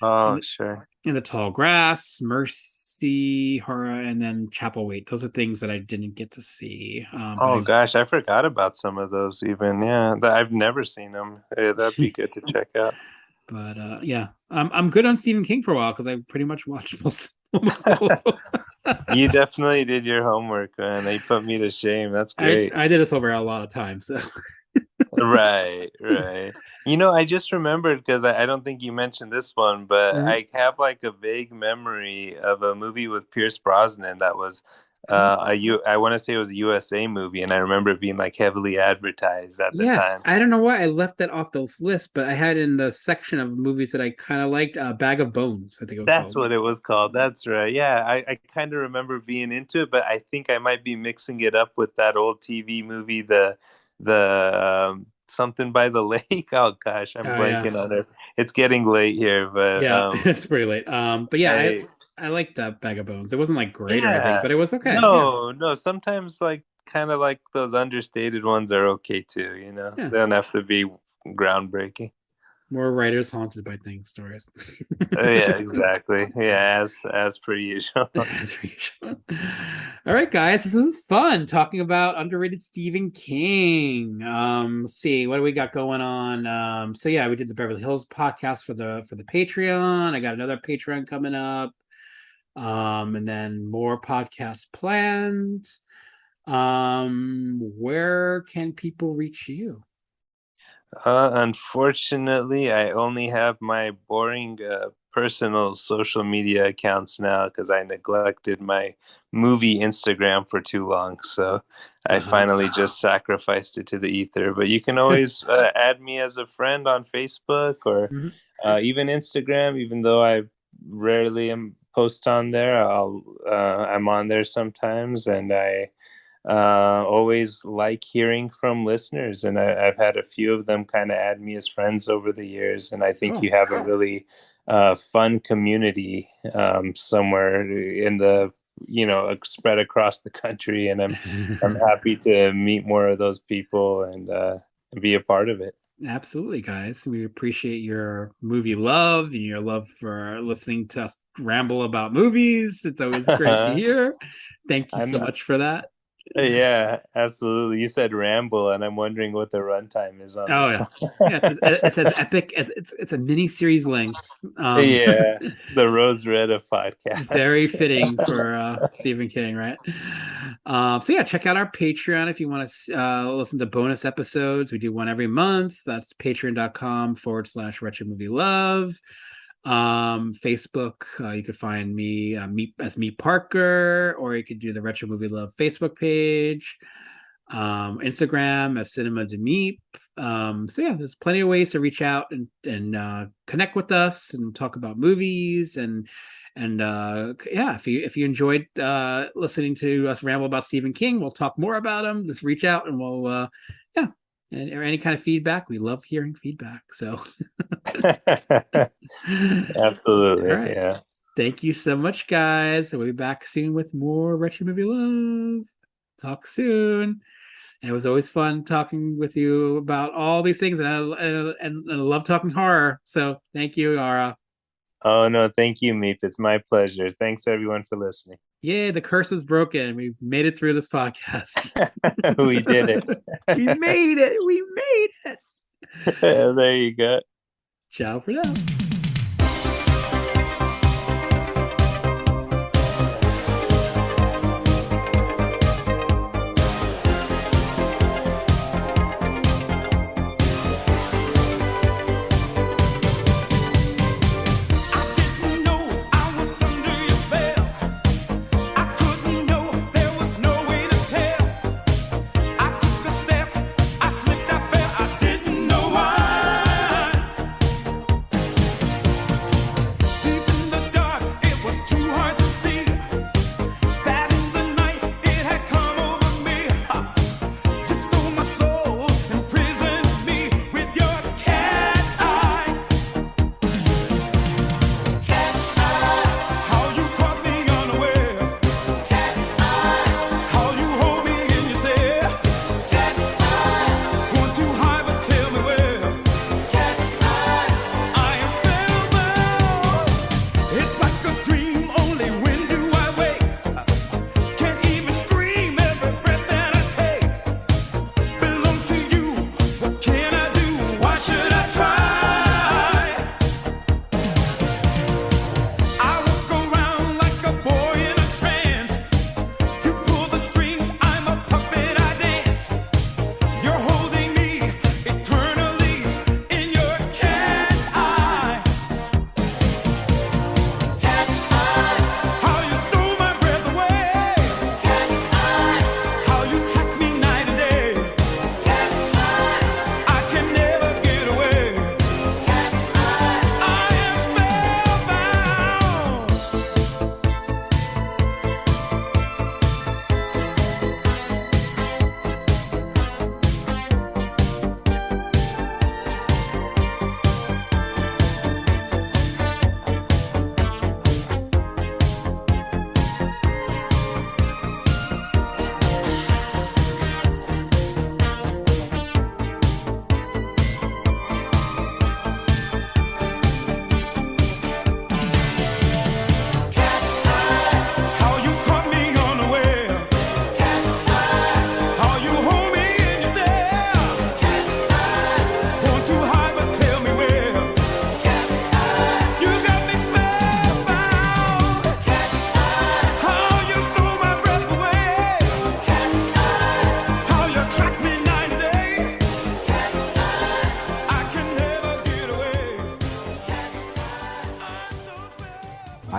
Oh, sure. In the Tall Grass, Mercy, Horror, and then Chapel Wait. Those are things that I didn't get to see. Gosh, I forgot about some of those even. Yeah, I've never seen them. That'd be good to check out. But I'm good on Stephen King for a while because I pretty much watched almost all of them. You definitely did your homework, man. They put me to shame. That's great. I did this over a lot of time, so. Right. I just remembered because I don't think you mentioned this one, but I have like a vague memory of a movie with Pierce Brosnan that was I want to say it was a USA movie, and I remember it being like heavily advertised at the time. I don't know why I left that off the list, but I had in the section of movies that I kind of liked, Bag of Bones. I think it was. That's what it was called. That's right. Yeah, I kind of remember being into it, but I think I might be mixing it up with that old TV movie, the something by the lake. Oh gosh, I'm blanking yeah. on it. It's getting late here, but Yeah, it's pretty late. But yeah, I I liked that Bag of Bones. It wasn't like great or anything, yeah, but it was okay. Yeah, no. Sometimes like kind of like those understated ones are okay too. You know, yeah. they don't have to be groundbreaking. More writers haunted by things stories. Yeah, exactly. Yeah, as per usual. As usual. All right, guys, this was fun talking about underrated Stephen King. Let's see what do we got going on. So yeah, we did the Beverly Hills podcast for the Patreon. I got another Patreon coming up. And then more podcasts planned. Where can people reach you? Unfortunately, I only have my boring personal social media accounts now because I neglected my movie Instagram for too long. So I finally just sacrificed it to the ether. But you can always add me as a friend on Facebook or even Instagram, even though I rarely am post on there. I'm on there sometimes, and I always like hearing from listeners, and I've had a few of them kind of add me as friends over the years, and I think you have a really fun community somewhere in the spread across the country, and I'm happy to meet more of those people and be a part of it. Absolutely, guys. We appreciate your movie love and your love for listening to us ramble about movies. It's always great to hear. Thank you so much for that. Yeah, absolutely. You said ramble, and I'm wondering what the runtime is on this yeah. one. Yeah, it's as epic as it's a mini series length. Yeah, the Rose Red of podcasts. Very fitting for Stephen King, right? So yeah, check out our Patreon if you want to listen to bonus episodes. We do one every month. That's patreon.com/retro movie love. Facebook, you could find me as Meep Parker, or you could do the Retro Movie Love Facebook page. Instagram as Cinema de Meep. So yeah, there's plenty of ways to reach out and connect with us and talk about movies and yeah, if you enjoyed listening to us ramble about Stephen King, we'll talk more about him. Just reach out and we'll yeah, or any kind of feedback. We love hearing feedback. So absolutely. All right. Yeah. Thank you so much, guys. We'll be back soon with more Retro Movie Love. Talk soon. And it was always fun talking with you about all these things, and I love talking horror. So thank you, Ara. Oh no, thank you, Meep. It's my pleasure. Thanks everyone for listening. Yeah, the curse is broken. We made it through this podcast. We did it. We made it. We made it. There you go. Ciao for now.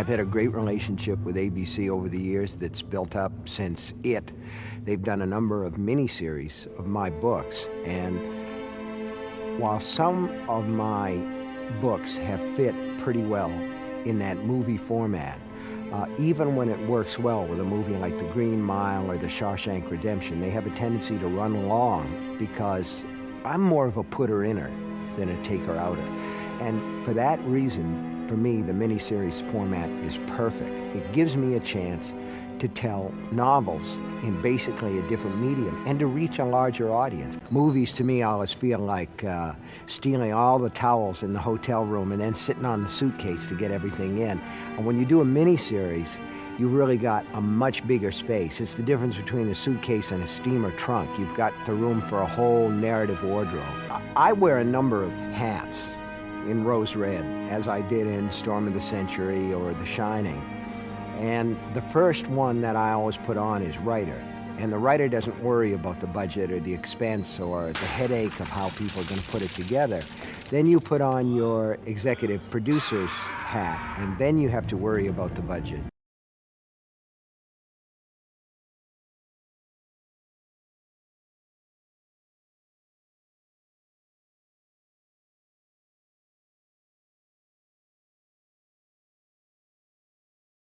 I've had a great relationship with ABC over the years that's built up since It. They've done a number of miniseries of my books, and while some of my books have fit pretty well in that movie format, even when it works well with a movie like The Green Mile or The Shawshank Redemption, they have a tendency to run long because I'm more of a putter-inner than a taker-outer. And for that reason, for me, the miniseries format is perfect. It gives me a chance to tell novels in basically a different medium and to reach a larger audience. Movies, to me, always feel like stealing all the towels in the hotel room and then sitting on the suitcase to get everything in. And when you do a miniseries, you've really got a much bigger space. It's the difference between a suitcase and a steamer trunk. You've got the room for a whole narrative wardrobe. I wear a number of hats in Rose Red, as I did in Storm of the Century or The Shining. And the first one that I always put on is writer. And the writer doesn't worry about the budget or the expense or the headache of how people are going to put it together. Then you put on your executive producer's hat, and then you have to worry about the budget.